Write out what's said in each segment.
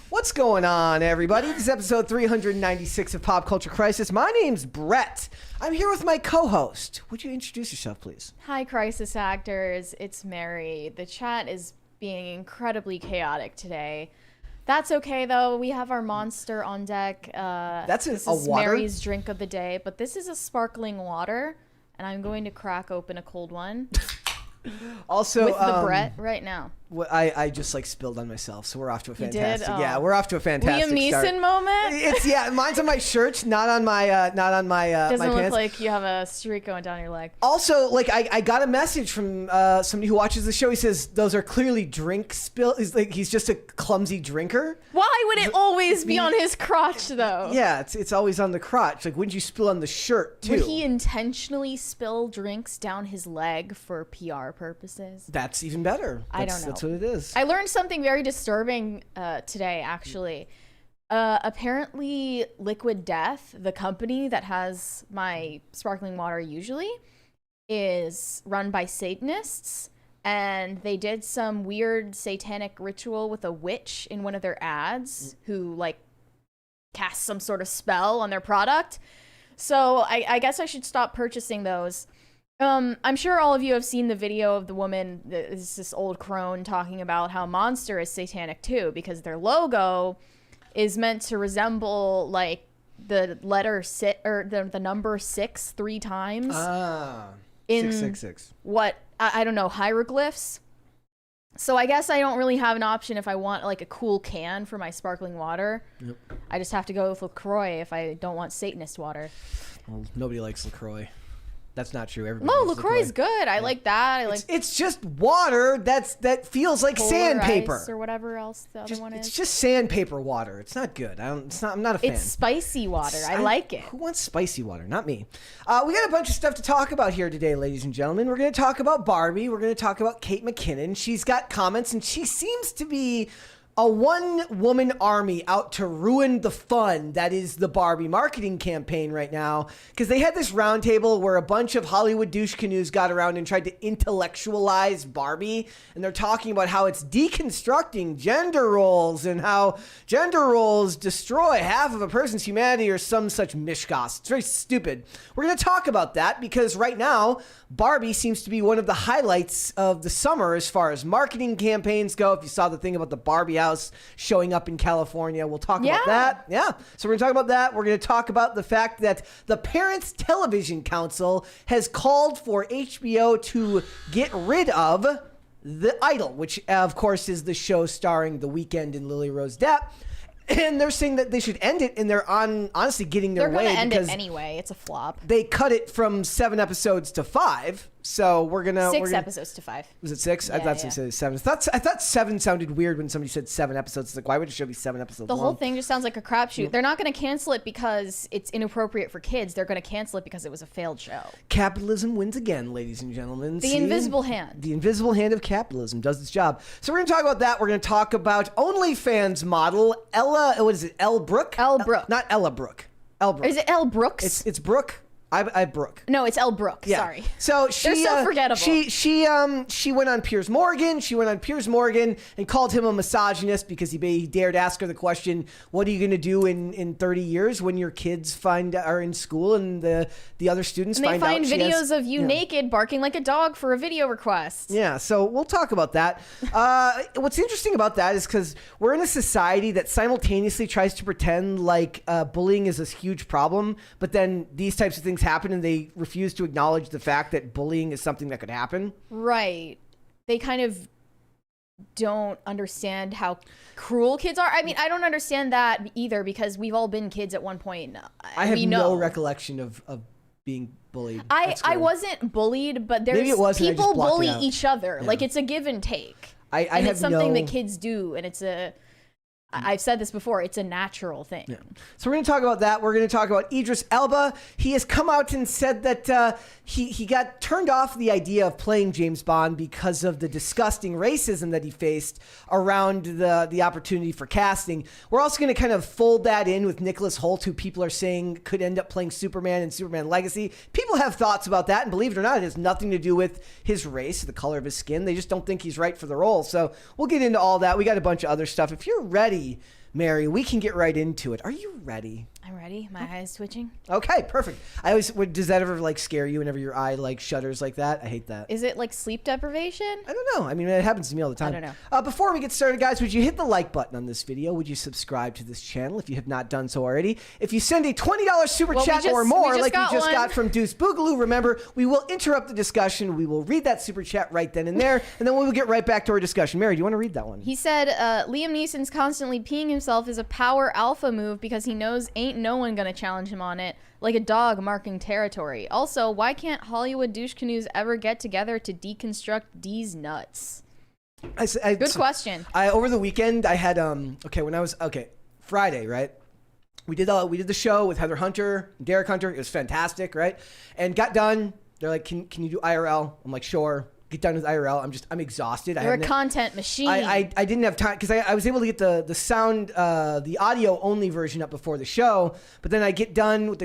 What's going on, everybody? This is episode 396 of Pop Culture Crisis. My name's Brett. I'm here with my co-host. Would you introduce yourself, please? Hi, Crisis Actors. It's Mary. The chat is being incredibly chaotic today. That's okay, though. We have our monster on deck. This is water? Mary's drink of the day, but this is a sparkling water, and I'm going to crack open a cold one. Also, with the Brett right now. I just spilled on myself, so we're off to a fantastic. Oh. Yeah, we're off to a fantastic Liam start. Neeson moment. Mine's on my shirt, not on my Doesn't my look pants. like you have a streak going down your leg. Also, I got a message from somebody who watches the show. He says those are clearly drink spill. He's just a clumsy drinker. Why would it always be on his crotch, though? Yeah, it's always on the crotch. Wouldn't you spill on the shirt too? Would he intentionally spill drinks down his leg for PR purposes? That's even better. I don't know. That's what it is. I learned something very disturbing today, actually. Apparently, Liquid Death, the company that has my sparkling water usually, is run by Satanists. And they did some weird satanic ritual with a witch in one of their ads who, cast some sort of spell on their product. So I guess I should stop purchasing those. I'm sure all of you have seen the video of the woman, this old crone, talking about how Monster is satanic too, because their logo is meant to resemble the letter or the number 6 3 times. In 666. What I don't know, hieroglyphs. So I guess I don't really have an option if I want a cool can for my sparkling water. Yep. I just have to go with LaCroix if I don't want Satanist water. Well, nobody likes LaCroix. That's not true. Everybody No, likes LaCroix is good. I like that. It's just water that feels like sandpaper or whatever else the other one is. It's just sandpaper water. It's not good. I'm not a fan. It's spicy water. I like it. Who wants spicy water? Not me. We got a bunch of stuff to talk about here today, ladies and gentlemen. We're going to talk about Barbie. We're going to talk about Kate McKinnon. She's got comments, and she seems to be a one-woman army out to ruin the fun that is the Barbie marketing campaign right now, because they had this roundtable where a bunch of Hollywood douche canoes got around and tried to intellectualize Barbie, and they're talking about how it's deconstructing gender roles and how gender roles destroy half of a person's humanity or some such mishgas. It's very stupid. We're going to talk about that because right now, Barbie seems to be one of the highlights of the summer as far as marketing campaigns go. If you saw the thing about the Barbie house showing up in California, we'll talk about that. Yeah. So we're going to talk about that. We're going to talk about the fact that the Parents Television Council has called for HBO to get rid of The Idol, which of course is the show starring The Weeknd and Lily Rose Depp. And they're saying that they should end it, and they're honestly getting their way. They're going to end it anyway. It's a flop. They cut it from 7 episodes to 5. So we're gonna 6 episodes to 5. Was it 6? I thought it was 7. I thought 7 sounded weird when somebody said 7 episodes. It's why would a show be 7 episodes? The long? whole thing just sounds like a crapshoot. They're not going to cancel it because it's inappropriate for kids. They're going to cancel it because it was a failed show. Capitalism wins again, ladies and gentlemen. The invisible hand. The invisible hand of capitalism does its job. So we're going to talk about that. We're going to talk about OnlyFans model Ella. What is it? Elle Brooke? Elle Brooke. Not Ella Brooke. Elle Brooke. Is it Elle Brooks? It's Brooke. I Brooke. No, it's Elle Brooke. Yeah. Sorry. So they're so forgettable. She went on Piers Morgan. She went on Piers Morgan and called him a misogynist because he dared ask her the question, "What are you going to do in 30 years when your kids are in school and the other students and they find videos of you yeah. naked barking like a dog for a video request?" Yeah. So we'll talk about that. What's interesting about that is because we're in a society that simultaneously tries to pretend like bullying is this huge problem, but then these types of things happen and they refuse to acknowledge the fact that bullying is something that could happen. Right. They kind of don't understand how cruel kids are. I mean, I don't understand that either because we've all been kids at one point. I have no recollection of being bullied. I wasn't bullied, but there's people bully each other. Yeah. It's a give and take. And it's something that kids do, and it's I've said this before, it's a natural thing. Yeah. So we're going to talk about that. We're going to talk about Idris Elba. He has come out and said that he got turned off the idea of playing James Bond because of the disgusting racism that he faced around the opportunity for casting. We're also going to kind of fold that in with Nicholas Hoult, who people are saying could end up playing Superman in Superman Legacy. People have thoughts about that, and believe it or not, it has nothing to do with his race, the color of his skin. They just don't think he's right for the role. So we'll get into all that. We got a bunch of other stuff. If you're ready, Mary, we can get right into it. Are you ready? I'm ready. My eyes twitching. Okay, perfect. Does that ever like scare you whenever your eye like shudders like that? I hate that. Is it like sleep deprivation? I don't know. I mean, it happens to me all the time. I don't know. Before we get started, guys, would you hit the like button on this video? Would you subscribe to this channel if you have not done so already? If you send a $20 super chat or more, like we just got from Deuce Boogaloo, remember, we will interrupt the discussion. We will read that super chat right then and there, and then we will get right back to our discussion. Mary, do you want to read that one? He said, Liam Neeson's constantly peeing himself is a power alpha move because he knows ain't no one gonna challenge him on it, like a dog marking territory. Also, why can't Hollywood douche canoes ever get together to deconstruct D's nuts? Good question. Over the weekend, I had Friday, right? We did the show with Heather Hunter, Derek Hunter. It was fantastic, right? And got done. They're like, can you do IRL? I'm like, sure. Get done with IRL. I'm exhausted. You're a content machine. I didn't have time because I was able to get the sound, the audio only version up before the show. But then I get done with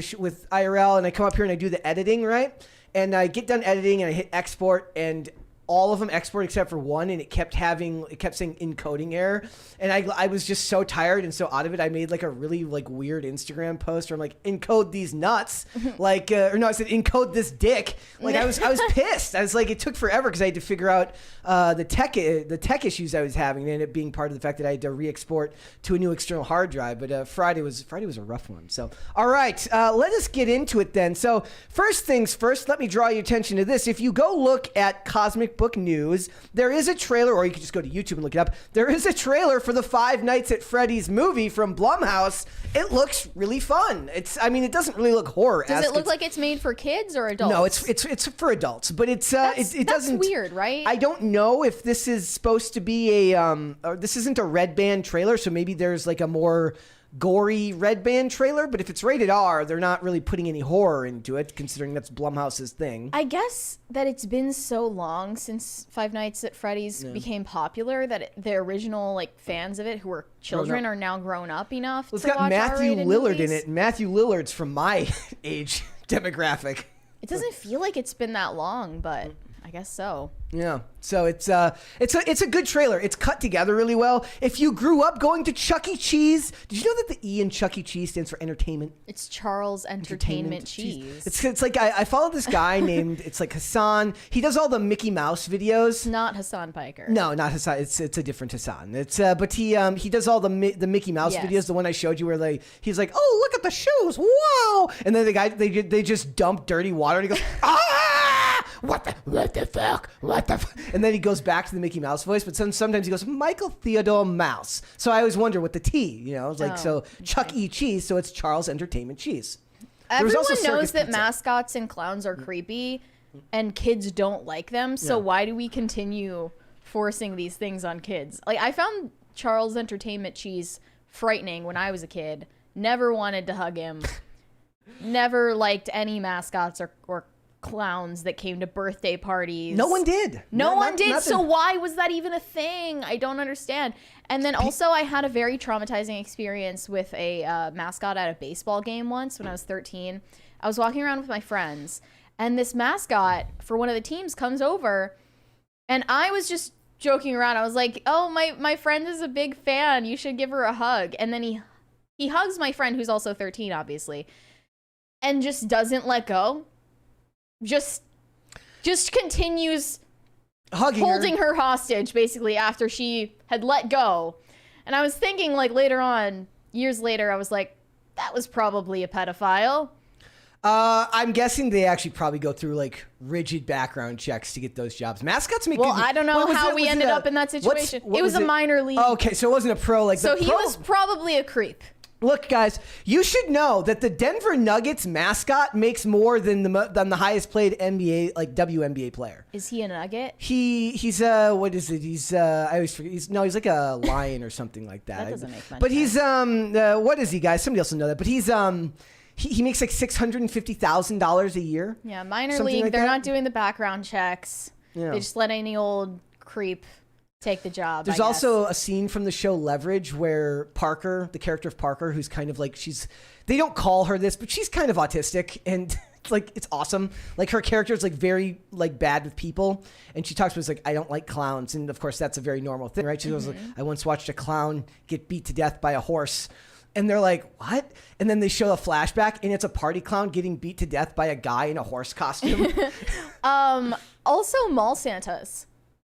IRL and I come up here and I do the editing, right? And I get done editing and I hit export and all of them export except for one, and it kept saying encoding error, and I was just so tired and so out of it. I made like a really like weird Instagram post where I'm like, encode these nuts, like I said encode this dick. Like I was pissed. I was like, it took forever because I had to figure out the tech issues I was having, and it being part of the fact that I had to re-export to a new external hard drive. But Friday was a rough one. So all right, let us get into it then. So first things first, let me draw your attention to this. If you go look at Cosmic Book News, there is a trailer, or you can just go to YouTube and look it up. There is a trailer for the Five Nights at Freddy's movie from Blumhouse. It looks really fun. It doesn't really look horror. Does it look like it's made for kids or adults? No, it's for adults, but it doesn't. That's weird, right? I don't know if this is supposed to be or this isn't a Red Band trailer, so maybe there's like a more gory Red Band trailer, but if it's rated R, they're not really putting any horror into it, considering that's Blumhouse's thing. I guess that it's been so long since Five Nights at Freddy's became popular that the original like fans of it who were children are now grown up enough to watch R-rated movies. It's got Matthew Lillard in it. Matthew Lillard's from my age demographic. It doesn't feel like it's been that long, but I guess so. Yeah, so it's a good trailer. It's cut together really well. If you grew up going to Chuck E. Cheese, did you know that the E in Chuck E. Cheese stands for entertainment? It's Charles Entertainment Cheese. It's like I follow this guy named it's like Hassan. He does all the Mickey Mouse videos. It's not Hassan Piker. No, not Hassan. It's a different Hassan. It's but he does all the Mickey Mouse videos. The one I showed you where he's like, oh, look at the shoes, wow, and then the guy they just dump dirty water and he goes what the fuck? And then he goes back to the Mickey Mouse voice, but sometimes he goes, Michael Theodore Mouse. So I always wonder what the T, Chuck E. Cheese, so it's Charles Entertainment Cheese. Everyone knows that mascots and clowns are creepy and kids don't like them, so why do we continue forcing these things on kids? Like, I found Charles Entertainment Cheese frightening when I was a kid. Never wanted to hug him. Never liked any mascots or clowns that came to birthday parties. No one did. No one did. So why was that even a thing? I don't understand. And then also I had a very traumatizing experience with a mascot at a baseball game once when I was 13. I was walking around with my friends and this mascot for one of the teams comes over and I was just joking around. I was like, oh, my friend is a big fan. You should give her a hug. And then he hugs my friend who's also 13, obviously, and just doesn't let go. Just continues holding her hostage basically after she had let go. And I was thinking like years later, I was like, that was probably a pedophile. I'm guessing they actually probably go through like rigid background checks to get those jobs. Mascots make Well, I don't know how we ended up in that situation. It was a minor league. Oh, okay, so it wasn't a pro like So he was probably a creep. Look, guys, you should know that the Denver Nuggets mascot makes more than the highest paid NBA, like WNBA player. Is he a Nugget? He's what is it? He's I always forget. He's like a lion or something like that. That doesn't make much But sense. he's what is he, guys? Somebody else will know that. But he's he makes like $650,000 a year. Yeah, minor something league. like They're that. not doing the background checks. Yeah. They just let any old creep take the job. There's also a scene from the show Leverage where Parker, the character of Parker, who's kind of like they don't call her this, but she's kind of autistic, and It's awesome. Like her character is like very like bad with people, and she talks about it's like I don't like clowns, and of course that's a very normal thing, right? She goes like, I once watched a clown get beat to death by a horse, and they're like, what? And then they show a flashback, and it's a party clown getting beat to death by a guy in a horse costume. Also, mall Santas.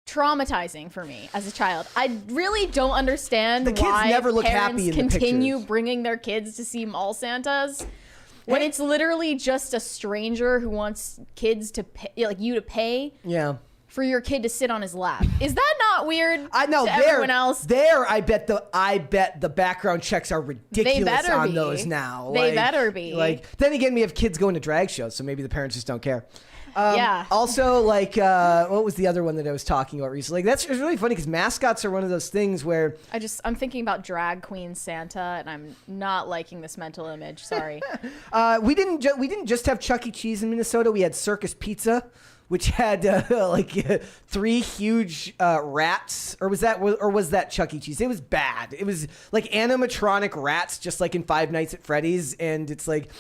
Traumatizing for me as a child. I really don't understand The kids why never look parents happy in the continue pictures. bringing their kids to see mall Santas when it's literally just a stranger who wants kids to pay, like you to pay Yeah. for your kid to sit on his lap. Is that not weird? I know. to everyone else? I bet the background checks are ridiculous on be. those now. They better be. Like then again, we have kids going to drag shows, so maybe the parents just don't care. Yeah. Also, like, what was the other one that I was talking about recently? Like, it's really funny because mascots are one of those things where I'm thinking about drag queen Santa, and I'm not liking this mental image. Sorry. we didn't just have Chuck E. Cheese in Minnesota. We had Circus Pizza, which had 3 huge rats, or was that Chuck E. Cheese? It was bad. It was like animatronic rats, just like in Five Nights at Freddy's, and it's like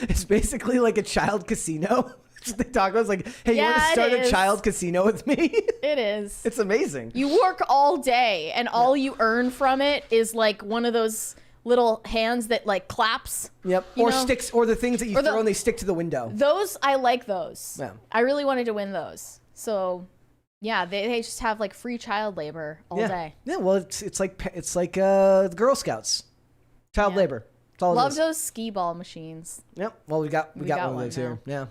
it's basically like a child casino. They talk about it's like, hey, you want to start a child casino with me? It is. It's amazing. You work all day, and all you earn from it is like one of those little hands that like claps. Yep. Or sticks, or the things that you throw and they stick to the window. Those, I like those. Yeah. I really wanted to win those. So, yeah, they just have like free child labor all day. Yeah. Well, it's like the Girl Scouts, child labor. That's all it Love is. those skee ball machines. Yep. Well, we got one of those here. Yeah.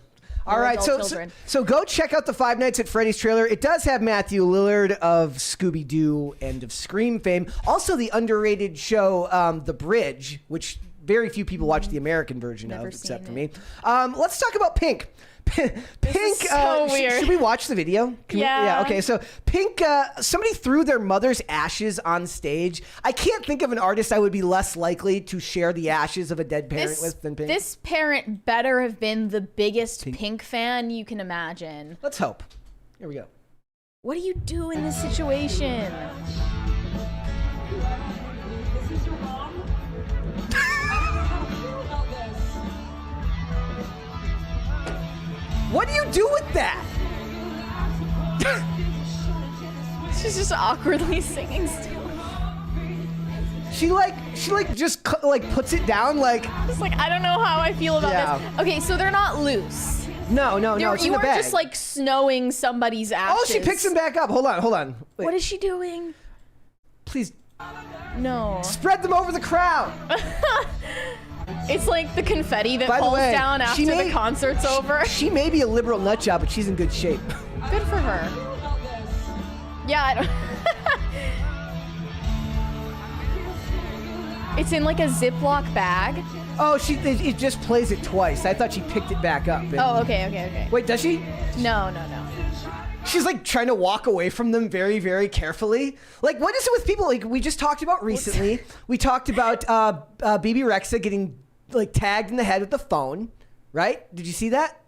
All All right, so go check out the Five Nights at Freddy's trailer. It does have Matthew Lillard of Scooby-Doo and of Scream fame. Also, the underrated show The Bridge, which very few people watch the American version of, except for me. Let's talk about Pink. Pink, is so weird. Should we watch the video? Yeah. Okay. So Pink, somebody threw their mother's ashes on stage. I can't think of an artist I would be less likely to share the ashes of a dead parent with than Pink. This parent better have been the biggest Pink fan you can imagine. Let's hope. Here we go. What do you do in this situation? This is your mom? What do you do with that? She's just awkwardly singing still. She just puts it down like. It's like, I don't know how I feel about this. Okay, so they're not loose. No, it's in you the weren't bag. just like snowing somebody's ashes. Oh, she picks them back up. Hold on. Wait. What is she doing? Please No. spread them over the crowd. It's like the confetti that By the falls way, down after the concert's over. She may be a liberal nut job, but she's in good shape. Good for her. Yeah, I don't. It's in like a Ziploc bag. Oh, it just plays it twice. I thought she picked it back up. Oh, okay. Wait, does she? No. She's like trying to walk away from them very, very carefully. Like, what is it with people? Like, we just talked about recently. We talked about BB Rexa getting like tagged in the head with the phone, right? Did you see that?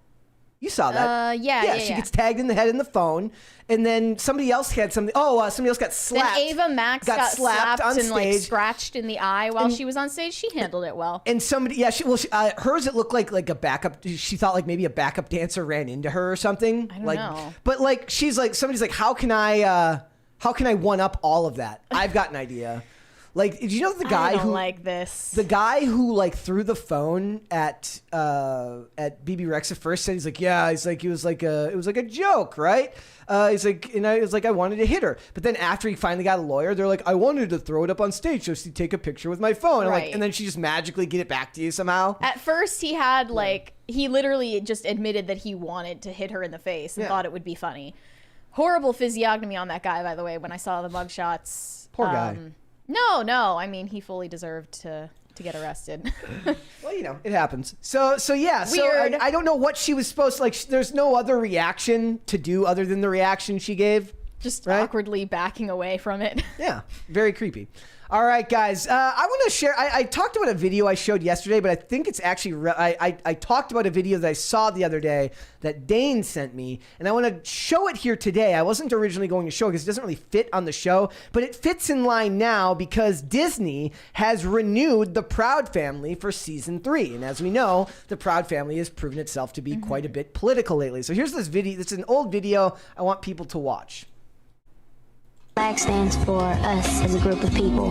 You saw that. Yeah. She gets tagged in the head in the phone, and then somebody else had something. Oh, somebody else got slapped. Then Ava Max got slapped on and like stage. scratched in the eye while she was on stage. She handled it well. And somebody, hers it looked like a backup. She thought like maybe a backup dancer ran into her or something. I don't know. But like somebody's like, how can I one up all of that? I've got an idea. Like, did you know the guy the guy who like threw the phone at BB Rexa first said it was like a joke, right? He's like, and I was like, I wanted to hit her, but then after he finally got a lawyer, they're like, I wanted to throw it up on stage just to take a picture with my phone, I'm like, and then she just magically get it back to you somehow. At first, he had he literally just admitted that he wanted to hit her in the face and thought it would be funny. Horrible physiognomy on that guy, by the way. When I saw the mugshots, poor guy. No. I mean, he fully deserved to get arrested. Well, it happens. So yeah. Weird. So I don't know what she was supposed to, like. There's no other reaction to do other than the reaction she gave. Just Right? awkwardly backing away from it. Yeah, very creepy. All right, guys. I want to share. I talked about a video I showed yesterday, but I think it's actually. I talked about a video that I saw the other day that Dane sent me, and I want to show it here today. I wasn't originally going to show it because it doesn't really fit on the show, but it fits in line now because Disney has renewed the Proud Family for season 3, and as we know, the Proud Family has proven itself to be quite a bit political lately. So here's this video. It's an old video. I want people to watch. Flag stands for us as a group of people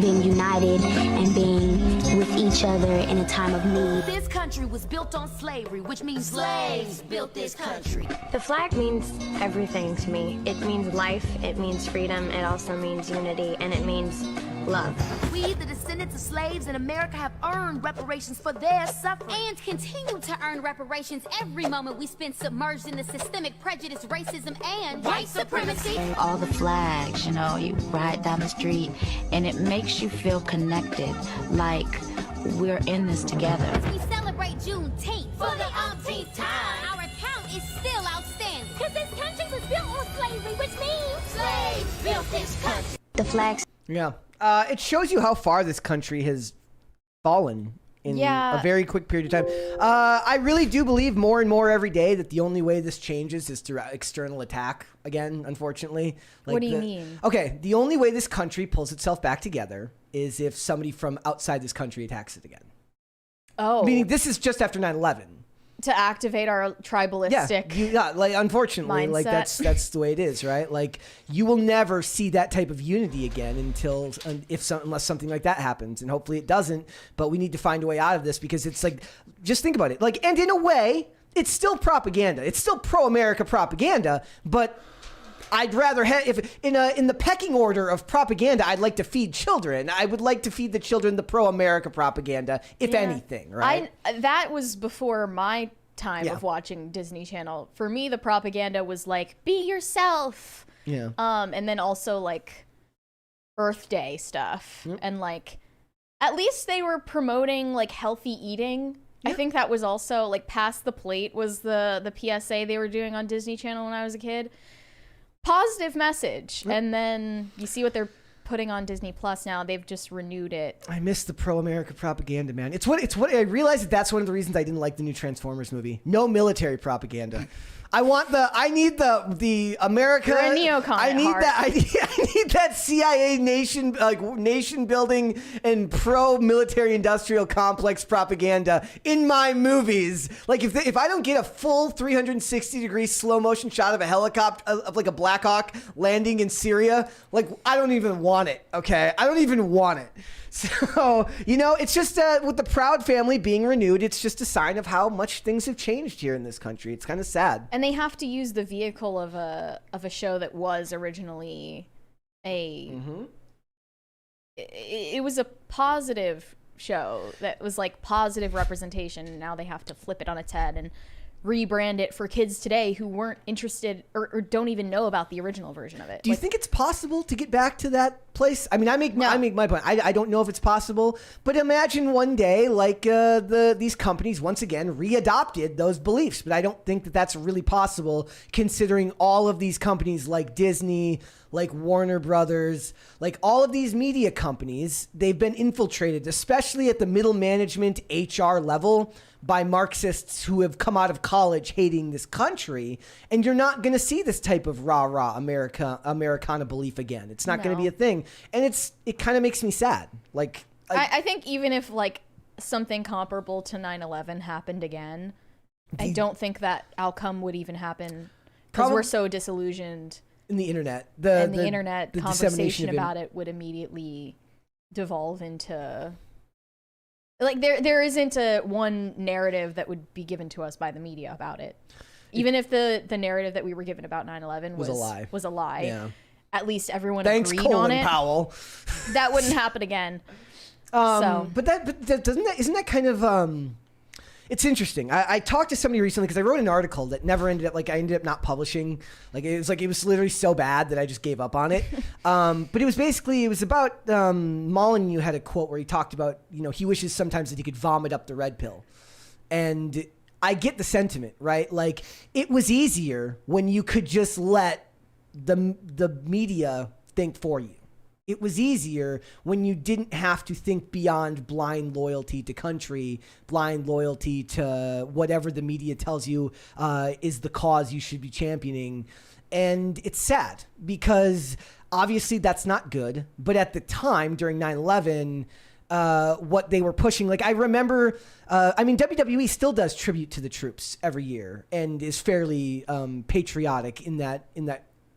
being united and being with each other in a time of need. This country was built on slavery, which means slaves built this country. The flag means everything to me. It means life, it means freedom, it also means unity, and it means love. We, the descendants of slaves in America, have earned reparations for their suffering. And continue to earn reparations every moment we spend submerged in the systemic prejudice, racism, and white supremacy. All the flags, you know, you ride down the street and it makes you feel connected, like we're in this together. We celebrate Juneteenth for the umpteenth time. Our account is still outstanding. Because this country was built on slavery, which means slaves built this country. The flags. Yeah. It shows you how far this country has fallen in Yeah. a very quick period of time. I really do believe more and more every day that the only way this changes is through external attack again, unfortunately. What do you mean? Okay, the only way this country pulls itself back together is if somebody from outside this country attacks it again. Oh, Meaning this is just after 9/11. to activate our tribalistic. Like unfortunately, like mindset. that's the way it is, right? Like you will never see that type of unity again unless something like that happens, and hopefully it doesn't. But we need to find a way out of this because it's like, just think about it. Like, and in a way, it's still propaganda. It's still pro-America propaganda, but I'd rather have, if in the pecking order of propaganda, I'd like to feed children. I would like to feed the children the pro-America propaganda, if anything, right? That was before my time Yeah. of watching Disney Channel. For me, the propaganda was like, be yourself. Yeah. And then also like Earth Day stuff. And like, at least they were promoting like healthy eating. I think that was also like Pass the Plate was the PSA they were doing on Disney Channel when I was a kid. Positive message. And then you see what they're putting on Disney Plus now. They've just renewed it. I miss the pro-America propaganda, man. It's what I realized that's one of the reasons I didn't like the new Transformers movie. No military propaganda. I need the America. You're a neocon I at need heart. that. I need that CIA nation building and pro-military industrial complex propaganda in my movies. Like if I don't get a full 360-degree slow motion shot of a helicopter of like a Black Hawk landing in Syria, like I don't even want it. Okay, I don't even want it. So, it's just with the Proud Family being renewed, it's just a sign of how much things have changed here in this country. It's kind of sad. And they have to use the vehicle of a show that was originally it was a positive show that was like positive representation, and now they have to flip it on its head and rebrand it for kids today who weren't interested or don't even know about the original version of it. Do you think it's possible to get back to that place? I mean, I make my point. I don't know if it's possible, but imagine one day like these companies once again readopted those beliefs. But I don't think that that's really possible, considering all of these companies like Disney, like Warner Brothers, like all of these media companies, they've been infiltrated, especially at the middle management HR level, by Marxists who have come out of college hating this country, and you're not going to see this type of rah-rah Americana belief again. It's not going to be a thing, and it kind of makes me sad. Like, I think even if like something comparable to 9/11 happened again, I don't think that outcome would even happen because we're so disillusioned. In the internet, The internet dissemination conversation of about it would immediately devolve into. Like there isn't one narrative that would be given to us by the media about it. Even if the narrative that we were given about 9/11 was a lie. Yeah. At least everyone Thanks, agreed Colin on it. Powell. That wouldn't happen again. But isn't that kind of it's interesting. I talked to somebody recently because I wrote an article that never ended up, I ended up not publishing. It was literally so bad that I just gave up on it. But it was about Molyneux had a quote where he talked about, he wishes sometimes that he could vomit up the red pill. And I get the sentiment, right? Like, it was easier when you could just let the media think for you. It was easier when you didn't have to think beyond blind loyalty to country, blind loyalty to whatever the media tells you is the cause you should be championing. And it's sad because obviously that's not good. But at the time during 9/11, what they were pushing, like I remember, WWE still does tribute to the troops every year and is fairly patriotic in that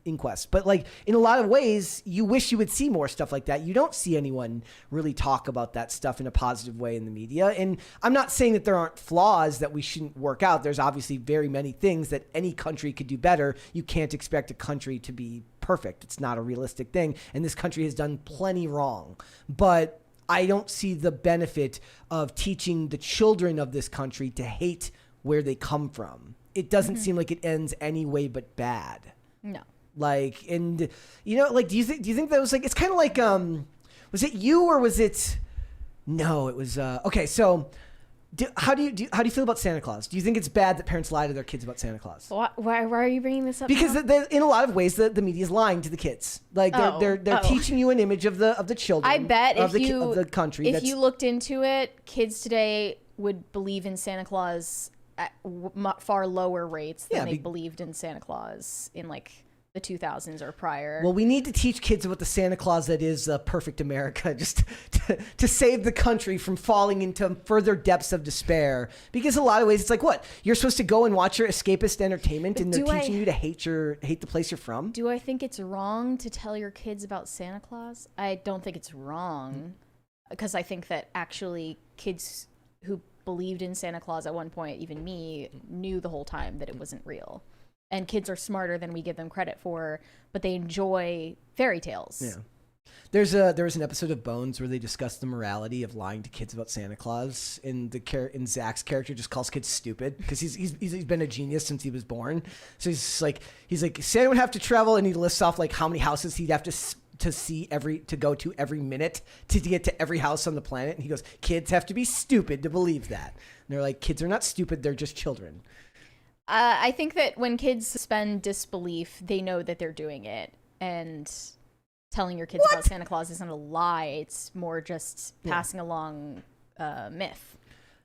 inquest. But like in a lot of ways, you wish you would see more stuff like that. You don't see anyone really talk about that stuff in a positive way in the media. And I'm not saying that there aren't flaws that we shouldn't work out. There's obviously very many things that any country could do better. You can't expect a country to be perfect. It's not a realistic thing. And this country has done plenty wrong. But I don't see the benefit of teaching the children of this country to hate where they come from. It doesn't seem like it ends any way but bad. No. Like, and like, do you think that was like, it's kind of like, was it you or was it, no, it was, okay. So how do you feel about Santa Claus? Do you think it's bad that parents lie to their kids about Santa Claus? Why are you bringing this up? Because in a lot of ways, the media is lying to the kids. Like they're teaching you an image of the children. I bet of the country. If you looked into it, kids today would believe in Santa Claus at far lower rates than they believed in Santa Claus in like the 2000s or prior. Well, we need to teach kids about the Santa Claus that is perfect America, just to save the country from falling into further depths of despair. Because in a lot of ways, it's like, what? You're supposed to go and watch your escapist entertainment, and they're teaching you to hate the place you're from? Do I think it's wrong to tell your kids about Santa Claus? I don't think it's wrong, because I think that actually kids who believed in Santa Claus at one point, even me, knew the whole time that it wasn't real. And kids are smarter than we give them credit for, but they enjoy fairy tales. Yeah. There was an episode of Bones where they discussed the morality of lying to kids about Santa Claus, and Zach's character just calls kids stupid because he's been a genius since he was born. So he's like Santa would have to travel, and he lists off like how many houses he'd have to go to every minute to get to every house on the planet. And he goes, kids have to be stupid to believe that. And they're like, kids are not stupid; they're just children. I think that when kids suspend disbelief, they know that they're doing it. And telling your kids about Santa Claus isn't a lie. It's more just passing along myth,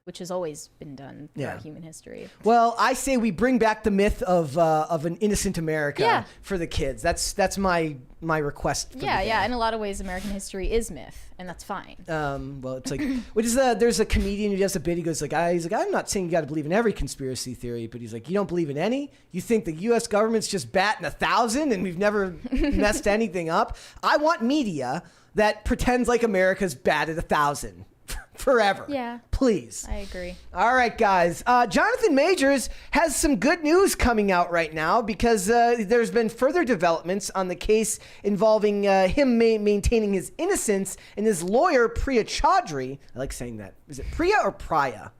which has always been done throughout human history. Well, I say we bring back the myth of an innocent America for the kids. That's my request. For in a lot of ways, American history is myth, and that's fine. Well, it's like there's a comedian who does a bit. He goes he's like, I'm not saying you got to believe in every conspiracy theory, but he's like, you don't believe in any? You think the U.S. government's just batting 1,000 and we've never messed anything up? I want media that pretends like America's batted 1,000. Forever. Yeah. Please. I agree. All right, guys. Jonathan Majors has some good news coming out right now because there's been further developments on the case involving him maintaining his innocence and his lawyer, Priya Chaudhry. I like saying that. Is it Priya or Priya?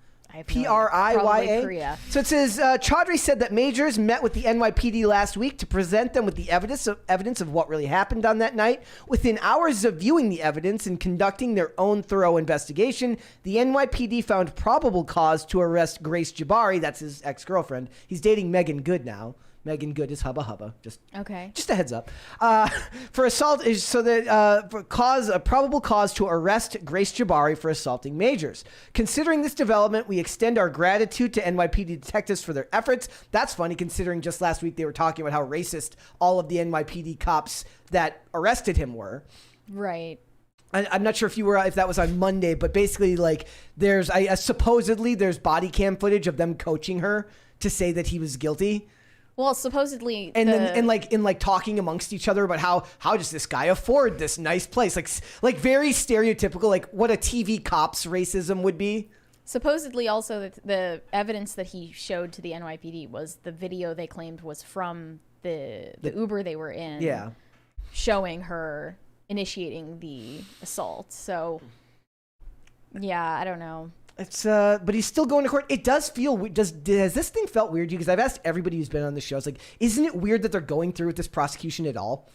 Priya. So it says Chaudhry said that Majors met with the NYPD last week to present them with the evidence of what really happened on that night. Within hours of viewing the evidence and conducting their own thorough investigation, the NYPD found probable cause to arrest Grace Jabari. That's his ex-girlfriend. He's dating Megan Good now. Megan Good is Hubba Hubba. Just a heads up. For assault is so that a probable cause to arrest Grace Jabari for assaulting Majors. Considering this development, we extend our gratitude to NYPD detectives for their efforts. That's funny considering just last week they were talking about how racist all of the NYPD cops that arrested him were. Right. I'm not sure if that was on Monday, but basically like supposedly there's body cam footage of them coaching her to say that he was guilty. Well, supposedly, and talking amongst each other about how does this guy afford this nice place, like very stereotypical, like what a TV cop's racism would be. Supposedly, also the evidence that he showed to the NYPD was the video they claimed was from the Uber they were in, showing her initiating the assault. So, yeah, I don't know. It's but he's still going to court. It does feel weird. Has this thing felt weird to you? Because I've asked everybody who's been on the show. It's like, isn't it weird that they're going through with this prosecution at all?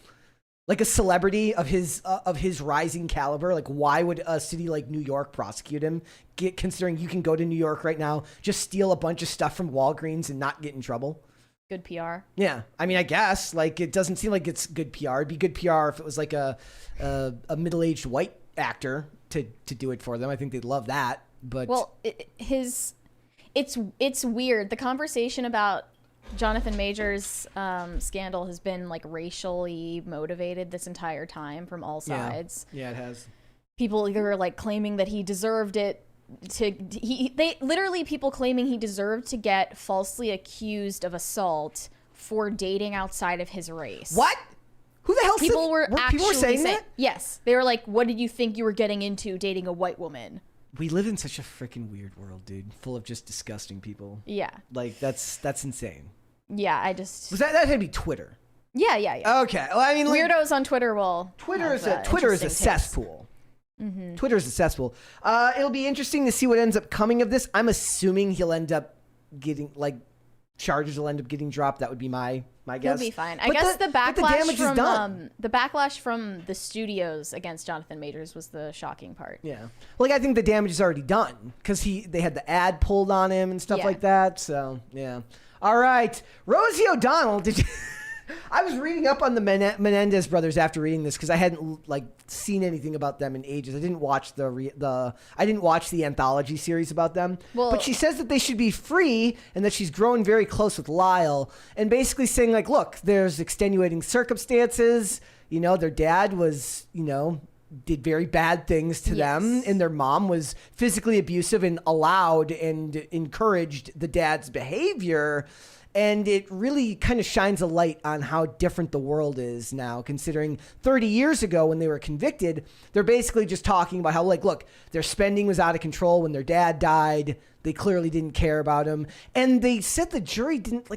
Like a celebrity of his rising caliber. Like, why would a city like New York prosecute him? Considering you can go to New York right now, just steal a bunch of stuff from Walgreens and not get in trouble. Good PR. Yeah, I mean, I guess like it doesn't seem like it's good PR. It'd be good PR if it was like a middle-aged white actor to do it for them. I think they'd love that. But well, it's weird. The conversation about Jonathan Majors' scandal has been like racially motivated this entire time from all sides. Yeah, it has. People either like claiming that he deserved it. People claiming he deserved to get falsely accused of assault for dating outside of his race. What? Who the hell people were saying that? Yes, they were like, "What did you think you were getting into dating a white woman?" We live in such a freaking weird world, dude, full of just disgusting people. Yeah, like that's insane. Yeah, I just that had to be Twitter. Yeah. Okay, well, I mean, like, weirdos on Twitter will. Twitter is a cesspool. Mm-hmm. Twitter is a cesspool. It'll be interesting to see what ends up coming of this. I'm assuming he'll end up getting charges will end up getting dropped. That would be my guess. He'll be fine. I guess the backlash from the studios against Jonathan Majors was the shocking part. Yeah, I think the damage is already done because they had the ad pulled on him and stuff like that. So yeah. All right, Rosie O'Donnell. Did you? I was reading up on the Menendez brothers after reading this because I hadn't seen anything about them in ages. I didn't watch the anthology series about them. Well, but she says that they should be free and that she's grown very close with Lyle and basically saying look, there's extenuating circumstances. Their dad was did very bad things to them, and their mom was physically abusive and allowed and encouraged the dad's behavior. And it really kind of shines a light on how different the world is now, considering 30 years ago when they were convicted, they're basically just talking about how, look, their spending was out of control when their dad died. They clearly didn't care about him. And they said the jury didn't,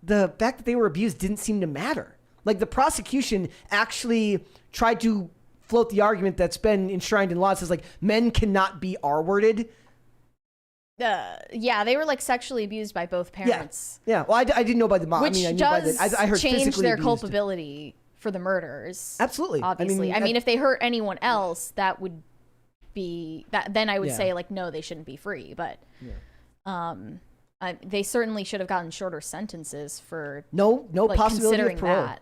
the fact that they were abused didn't seem to matter. The prosecution actually tried to float the argument that's been enshrined in law. It says, men cannot be R-worded. Yeah, they were sexually abused by both parents. Yeah. Well, I didn't know by the mom. Which I heard change physically their abused. culpability for the murders. Absolutely. Obviously. I mean, if they hurt anyone else, that would be that. Then I would say no, they shouldn't be free. But they certainly should have gotten shorter sentences for no possibility of parole. That.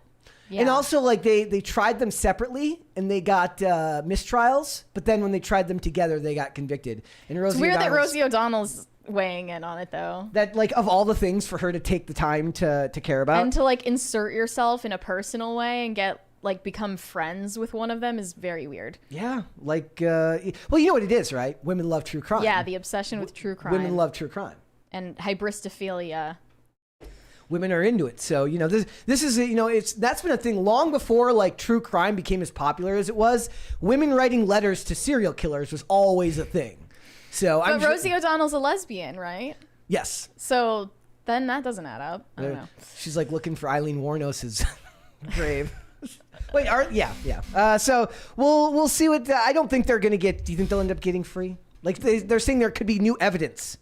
Yeah. And also, they tried them separately and they got mistrials, but then when they tried them together, they got convicted. And it's weird that Rosie O'Donnell's weighing in on it, though. That of all the things for her to take the time to care about and to insert yourself in a personal way and get become friends with one of them is very weird. Yeah, well, you know what it is, right? Women love true crime. Yeah, the obsession with true crime. Women love true crime and hybristophilia. Women are into it. So, this is, that's been a thing long before true crime became as popular as it was. Women writing letters to serial killers was always a thing. So, but Rosie O'Donnell's a lesbian, right? Yes. So then that doesn't add up. I don't know. She's looking for Eileen Warnos's grave. Wait, yeah. So we'll see what, I don't think they're going to get, do you think they'll end up getting free? They're saying there could be new evidence.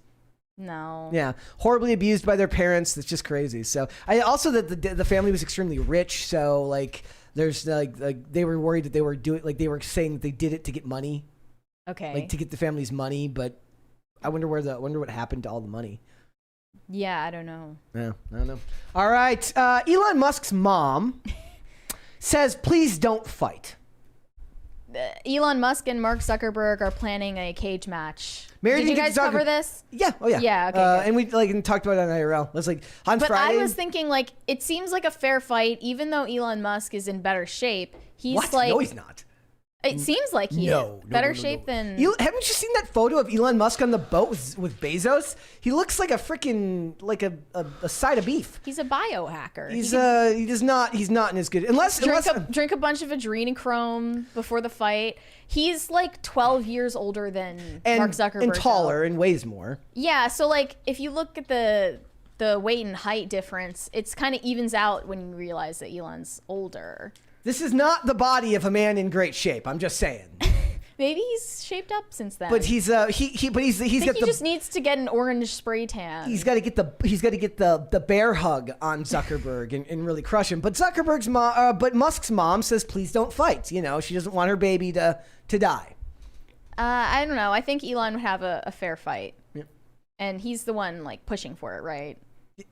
No. Yeah, horribly abused by their parents. That's just crazy. So I also that the family was extremely rich. So there's they were worried that they were doing they were saying that they did it to get money. Okay. To get the family's money, but I wonder what happened to all the money. Yeah, I don't know. Yeah, I don't know. All right, Elon Musk's mom says, "Please don't fight." Elon Musk and Mark Zuckerberg are planning a cage match. Did you guys cover this? Yeah. Oh, yeah. Yeah. Okay. And we talked about it on IRL. It was on but Friday. I was thinking it seems like a fair fight, even though Elon Musk is in better shape. He's what? No, he's not. It seems like he is better shape than. Haven't you seen that photo of Elon Musk on the boat with Bezos? He looks like a freaking a side of beef. He's a biohacker. He's not in as good unless drink a bunch of adrenochrome before the fight. He's 12 years older than Mark Zuckerberg and taller and weighs more. Yeah, so if you look at the weight and height difference, it's kind of evens out when you realize that Elon's older. This is not the body of a man in great shape. I'm just saying. Maybe he's shaped up since then. But he just needs to get an orange spray tan. He's got to get the bear hug on Zuckerberg and really crush him. But but Musk's mom says, please don't fight. She doesn't want her baby to die. I don't know. I think Elon would have a fair fight. Yeah. And he's the one pushing for it, right?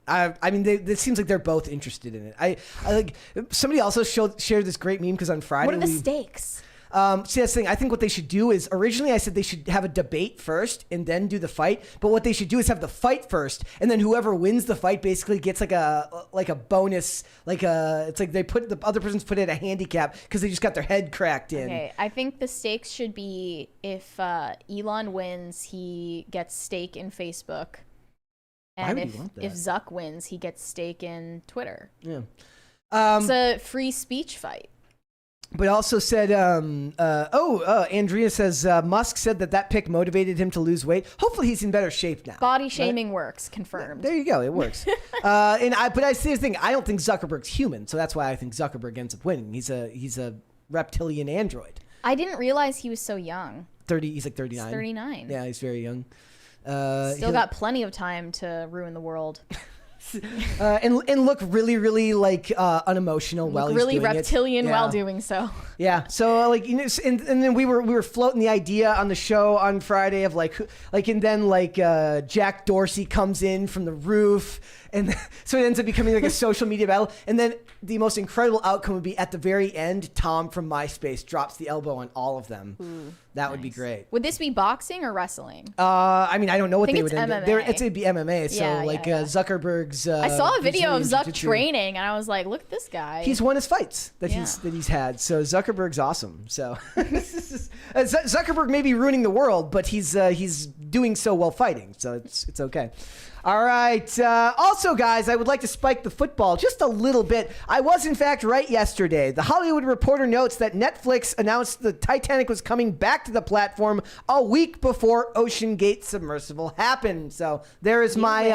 I mean, it seems like they're both interested in it. I like somebody also shared this great meme because on Friday. What are the stakes? See, that's the thing. I think what they should do is originally I said they should have a debate first and then do the fight. But what they should do is have the fight first, and then whoever wins the fight basically gets like a bonus. It's like they put the other person's put in a handicap because they just got their head cracked in. Okay, I think the stakes should be if Elon wins, he gets stake in Facebook, and if Zuck wins, he gets stake in Twitter. Yeah, it's a free speech fight. But also said, Andrea says, Musk said that pick motivated him to lose weight. Hopefully he's in better shape now. Body shaming works, confirmed. There you go, it works. But I see the thing, I don't think Zuckerberg's human, so that's why I think Zuckerberg ends up winning. He's a reptilian android. I didn't realize he was so young. He's like 39. He's 39. Yeah, he's very young. Still got plenty of time to ruin the world. And look really, really like unemotional while he's really doing reptilian it. while doing so. Yeah. So like and then we were floating the idea on the show on Friday of and then Jack Dorsey comes in from the roof, and so it ends up becoming like a social media battle. And then the most incredible outcome would be at the very end, Tom from MySpace drops the elbow on all of them. Ooh, that would be great. Would this be boxing or wrestling? I mean, I don't know what they would end up. It'd be MMA. So Zuckerberg's. I saw a video of Zuck Jiu-Jitsu. training, and I was like, "Look at this guy." He's won his fights that he's had. So Zuckerberg's awesome. So Zuckerberg may be ruining the world, but he's doing so while fighting. So it's okay. All right. Also, guys, I would like to spike the football just a little bit. I was, in fact, right yesterday. The Hollywood Reporter notes that Netflix announced the Titanic was coming back to the platform a week before Ocean Gate submersible happened. So there is my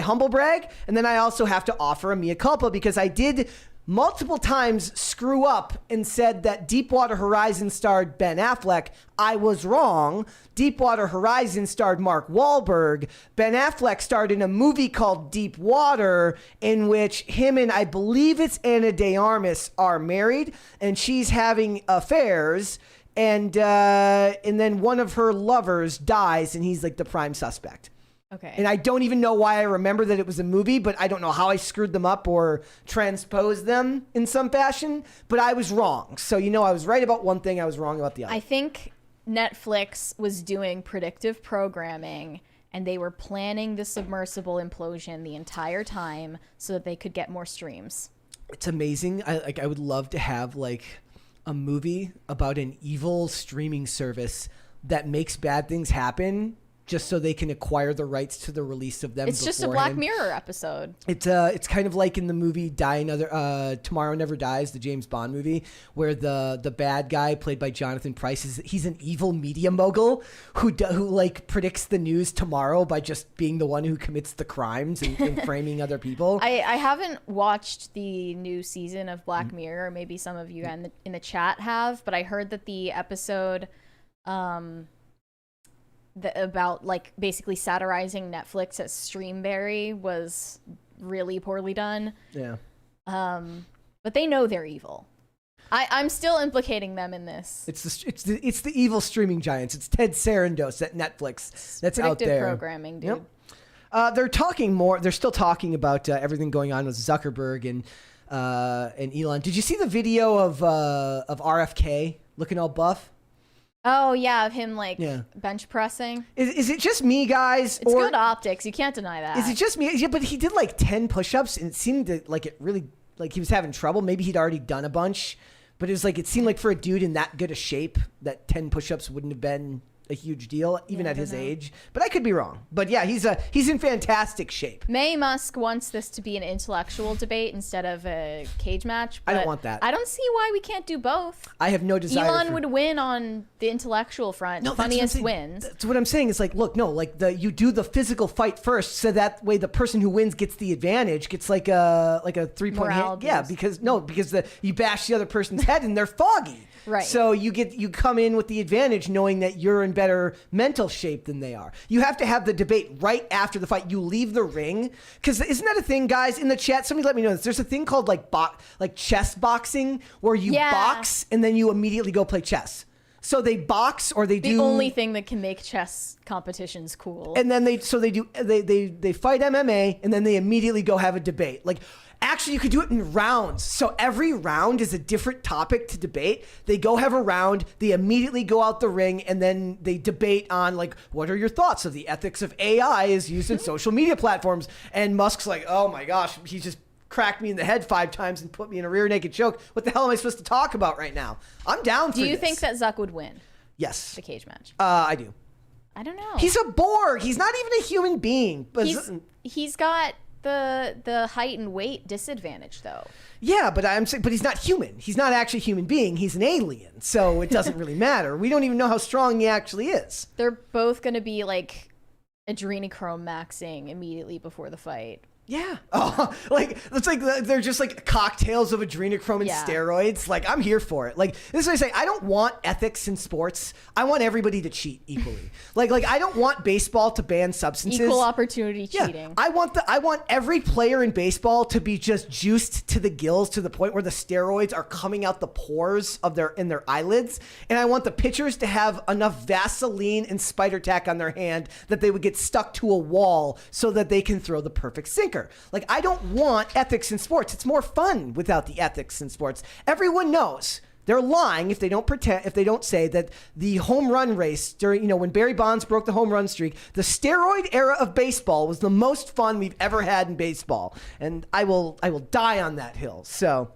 humble brag, and then I also have to offer a mea culpa because I did multiple times screw up and said that Deepwater Horizon starred Ben Affleck. I was wrong. Deepwater Horizon starred Mark Wahlberg. Ben Affleck starred in a movie called Deep Water, in which him and I believe it's Ana de Armas are married, and she's having affairs, and then one of her lovers dies, and he's like the prime suspect. Okay. And I don't even know why I remember that it was a movie, but I don't know how I screwed them up or transposed them in some fashion, but I was wrong. So, I was right about one thing, I was wrong about the other. I think Netflix was doing predictive programming, and they were planning the submersible implosion the entire time so that they could get more streams. It's amazing. I would love to have a movie about an evil streaming service that makes bad things happen just so they can acquire the rights to the release of them. It's just a Black Mirror episode. It's kind of like in the movie Tomorrow Never Dies, the James Bond movie, where the bad guy played by Jonathan Pryce he's an evil media mogul who predicts the news tomorrow by just being the one who commits the crimes and framing other people. I haven't watched the new season of Black Mirror. Maybe some of you in the chat have, but I heard that the episode about basically satirizing Netflix as Streamberry was really poorly done. Yeah. But they know they're evil. I'm still implicating them in this. It's the evil streaming giants. It's Ted Sarandos at Netflix that's out there. Predictive programming, dude. Yep. They're talking more. They're still talking about everything going on with Zuckerberg and Elon. Did you see the video of RFK looking all buff? Oh, yeah, of him, bench pressing. Is it just me, guys? It's good optics. You can't deny that. Is it just me? Yeah, but he did 10 push-ups, and it seemed like it really, he was having trouble. Maybe he'd already done a bunch, but it was it seemed like for a dude in that good a shape, that 10 push-ups wouldn't have been a huge deal, even at his age. But I could be wrong. But yeah, he's in fantastic shape. May Musk wants this to be an intellectual debate instead of a cage match. I don't want that. I don't see why we can't do both. I have no desire. Elon would win on the intellectual front. No, funniest wins. That's what I'm saying. It's you do the physical fight first, so that way the person who wins gets the advantage, gets a 3-point hit. Yeah, because you bash the other person's head and they're foggy. Right. So you come in with the advantage knowing that you're in better mental shape than they are. You have to have the debate right after the fight. You leave the ring. Because isn't that a thing, guys? In the chat, somebody let me know this. There's a thing called chess boxing where you box and then you immediately go play chess. So they box or they do the only thing that can make chess competitions cool. And then they fight MMA and then they immediately go have a debate. Like, actually, you could do it in rounds. So every round is a different topic to debate. They go have a round, they immediately go out the ring, and then they debate on, like, what are your thoughts of the ethics of AI is used in social media platforms? And Musk's like, oh my gosh, he just cracked me in the head 5 times and put me in a rear naked choke. What the hell am I supposed to talk about right now? I'm down for this. Do you think that Zuck would win Yes. the cage match? I do. I don't know. He's a Borg. He's not even a human being. But He's got the height and weight disadvantage, though. Yeah, but I'm saying, but he's not human. He's not actually a human being. He's an alien, so it doesn't really matter. We don't even know how strong he actually is. They're both going to be like adrenochrome maxing immediately before the fight. Yeah. Oh, like it's like they're just like cocktails of adrenochrome and steroids. Like, I'm here for it. Like, this is what I say. I don't want ethics in sports. I want everybody to cheat equally. like I don't want baseball to ban substances. Equal opportunity cheating. Yeah. I want every player in baseball to be just juiced to the gills to the point where the steroids are coming out the pores of their eyelids. And I want the pitchers to have enough Vaseline and spider tack on their hand that they would get stuck to a wall so that they can throw the perfect sinker. Like, I don't want ethics in sports. It's more fun without the ethics in sports. Everyone knows they're lying if they don't say that the home run race during, when Barry Bonds broke the home run streak, the steroid era of baseball was the most fun we've ever had in baseball. And I will die on that hill. So,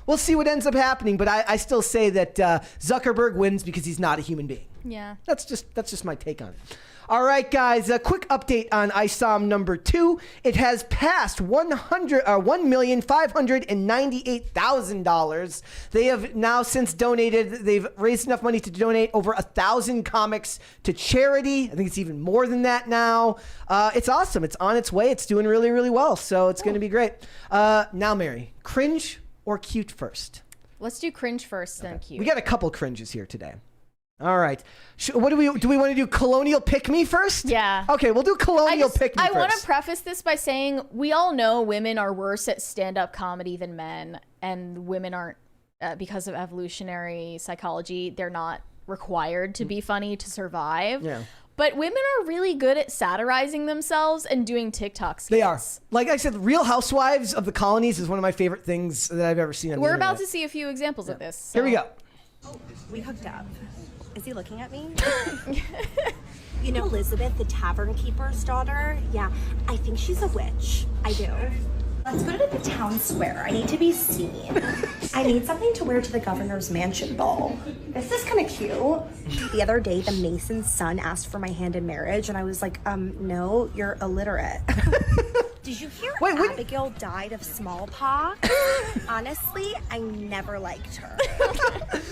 we'll see what ends up happening. But I still say that Zuckerberg wins because he's not a human being. Yeah. That's just my take on it. All right, guys, a quick update on ISOM number 2. It has passed $1,598,000. They have now since donated, they've raised enough money to donate over 1,000 comics to charity. I think it's even more than that now. It's awesome. It's on its way. It's doing really, really well. So it's going to be great. Now, Mary, cringe or cute first? Let's do cringe first, then cute. We got a couple cringes here today. All right. What do we want to do? Colonial pick me first? Yeah. Okay, we'll do colonial pick me first. I want to preface this by saying we all know women are worse at stand-up comedy than men, and women aren't, because of evolutionary psychology, they're not required to be funny to survive. Yeah. But women are really good at satirizing themselves and doing TikTok skits. They are. Like I said, Real Housewives of the Colonies is one of my favorite things that I've ever seen on the internet. We're about to see a few examples of this. So. Here we go. We hooked up. Is he looking at me? Elizabeth, the tavern keeper's daughter? Yeah, I think she's a witch. I do. Let's go to the town square. I need to be seen. I need something to wear to the governor's mansion ball. This is kind of cute. The other day, the Mason's son asked for my hand in marriage, and I was like, no, you're illiterate. Did you hear Abigail died of smallpox? Honestly, I never liked her.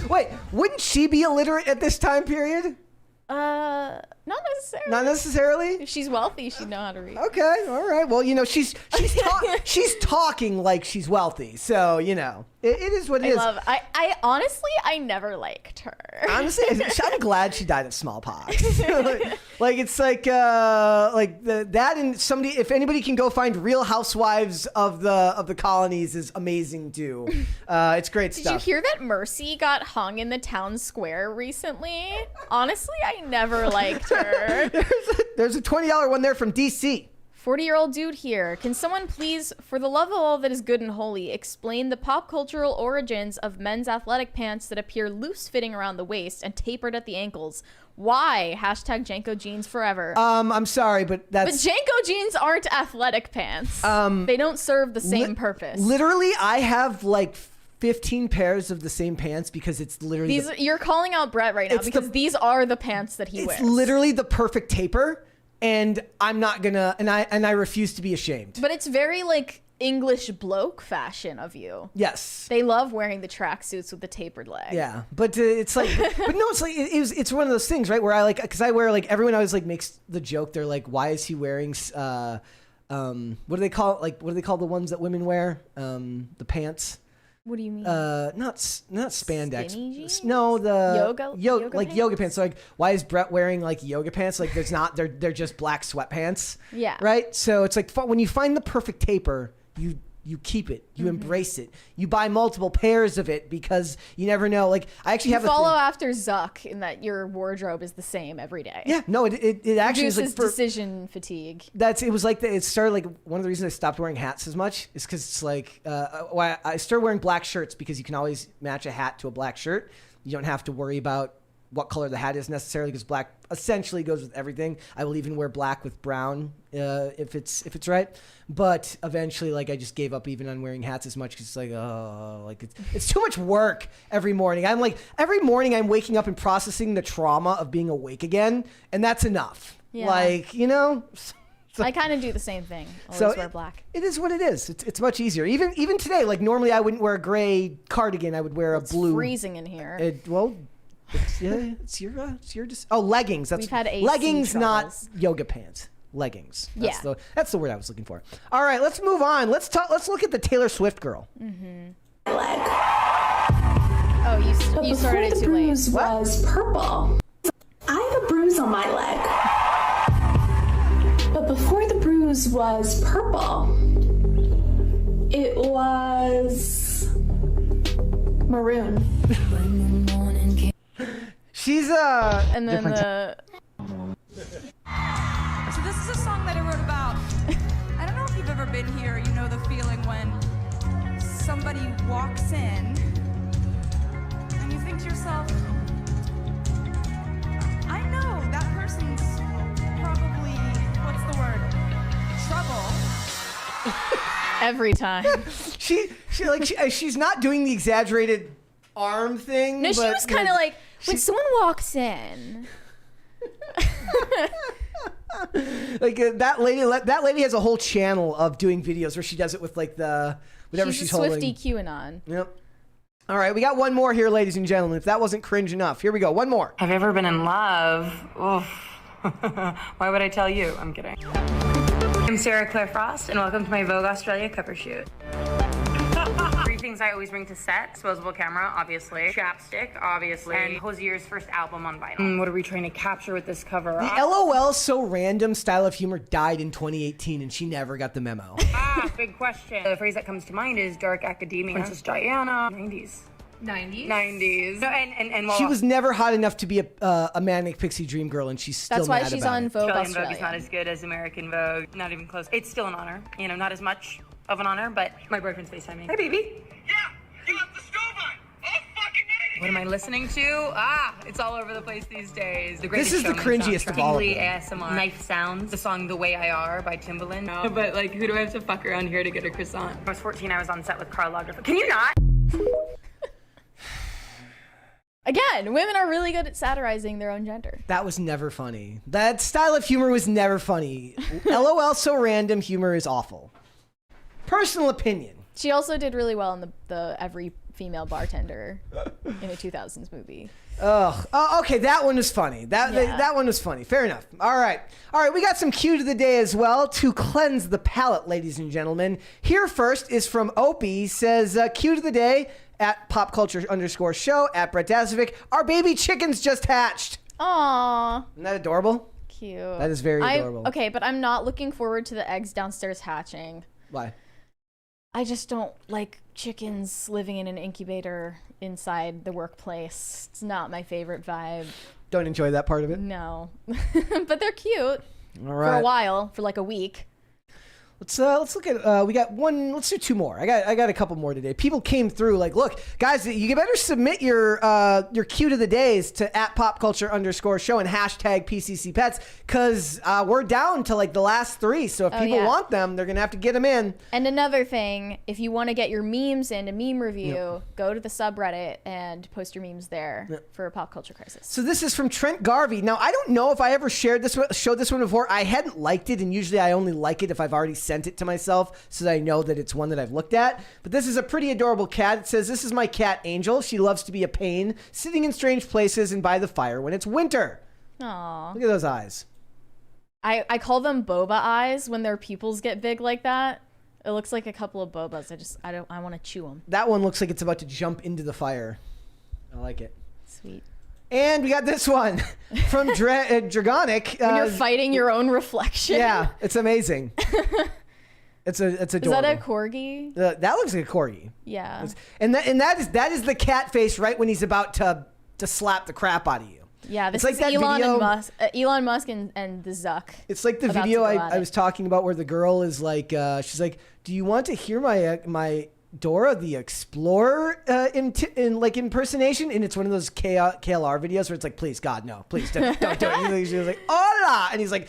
Wait, wouldn't she be illiterate at this time period? Not necessarily. Not necessarily? If she's wealthy, she'd know how to read. Okay, all right. Well, she's talking like she's wealthy, so it is what it is. I honestly, I never liked her. Honestly, I'm glad she died of smallpox. It's like that, and somebody, if anybody can go find Real Housewives of the Colonies, is amazing too. It's great stuff. Did you hear that Mercy got hung in the town square recently? Honestly, I never liked her. There's a $20 one there from DC. 40-year-old dude here. Can someone please, for the love of all that is good and holy, explain the pop cultural origins of men's athletic pants that appear loose fitting around the waist and tapered at the ankles? Why? Hashtag Janko jeans forever. I'm sorry, but that's... But Janko jeans aren't athletic pants. They don't serve the same purpose. Literally, I have 15 pairs of the same pants because it's literally... You're calling out Brett right now because these are the pants that he wears. It's literally the perfect taper, and I'm not gonna... And I refuse to be ashamed. But it's very, English bloke fashion of you. Yes. They love wearing the tracksuits with the tapered leg. Yeah, but it's but no, it's one of those things, right? Where because I wear everyone always makes the joke. They're like, why is he wearing what do they call it? What do they call the ones that women wear? The pants. What do you mean? Not spandex. Skinny jeans? No, the yoga pants? Yoga pants. So why is Brett wearing yoga pants? There's not. They're just black sweatpants. Yeah. Right. So it's when you find the perfect taper, You keep it. You embrace it. You buy multiple pairs of it because you never know. Like I actually have follow after Zuck in that your wardrobe is the same every day. Yeah, no, it actually is like decision fatigue. It was like it started like one of the reasons I stopped wearing hats as much is because it's like I started wearing black shirts because you can always match a hat to a black shirt. You don't have to worry about what color the hat is necessarily because black essentially goes with everything. I will even wear black with brown if it's right. But eventually, like I just gave up even on wearing hats as much because it's like it's too much work every morning. I'm like every morning I'm waking up and processing the trauma of being awake again, and that's enough. Yeah. Like So, I kind of do the same thing. Always wear black. It is what it is. It's much easier. Even today, like normally I wouldn't wear a gray cardigan. I would wear a blue. It's freezing in here. It's your leggings. That's We've had AC leggings, troubles. not yoga pants. Leggings. That's the word I was looking for. All right, let's move on. Let's look at the Taylor Swift girl. Mm-hmm. Leg. You started it too late. The bruise was purple. I have a bruise on my leg. But before the bruise was purple, it was maroon. She's and then So this is a song that I wrote about. I don't know if you've ever been here. You know the feeling when somebody walks in and you think to yourself, I know that person's probably, what's the word? Trouble. every time. She's not doing the exaggerated arm thing. No, she but, was kind of like when someone walks in. Like that lady has a whole channel of doing videos where she does it with like the whatever she's holding. She's a Swiftie QAnon. Yep. All right, we got one more here, ladies and gentlemen. If that wasn't cringe enough, here we go. One more. Have you ever been in love? Oof. Why would I tell you? I'm kidding. I'm Sarah Claire Frost, and welcome to my Vogue Australia cover shoot. 3 things I always bring to set: disposable camera, obviously; chapstick, obviously; and Hosier's first album on vinyl. What are we trying to capture with this cover? The LOL so random style of humor died in 2018, and she never got the memo. Big question. The phrase that comes to mind is dark academia. Princess Diana. 90s. No, and she was never hot enough to be a manic pixie dream girl, and she's still That's why she's on Vogue Australian Australia. Vogue is not as good as American Vogue. Not even close. It's still an honor. You know, not as much of an honor, but my boyfriend's FaceTiming. Hey, baby. Yeah, you left the stove on all fucking night. What am I listening to? It's all over the place these days. This is the cringiest of all of them. ASMR. Knife Sounds. The song The Way I Are by Timbaland. No, but like, who do I have to fuck around here to get a croissant? I was 14, I was on set with Karl Lagerfeld. Can you not? Again, women are really good at satirizing their own gender. That was never funny. That style of humor was never funny. LOL so random humor is awful. Personal opinion. She also did really well in the Every Female Bartender in a 2000s movie. Okay, that one was funny. That one was funny. Fair enough. All right, we got some cue to the day as well to cleanse the palate, ladies and gentlemen. Here first is from Opie. Says, cue to the day at popculture_show at Brett Dazovic. Our baby chickens just hatched. Aww. Isn't that adorable? Cute. That is very adorable. Okay, but I'm not looking forward to the eggs downstairs hatching. Why? I just don't like chickens living in an incubator inside the workplace. It's not my favorite vibe. Don't enjoy that part of it? No. But they're cute. All right. For a while, for like a week. Let's look at we got one. Let's do 2 more. I got a couple more today. People came through like, look, guys, you better submit your cue to the days to at popculture_show and hashtag PCC Pets because we're down to like the last 3. So if people want them, they're gonna have to get them in. And another thing, if you want to get your memes in a meme review, go to the subreddit and post your memes there for a pop culture crisis. So this is from Trent Garvey. Now I don't know if I ever showed this one before. I hadn't liked it, and usually I only like it if I've already sent it to myself so that I know that it's one that I've looked at. But this is a pretty adorable cat. It says, "This is my cat Angel. She loves to be a pain, sitting in strange places and by the fire when it's winter." Aww. Look at those eyes. I call them boba eyes when their pupils get big like that. It looks like a couple of bobas. I want to chew them. That one looks like it's about to jump into the fire. I like it. Sweet. And we got this one from Dragonic. When you're fighting your own reflection. Yeah, it's amazing. It's adorable. Is that a corgi? That looks like a corgi. Yeah. And that is the cat face right when he's about to slap the crap out of you. Yeah, this it's is like that Elon video, and Musk, Elon Musk and the Zuck. It's like the video I was talking about where the girl is like, she's like, "Do you want to hear my Dora the Explorer impersonation?" And it's one of those KLR videos where it's like, "Please, God, no, please don't do it." She was like, "Hola," and he's like,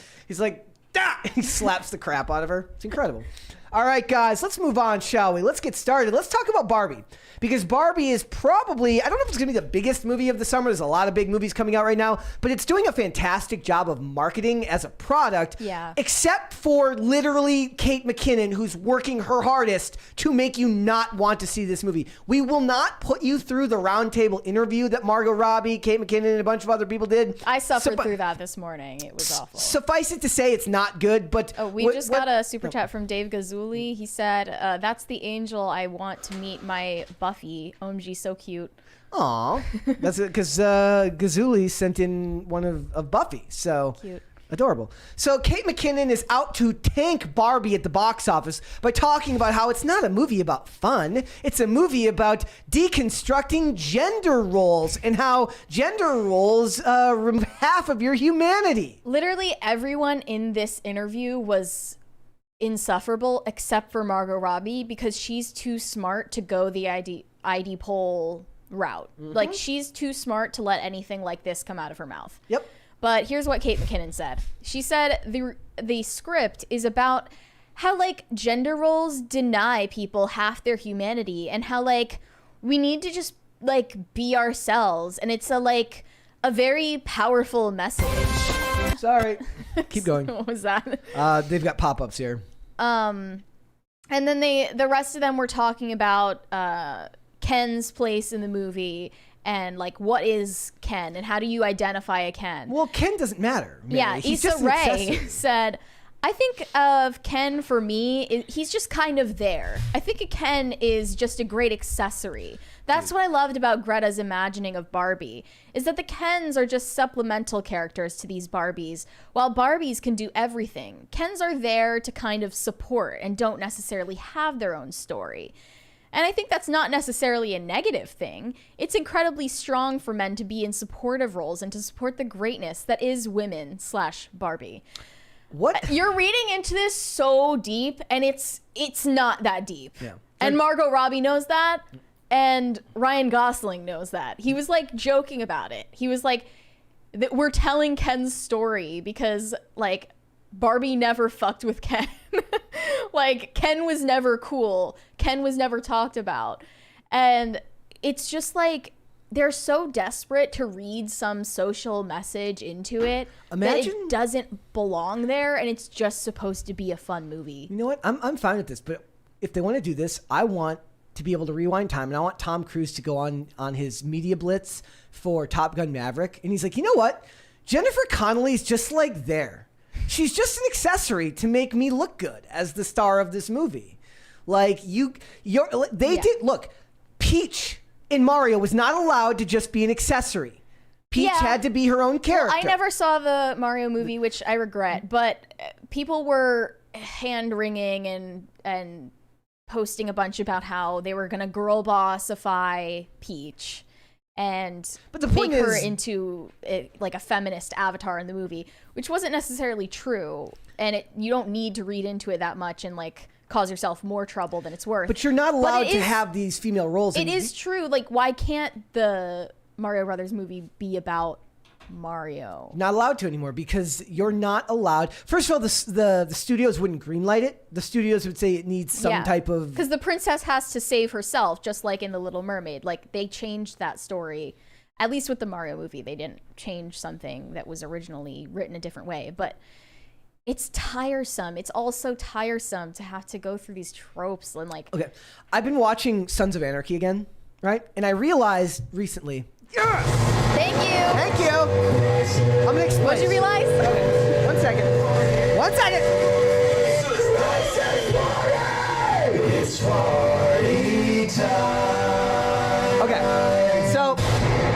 "Da!" And he slaps the crap out of her. It's incredible. All right, guys, let's move on, shall we? Let's get started. Let's talk about Barbie. Because Barbie is probably, I don't know if it's going to be the biggest movie of the summer. There's a lot of big movies coming out right now. But it's doing a fantastic job of marketing as a product. Yeah. Except for literally Kate McKinnon, who's working her hardest to make you not want to see this movie. We will not put you through the roundtable interview that Margot Robbie, Kate McKinnon, and a bunch of other people did. I suffered through that this morning. It was awful. Suffice it to say, it's not good. But we just got a super chat from Dave Gazuli. He said, "That's the angel I want to meet my Buffy. OMG, so cute." Aw, that's because Gazuli sent in one of Buffy. So cute. Adorable. So Kate McKinnon is out to tank Barbie at the box office by talking about how it's not a movie about fun. It's a movie about deconstructing gender roles and how gender roles remove half of your humanity. Literally everyone in this interview was insufferable except for Margot Robbie because she's too smart to go the ID poll route. Like, she's too smart to let anything like this come out of her mouth. Yep. But here's what Kate McKinnon said. She said the script is about how, like, gender roles deny people half their humanity and how, like, we need to just, like, be ourselves. And it's a very powerful message. Sorry. Keep going. What was that? They've got pop-ups here. And then the rest of them were talking about Ken's place in the movie and, like, what is Ken and how do you identify a Ken? Well, Ken doesn't matter. Mary. Yeah, He's Issa just an Rae accessory. said, "I think of Ken for me, he's just kind of there. I think a Ken is just a great accessory." That's what I loved about Greta's imagining of Barbie, is that the Kens are just supplemental characters to these Barbies, while Barbies can do everything. Kens are there to kind of support and don't necessarily have their own story. And I think that's not necessarily a negative thing. It's incredibly strong for men to be in supportive roles and to support the greatness that is women/Barbie. What? You're reading into this so deep, and it's not that deep. Yeah. And Margot Robbie knows that, and Ryan Gosling knows that. He was, like, joking about it. He was like, we're telling Ken's story because, like, Barbie never fucked with Ken. Like, Ken was never cool. Ken was never talked about. And it's just like, they're so desperate to read some social message into it that it doesn't belong there, and it's just supposed to be a fun movie. You know what? I'm fine with this, but if they want to do this, I want to be able to rewind time, and I want Tom Cruise to go on his media blitz for Top Gun Maverick, and he's like, you know what? Jennifer Connelly's just like there. She's just an accessory to make me look good as the star of this movie. Like, look, Peach in Mario was not allowed to just be an accessory. Peach had to be her own character. Well, I never saw the Mario movie, which I regret, but people were hand-wringing and posting a bunch about how they were going to girl bossify Peach and make her into like a feminist avatar in the movie, which wasn't necessarily true. And you don't need to read into it that much and, like, cause yourself more trouble than it's worth. But you're not allowed to have these female roles. It is true. Like, why can't the Mario Brothers movie be about Mario? Not allowed to anymore because you're not allowed. First of all, the studios wouldn't greenlight it. The studios would say it needs some type of... Because the princess has to save herself, just like in The Little Mermaid. Like, they changed that story. At least with the Mario movie, they didn't change something that was originally written a different way. But it's tiresome. It's also tiresome to have to go through these tropes and, like... Okay, I've been watching Sons of Anarchy again, right? And I realized recently... Thank you. Thank you. I'm gonna explain. What'd you realize? Okay. One second. It's party time. Okay. So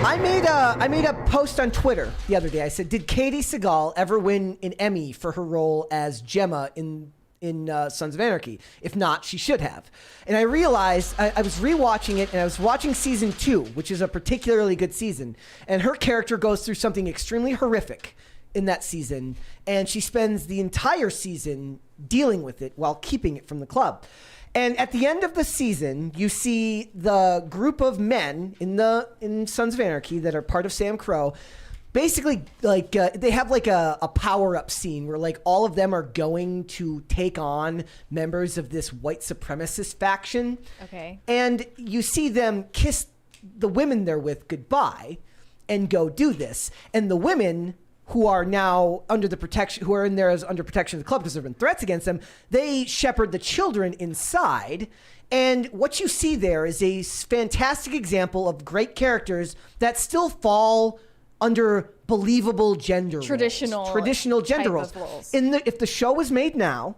I made a post on Twitter the other day. I said, did Katie Sagal ever win an Emmy for her role as Gemma in in Sons of Anarchy. If not, she should have. And I realized I was rewatching it, and I was watching season 2, which is a particularly good season. And her character goes through something extremely horrific in that season, and she spends the entire season dealing with it while keeping it from the club. And at the end of the season, you see the group of men in Sons of Anarchy that are part of Sam Crow. Basically, like they have like a power-up scene where like all of them are going to take on members of this white supremacist faction. Okay. And you see them kiss the women they're with goodbye and go do this. And the women who are now under the protection, who are in there as under protection of the club because there have been threats against them, they shepherd the children inside. And what you see there is a fantastic example of great characters that still fall under believable gender traditional gender roles. If the show was made now,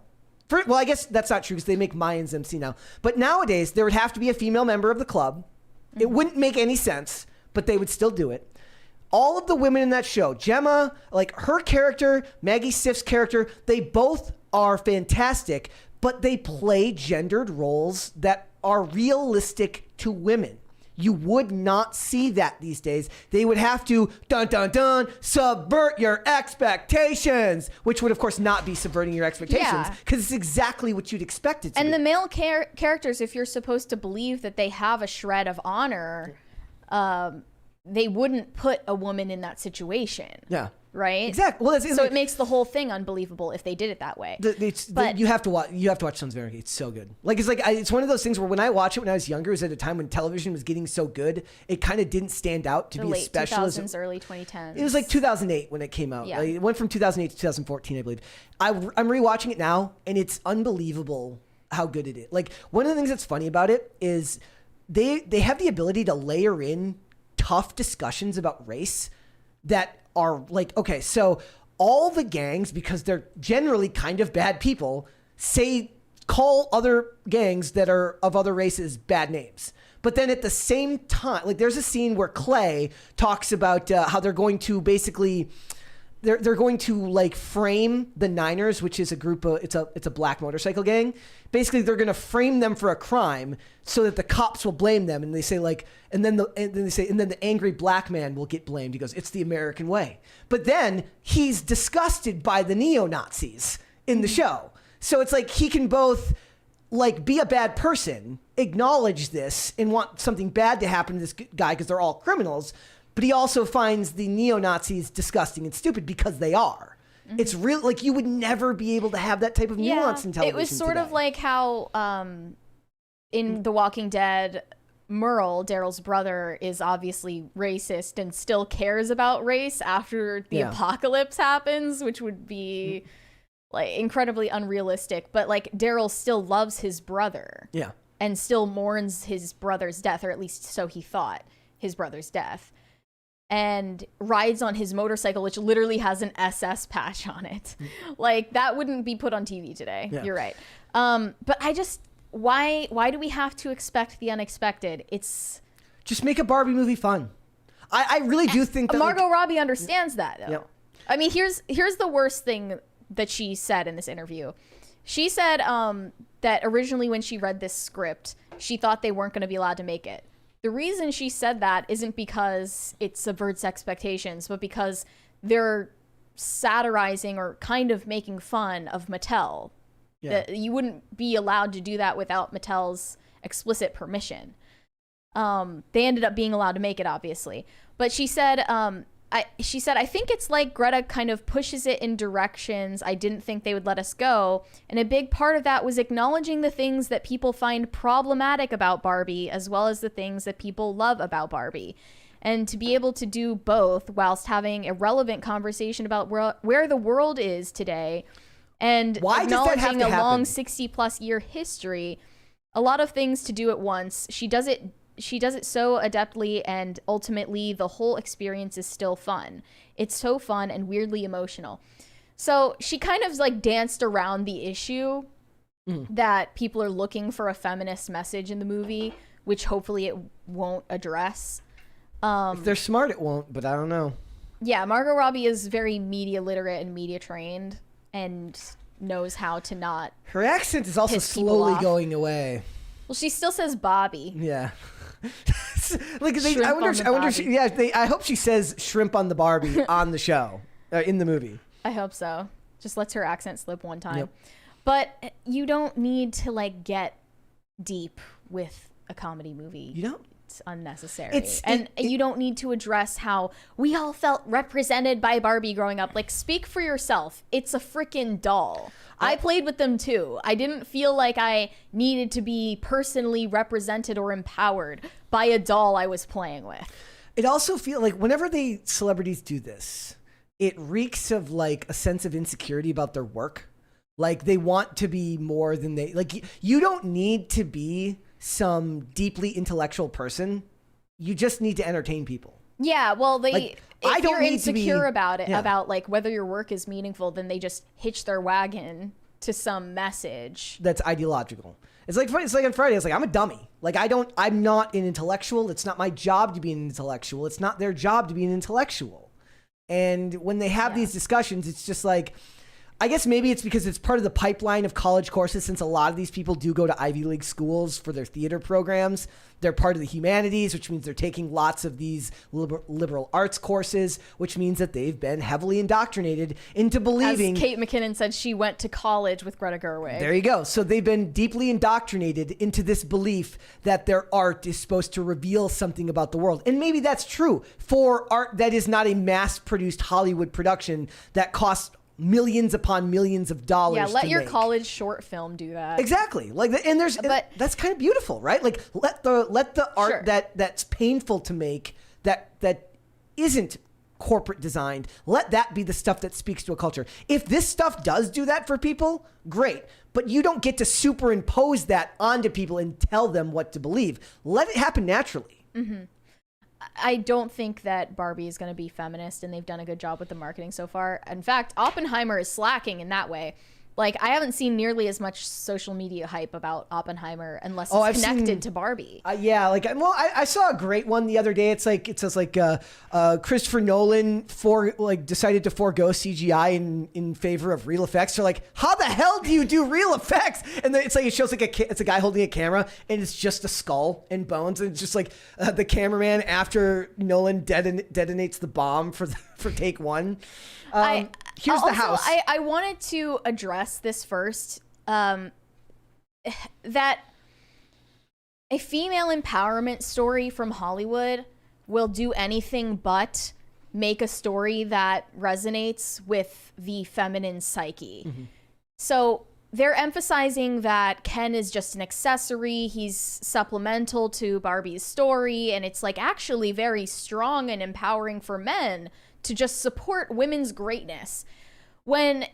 well, I guess that's not true because they make Mayans MC now. But nowadays, there would have to be a female member of the club. Mm-hmm. It wouldn't make any sense, but they would still do it. All of the women in that show, Gemma, like her character, Maggie Siff's character, they both are fantastic, but they play gendered roles that are realistic to women. You would not see that these days. They would have to, dun, dun, dun, subvert your expectations, which would, of course, not be subverting your expectations because it's exactly what you'd expect it to be. And the male characters, if you're supposed to believe that they have a shred of honor, they wouldn't put a woman in that situation. Yeah. Right? Exactly. Well, so it makes the whole thing unbelievable if they did it that way. But you have to watch. You have to watch Sons of Anarchy. It's so good. It's one of those things where when I watch it when I was younger, it was at a time when television was getting so good, it kind of didn't stand out to be late as special 2000s, early 2010s. It was like 2008 when it came out. Yeah. It went from 2008 to 2014, I believe. I'm rewatching it now, and it's unbelievable how good it is. Like one of the things that's funny about it is they have the ability to layer in tough discussions about race that are like, okay, so all the gangs, because they're generally kind of bad people, call other gangs that are of other races bad names. But then at the same time, like there's a scene where Clay talks about how they're going to basically, they're going to like frame the Niners, which is a group of, it's a black motorcycle gang. Basically, they're going to frame them for a crime so that the cops will blame them. And they say like, and then the angry black man will get blamed. He goes, it's the American way. But then he's disgusted by the neo-Nazis in the show. So it's like he can both like be a bad person, acknowledge this, and want something bad to happen to this guy because they're all criminals. But he also finds the neo-Nazis disgusting and stupid because they are. Mm-hmm. It's real, like you would never be able to have that type of nuance in television. It was sort of like how in The Walking Dead, Merle, Daryl's brother, is obviously racist and still cares about race after the apocalypse happens, which would be like incredibly unrealistic. But like Daryl still loves his brother. Yeah. And still mourns his brother's death, or at least so he thought, his brother's death. And rides on his motorcycle, which literally has an SS patch on it. Like that wouldn't be put on TV today. Yeah. You're right. But I just, why do we have to expect the unexpected? It's just make a Barbie movie fun. I really do think that Margot Robbie understands that though. Yep. I mean, here's the worst thing that she said in this interview. She said that originally when she read this script, she thought they weren't going to be allowed to make it. The reason she said that isn't because it subverts expectations, but because they're satirizing or kind of making fun of Mattel. Yeah. That you wouldn't be allowed to do that without Mattel's explicit permission. They ended up being allowed to make it, obviously. But she said, I think it's like Greta kind of pushes it in directions I didn't think they would let us go. And a big part of that was acknowledging the things that people find problematic about Barbie, as well as the things that people love about Barbie. And to be able to do both whilst having a relevant conversation about where the world is today and acknowledging a long 60-plus year history, a lot of things to do at once. She does it so adeptly, and ultimately the whole experience is still fun. It's so fun and weirdly emotional. So she kind of like danced around the issue that people are looking for a feminist message in the movie, which hopefully it won't address. If they're smart, it won't, but I don't know. Yeah, Margot Robbie is very media literate and media trained, and knows how to not. Her accent is also piss people slowly off. going away. Well, she still says Bobby. Yeah. Like Shrimp I on the wonder. Barbie. I hope she says shrimp on the Barbie on the show, in the movie. I hope so. Just lets her accent slip one time. Yep. But you don't need to like get deep with a comedy movie. You don't. It's unnecessary. And you don't need to address how we all felt represented by Barbie growing up. Like, speak for yourself. It's a freaking doll. I played with them too. I didn't feel like I needed to be personally represented or empowered by a doll I was playing with. It also feels like whenever celebrities do this, it reeks of like a sense of insecurity about their work. Like they want to be more than they like. You don't need to be some deeply intellectual person. You just need to entertain people. Yeah, well, Like, if I don't you're need to insecure be- about it, yeah. about like whether your work is meaningful, then they just hitch their wagon to some message. That's ideological. It's like on Friday. It's like I'm a dummy. Like I'm not an intellectual. It's not my job to be an intellectual. It's not their job to be an intellectual. And when they have these discussions, it's just like, I guess maybe it's because it's part of the pipeline of college courses, since a lot of these people do go to Ivy League schools for their theater programs. They're part of the humanities, which means they're taking lots of these liberal arts courses, which means that they've been heavily indoctrinated into believing. As Kate McKinnon said, she went to college with Greta Gerwig. There you go. So they've been deeply indoctrinated into this belief that their art is supposed to reveal something about the world. And maybe that's true for art that is not a mass-produced Hollywood production that costs millions upon millions of dollars. Yeah, let to your make. college short film do that. Exactly. Like, and that's kind of beautiful, right? Like, let the art that's painful to make, that isn't corporate designed, let that be the stuff that speaks to a culture. If this stuff does do that for people, great. But you don't get to superimpose that onto people and tell them what to believe. Let it happen naturally. Mm-hmm. I don't think that Barbie is going to be feminist, and they've done a good job with the marketing so far. In fact, Oppenheimer is slacking in that way. Like, I haven't seen nearly as much social media hype about Oppenheimer unless it's connected to Barbie. Yeah, like, well, I saw a great one the other day. It says Christopher Nolan decided to forego CGI in favor of real effects. They're like, how the hell do you do real effects? And then it's like, it shows like it's a guy holding a camera, and it's just a skull and bones, and it's just like the cameraman after Nolan detonates the bomb for take one. Here's the house. I wanted to address this first, that a female empowerment story from Hollywood will do anything but make a story that resonates with the feminine psyche. Mm-hmm. So they're emphasizing that Ken is just an accessory. He's supplemental to Barbie's story. And it's like actually very strong and empowering for men to just support women's greatness. When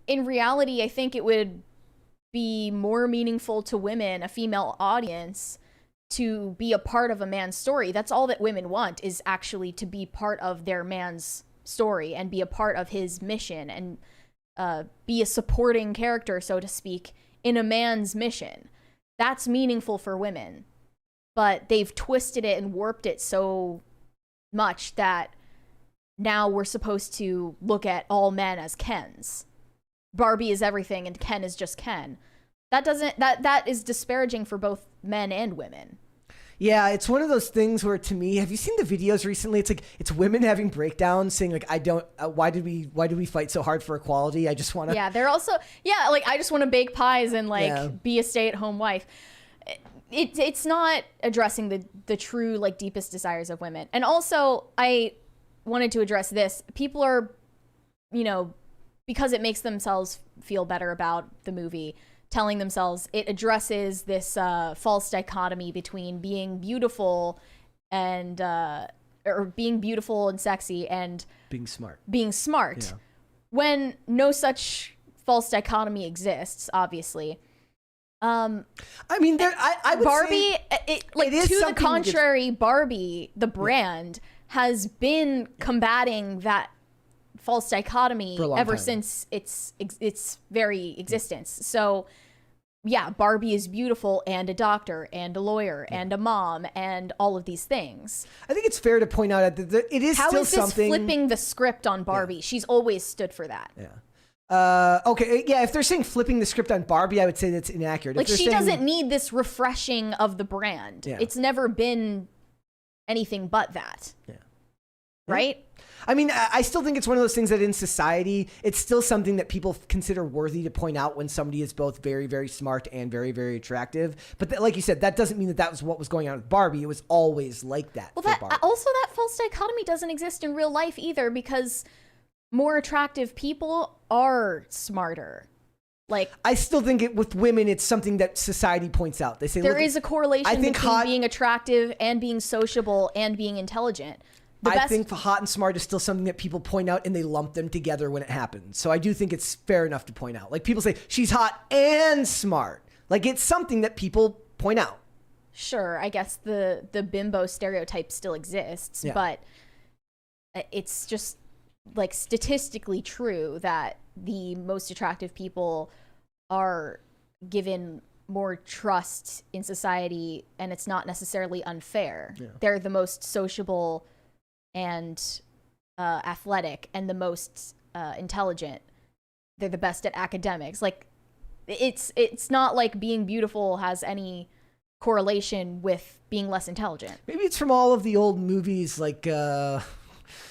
in reality, I think it would be more meaningful to women, a female audience, to be a part of a man's story. That's all that women want, is actually to be part of their man's story and be a part of his mission and be a supporting character, so to speak, in a man's mission. That's meaningful for women. But they've twisted it and warped it so much that now we're supposed to look at all men as Kens. Barbie is everything and Ken is just Ken. That is disparaging for both men and women. Yeah, it's one of those things where, to me, have you seen the videos recently? It's like, it's women having breakdowns saying like, why did we fight so hard for equality? I just want to. Yeah, they're also, like, I just want to bake pies and be a stay-at-home wife. It's not addressing the true, like, deepest desires of women. And also, I wanted to address this. People are, because it makes themselves feel better about the movie, telling themselves it addresses this false dichotomy between being beautiful and or being beautiful and sexy and being smart. Yeah. When no such false dichotomy exists, obviously. I mean, I would Barbie, say it is to the contrary, Barbie, the brand, has been combating that false dichotomy ever since its very existence. So yeah, Barbie is beautiful and a doctor and a lawyer and a mom and all of these things. I think it's fair to point out that it is How still is this something. flipping the script on Barbie? She's always stood for that. Yeah. Okay, yeah, if they're saying flipping the script on Barbie, I would say that's inaccurate. Like, she doesn't need this refreshing of the brand. Yeah. It's never been anything but that. Yeah. Right? I mean, I still think it's one of those things that in society, it's still something that people consider worthy to point out when somebody is both very, very smart and very, very attractive. But like you said, that doesn't mean that was what was going on with Barbie. It was always like that. Well, for Barbie. also that false dichotomy doesn't exist in real life either, because more attractive people are smarter. Like, I still think with women, it's something that society points out. They say there is a correlation between being attractive and being sociable and being intelligent. I think hot and smart is still something that people point out and they lump them together when it happens. So I do think it's fair enough to point out. Like, people say she's hot and smart. Like, it's something that people point out. Sure, I guess the bimbo stereotype still exists, but it's just like statistically true that the most attractive people are given more trust in society, and it's not necessarily unfair. Yeah. They're the most sociable and athletic and the most intelligent. They're the best at academics. Like, it's not like being beautiful has any correlation with being less intelligent. Maybe it's from all of the old movies, like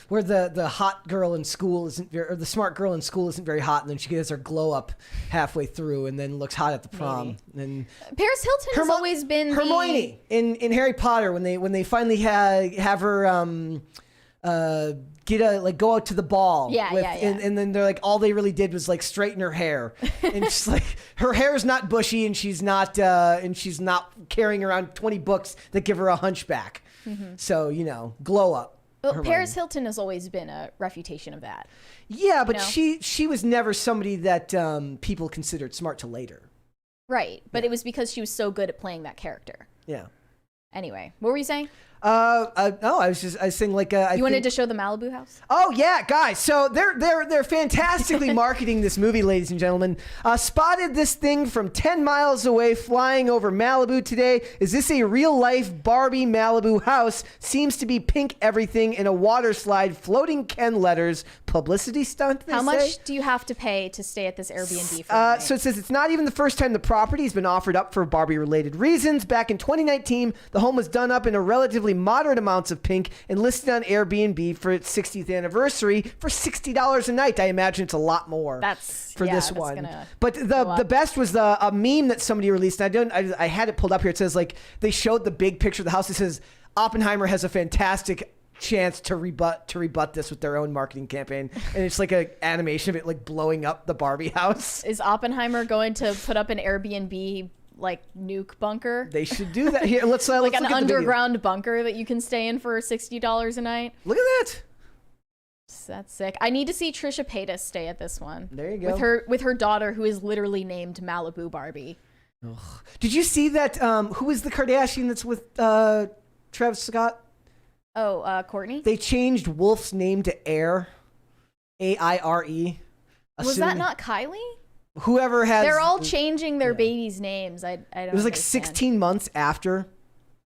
where the hot girl in school or the smart girl in school isn't very hot, and then she gets her glow up halfway through and then looks hot at the prom. And Paris Hilton has always been Hermione in Harry Potter when they finally have her go out to the ball. And then they're like, all they really did was like straighten her hair. And she's like, her hair's not bushy, and she's not carrying around 20 books that give her a hunchback. Mm-hmm. So, glow up. Well, Hermione. Paris Hilton has always been a refutation of that. Yeah, but she was never somebody that people considered smart till later. Right, but it was because she was so good at playing that character. Yeah. Anyway, what were you saying? I was saying like you wanted to show the Malibu house? Oh yeah, guys. So they're fantastically marketing this movie, ladies and gentlemen. Spotted this thing from 10 miles away, flying over Malibu today. Is this a real life Barbie Malibu house? Seems to be pink everything in a water slide, floating Ken letters. Publicity stunt. How much do you have to pay to stay at this Airbnb for? So it says it's not even the first time the property has been offered up for Barbie-related reasons. Back in 2019, the home was done up in a relatively moderate amounts of pink and listed on Airbnb for its 60th anniversary for $60 a night. I imagine it's a lot more. This one. But the best was a meme that somebody released. I had it pulled up here. It says like they showed the big picture of the house. It says Oppenheimer has a fantastic chance to rebut this with their own marketing campaign, and it's like an animation of it like blowing up the Barbie house. Is Oppenheimer going to put up an Airbnb like nuke bunker? They should do that. Here, let's like let's an underground bunker that you can stay in for $60 a night. Look at that. That's sick. I need to see Trisha Paytas stay at this one. There you go. With her daughter, who is literally named Malibu Barbie. Ugh. Did you see that? Who is the Kardashian that's with Travis Scott? Oh, Courtney? They changed Wolf's name to Aire. A-I-R-E. Was that not Kylie? Whoever has... They're all changing their babies' names. I don't It was like 16 months after.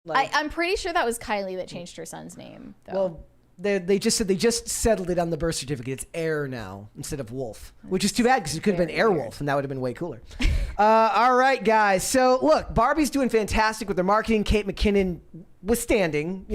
I'm pretty sure that was Kylie that changed her son's name, though. Well, they just said they just settled it on the birth certificate. It's Aire now instead of Wolf, which is too bad because it could have been Airwolf, and that would have been way cooler. All right, guys. So, look, Barbie's doing fantastic with their marketing. Kate McKinnon withstanding,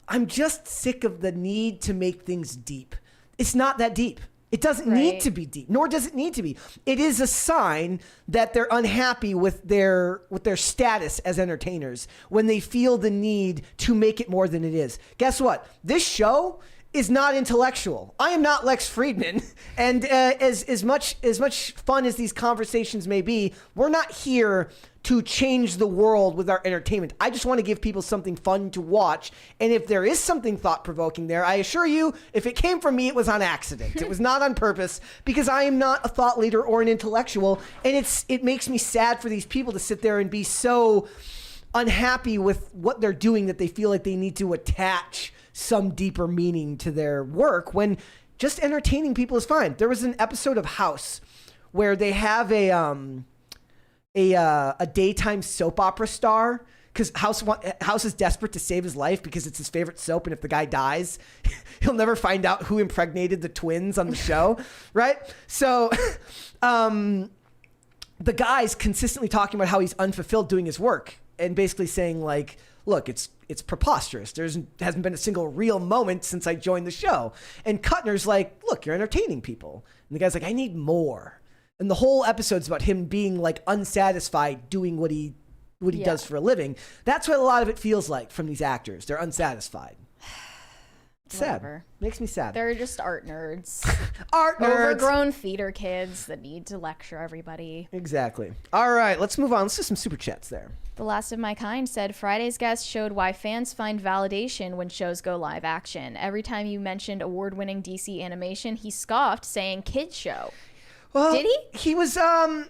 I'm just sick of the need to make things deep. It's not that deep. It doesn't need to be deep, nor does it need to be. It is a sign that they're unhappy with their status as entertainers when they feel the need to make it more than it is. Guess what? This show is not intellectual. I am not Lex Friedman, and as much fun as these conversations may be, we're not here to change the world with our entertainment. I just want to give people something fun to watch, and if there is something thought-provoking there, I assure you, if it came from me, it was on accident. It was not on purpose, because I am not a thought leader or an intellectual, and it makes me sad for these people to sit there and be so unhappy with what they're doing that they feel like they need to attach some deeper meaning to their work when just entertaining people is fine. There was an episode of House where they have a daytime soap opera star because House is desperate to save his life because it's his favorite soap, and if the guy dies, he'll never find out who impregnated the twins on the show, right? So the guy's consistently talking about how he's unfulfilled doing his work and basically saying like, look, it's preposterous. There hasn't been a single real moment since I joined the show. And Kuttner's like, look, you're entertaining people. And the guy's like, I need more. And the whole episode's about him being like unsatisfied doing what he does for a living. That's what a lot of it feels like from these actors. They're unsatisfied. Sad. Whatever. Makes me sad. They're just art nerds. Art nerds. Overgrown theater kids that need to lecture everybody. Exactly. All right, let's move on. Let's do some super chats there. The Last of My Kind said, Friday's guest showed why fans find validation when shows go live action. Every time you mentioned award-winning DC animation, he scoffed, saying kids show. Well, did he? He was. I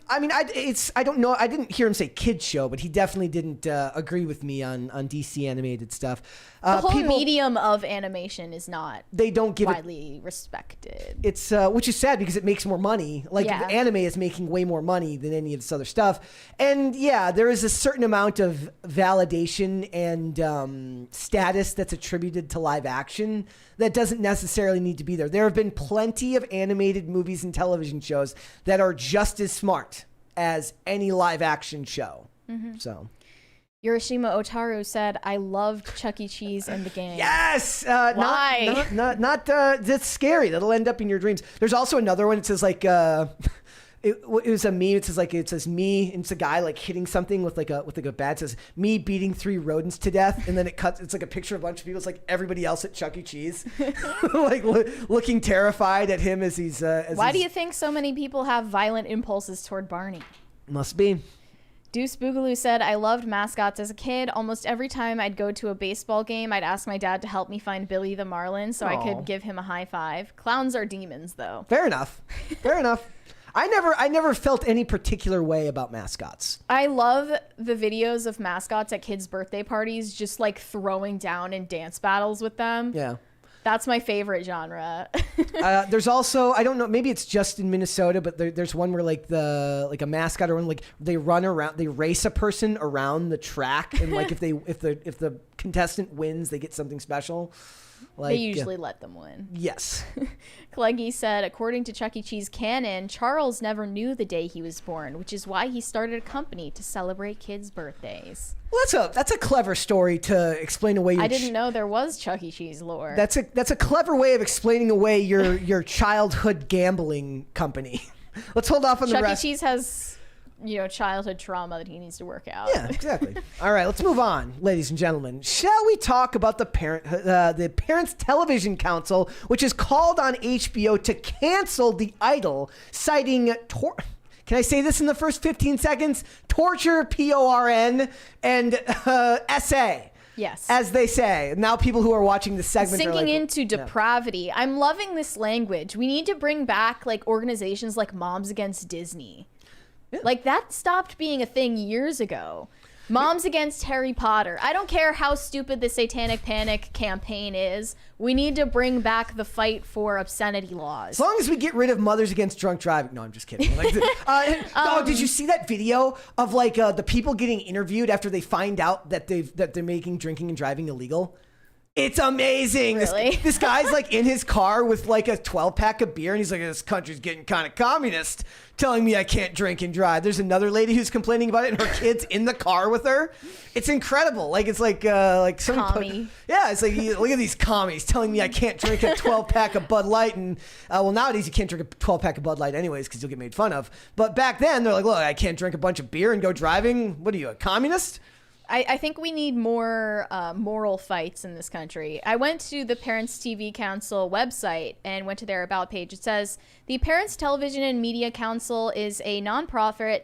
don't know. I didn't hear him say kids show, but he definitely didn't agree with me on DC animated stuff. The whole medium of animation is not. They don't give widely respected. It's which is sad because it makes more money. Like Yeah. anime is making way more money than any of this other stuff. And yeah, there is a certain amount of validation and status that's attributed to live action that doesn't necessarily need to be there. There have been plenty of animated movies and television shows that are just as smart as any live action show. Mm-hmm. So. Hiroshima Otaru said, I loved Chuck E. Cheese and the gang. Yes! Why? Not that's scary. That'll end up in your dreams. There's also another one. It says like, it was a meme. It says me, and it's a guy like hitting something with like a bat. It says me beating 3 rodents to death, and then it's like a picture of a bunch of people. It's like everybody else at Chuck E. Cheese, like looking terrified at him as he's. Why do you think so many people have violent impulses toward Barney? Must be. Deuce Boogaloo said, I loved mascots as a kid. Almost every time I'd go to a baseball game, I'd ask my dad to help me find Billy the Marlin so I could give him a high five. Clowns are demons, though. Fair enough. Fair enough. I never felt any particular way about mascots. I love the videos of mascots at kids' birthday parties, just like throwing down in dance battles with them. Yeah. That's my favorite genre. There's also, I don't know, maybe it's just in Minnesota, but there's one where like a mascot or one like they run around, they race a person around the track, and like if the contestant wins, they get something special. Like, they usually let them win. Yes. Cleggy said, according to Chuck E. Cheese canon, Charles never knew the day he was born, which is why he started a company to celebrate kids' birthdays. Well, that's a clever story to explain away. I didn't know there was Chuck E. Cheese lore. That's a clever way of explaining away your childhood gambling company. Let's hold off on the rest. Chuck E. Cheese has, childhood trauma that he needs to work out. Yeah, exactly. All right, let's move on, ladies and gentlemen. Shall we talk about the Parents Television Council, which has called on HBO to cancel The Idol, citing can I say this in the first 15 seconds? Torture, PORN, and SA. Yes. As they say. Now people who are watching the segment sinking are like, into depravity. Yeah. I'm loving this language. We need to bring back like organizations like Moms Against Disney. Yeah. Like that stopped being a thing years ago. Moms Against Harry Potter. I don't care how stupid the Satanic Panic campaign is. We need to bring back the fight for obscenity laws. As long as we get rid of Mothers Against Drunk Driving. No, I'm just kidding. Like, did you see that video of like the people getting interviewed after they find out that they're making drinking and driving illegal? It's amazing. Really? This guy's like in his car with like a 12-pack of beer, and he's like, this country's getting kind of communist, telling me I can't drink and drive. There's another lady who's complaining about it, and her kid's in the car with her. It's incredible. Like it's like commie. Yeah, it's like look at these commies telling me I can't drink a 12-pack of Bud Light, and nowadays you can't drink a 12-pack of Bud Light anyways because you'll get made fun of. But back then they're like, look, I can't drink a bunch of beer and go driving. What are you, a communist? I think we need more moral fights in this country. I went to the Parents TV Council website and went to their About page. It says, the Parents Television and Media Council is a nonprofit,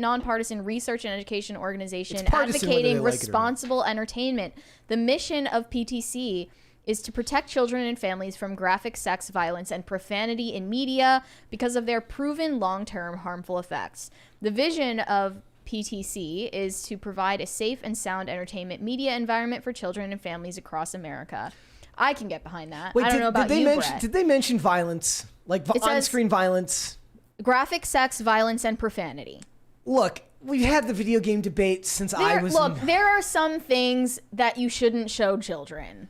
nonpartisan research and education organization advocating responsible entertainment. The mission of PTC is to protect children and families from graphic sex, violence, and profanity in media because of their proven long-term harmful effects. The vision of PTC is to provide a safe and sound entertainment media environment for children and families across America. I can get behind that. Wait, I don't know about you, Brett. Did they mention violence? Like on-screen violence? Graphic sex, violence, and profanity. Look, we've had the video game debate since I was. Look, there are some things that you shouldn't show children.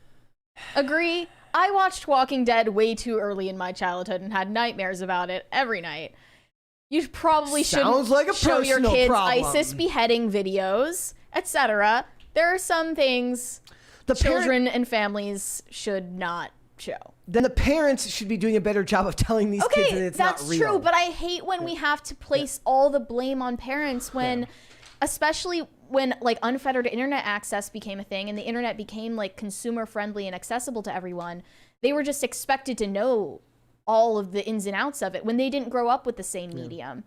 Agree? I watched Walking Dead way too early in my childhood and had nightmares about it every night. You probably shouldn't show your kids ISIS beheading videos, etc. There are some things children and families should not show. Then the parents should be doing a better job of telling these kids that it's not real. That's true, but I hate when we have to place all the blame on parents when, especially when like unfettered internet access became a thing and the internet became like consumer friendly and accessible to everyone. They were just expected to know all of the ins and outs of it when they didn't grow up with the same medium.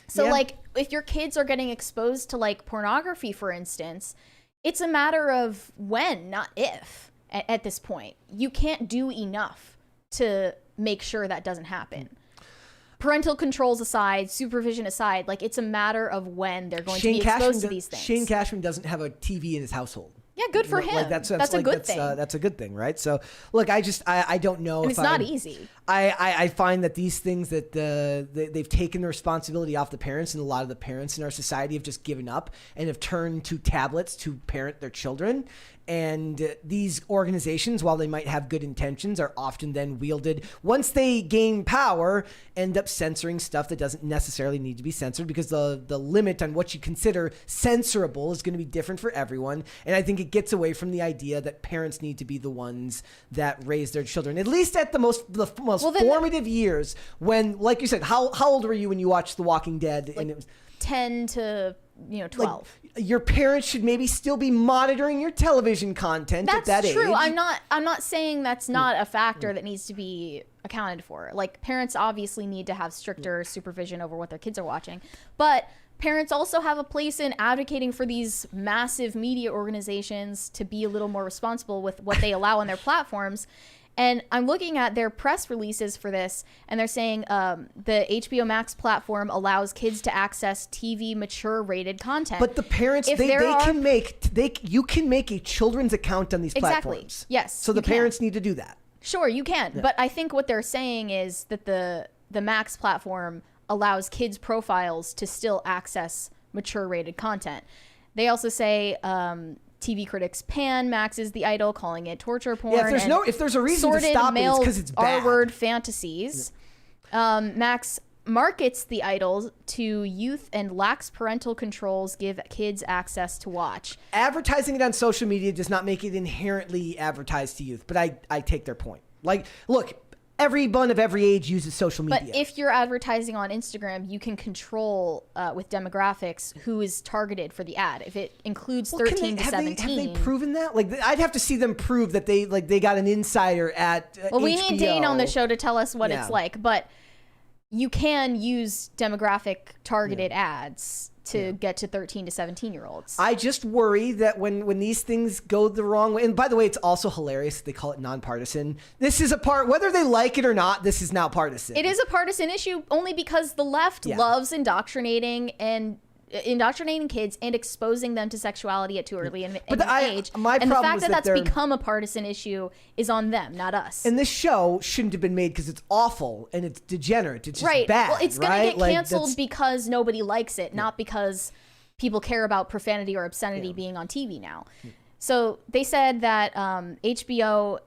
So like if your kids are getting exposed to like pornography, for instance, it's a matter of when, not if. At this point, you can't do enough to make sure that doesn't happen. Parental controls aside, supervision aside, like it's a matter of when they're going to be exposed to these things. Shane Cashman doesn't have a TV in his household. Yeah, good for him. That's a good thing. That's a good thing, right? So, look, I don't know. And it's not easy. I find that these things that they've taken the responsibility off the parents, and a lot of the parents in our society have just given up and have turned to tablets to parent their children. And these organizations, while they might have good intentions, are often then wielded, once they gain power, end up censoring stuff that doesn't necessarily need to be censored, because the limit on what you consider censorable is going to be different for everyone. And I think it gets away from the idea that parents need to be the ones that raise their children, at least at the most formative years. When, like you said, how old were you when you watched The Walking Dead? Like and it was 10 to 12. Like, your parents should maybe still be monitoring your television content at that age. That's true. I'm not saying that's not a factor that needs to be accounted for. Like, parents obviously need to have stricter supervision over what their kids are watching, but parents also have a place in advocating for these massive media organizations to be a little more responsible with what they allow on their platforms. And I'm looking at their press releases for this, and they're saying the HBO Max platform allows kids to access TV mature rated content. But the parents, you can make a children's account on these platforms. Yes. So the parents need to do that. Sure, you can. Yeah. But I think what they're saying is that the Max platform allows kids' profiles to still access mature rated content. They also say TV critics pan Max's The Idol, calling it torture porn. Yeah, if there's a reason to stop it, it's because it's bad. R-word fantasies. Max markets The Idol to youth and lacks parental controls, give kids access to watch. Advertising it on social media does not make it inherently advertised to youth, but I take their point. Like, look, everyone of every age uses social media. But if you're advertising on Instagram, you can control with demographics who is targeted for the ad. If it includes 13 to 17. Have they proven that? Like, I'd have to see them prove that they got an insider at Well, we HBO. need Dane on the show to tell us what it's like, but you can use demographic targeted ads to get to 13 to 17-year-olds. I just worry that when these things go the wrong way, and by the way, it's also hilarious that they call it nonpartisan. This is whether they like it or not, this is now partisan. It is a partisan issue only because the left loves indoctrinating kids and exposing them to sexuality at too early an age. My and the problem fact is that that's become a partisan issue is on them, not us. And this show shouldn't have been made because it's awful and it's degenerate. It's just bad. Well, it's going to get Like, canceled because nobody likes it, not because people care about profanity or obscenity being on TV now. So they said that HBO...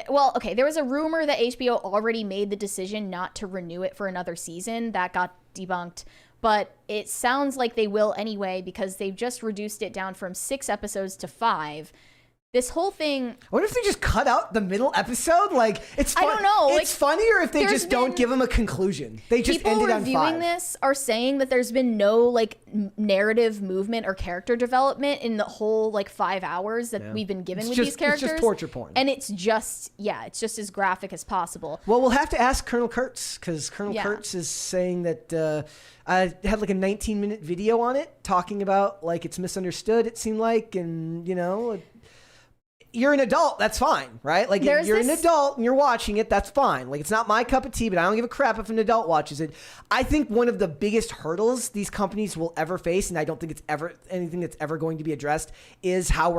Well, okay, there was a rumor that HBO already made the decision not to renew it for another season. That got debunked. But it sounds like they will anyway because they've just reduced it down from 6 episodes to 5. This whole thing... What if they just cut out the middle episode? Like, it's fun. I don't know. It's funnier if they just don't give them a conclusion. They just ended on 5. People reviewing this are saying that there's been no, like, narrative movement or character development in the whole, like, 5 hours that we've been given with these characters. It's just torture porn. And it's just as graphic as possible. Well, we'll have to ask Colonel Kurtz, because Colonel Kurtz is saying that... I had like a 19-minute video on it talking about like it's misunderstood, it seemed like, and you're an adult, that's fine, right? Like if you're an adult and you're watching it, that's fine. Like it's not my cup of tea, but I don't give a crap if an adult watches it. I think one of the biggest hurdles these companies will ever face, and I don't think it's ever anything that's ever going to be addressed, is how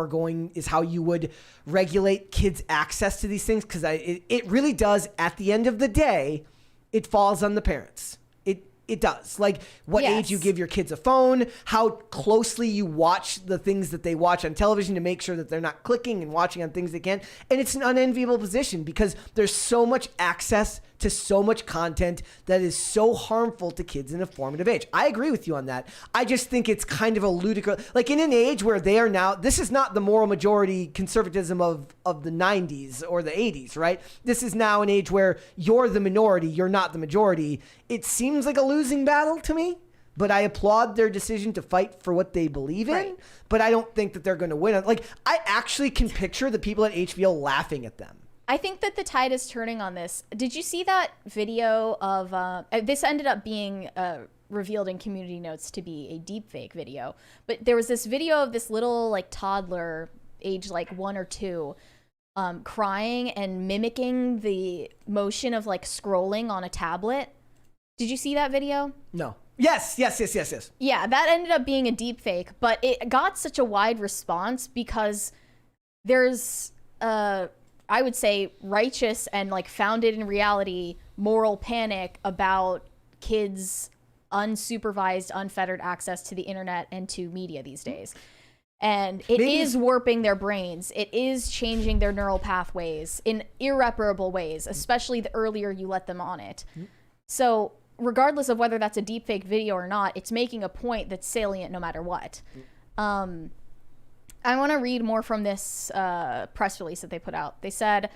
you would regulate kids' access to these things, because it really does, at the end of the day, it falls on the parents. It does. Like what age you give your kids a phone, how closely you watch the things that they watch on television to make sure that they're not clicking and watching on things they can't. And it's an unenviable position because there's so much access to so much content that is so harmful to kids in a formative age. I agree with you on that. I just think it's kind of a ludicrous, like in an age where they are now, this is not the moral majority conservatism of the 90s or the 80s, right? This is now an age where you're the minority, you're not the majority. It seems like a losing battle to me, but I applaud their decision to fight for what they believe in, but I don't think that they're going to win. Like, I actually can picture the people at HBO laughing at them. I think that the tide is turning on this. Did you see that video of this ended up being revealed in community notes to be a deep fake video, but there was this video of this little like toddler age like 1 or 2 crying and mimicking the motion of like scrolling on a tablet. Did you see that video? No. Yes. Yeah, that ended up being a deep fake, but it got such a wide response because there's I would say righteous and like founded in reality moral panic about kids' unsupervised, unfettered access to the internet and to media these days. And it is warping their brains. It is changing their neural pathways in irreparable ways, especially the earlier you let them on it. So regardless of whether that's a deepfake video or not, it's making a point that's salient no matter what. I want to read more from this press release that they put out. They said,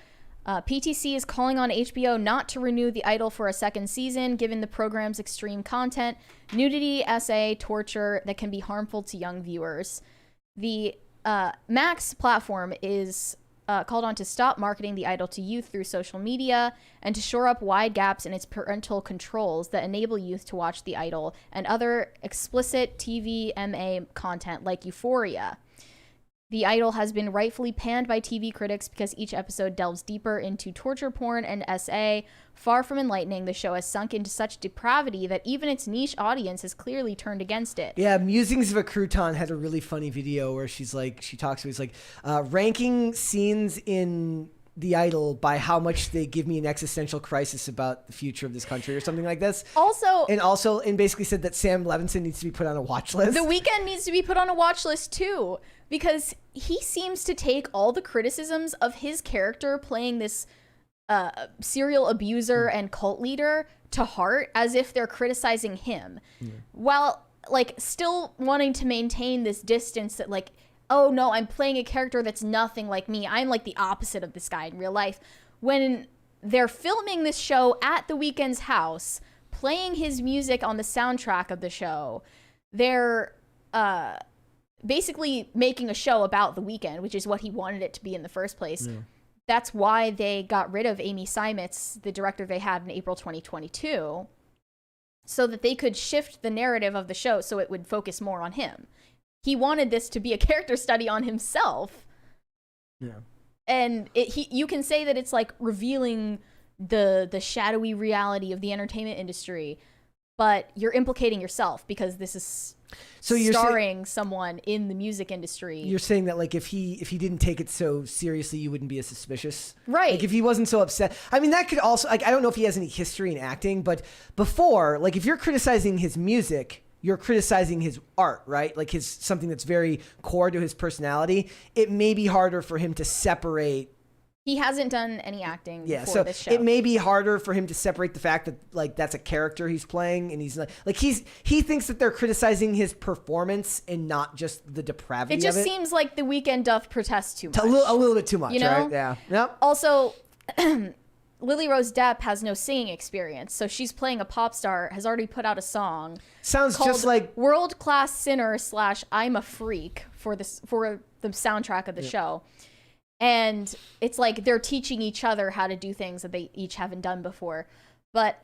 PTC is calling on HBO not to renew The Idol for a second season, given the program's extreme content, nudity, essay, torture that can be harmful to young viewers. The Max platform is called on to stop marketing The Idol to youth through social media and to shore up wide gaps in its parental controls that enable youth to watch The Idol and other explicit TVMA content like Euphoria. The Idol has been rightfully panned by TV critics because each episode delves deeper into torture porn and SA. Far from enlightening, the show has sunk into such depravity that even its niche audience has clearly turned against it. Yeah, Musings of a Crouton had a really funny video where she's like, she talks to me, it's like, ranking scenes in The Idol by how much they give me an existential crisis about the future of this country or something like this. And basically said that Sam Levinson needs to be put on a watch list. The Weeknd needs to be put on a watch list too, because he seems to take all the criticisms of his character playing this serial abuser and cult leader to heart as if they're criticizing him, while like still wanting to maintain this distance that like, oh no, I'm playing a character that's nothing like me. I'm like the opposite of this guy in real life. When they're filming this show at The Weeknd's house, playing his music on the soundtrack of the show, they're basically making a show about The Weeknd, which is what he wanted it to be in the first place. Yeah. That's why they got rid of Amy Seimetz, the director they had in April 2022, so that they could shift the narrative of the show so it would focus more on him. He wanted this to be a character study on himself. Yeah. And you can say that it's like revealing the shadowy reality of the entertainment industry, but you're implicating yourself because this is starring someone in the music industry. You're saying that like if he didn't take it so seriously, you wouldn't be as suspicious, right? Like if he wasn't so upset. I mean, that could also, like, I don't know if he has any history in acting, but before, like if you're criticizing his music, you're criticizing his art, right? Like something that's very core to his personality. It may be harder for him to separate. He hasn't done any acting for this show. It may be harder for him to separate the fact that like that's a character he's playing, and he's like he thinks that they're criticizing his performance and not just the depravity of it. It just seems like The Weeknd doth protest too much. A little bit too much, you know? Right? Yeah. Yep. Also, Lily Rose Depp has no singing experience, so she's playing a pop star, has already put out a song. Sounds called just like World Class Sinner / I'm a Freak for the soundtrack of the show. And it's like they're teaching each other how to do things that they each haven't done before. But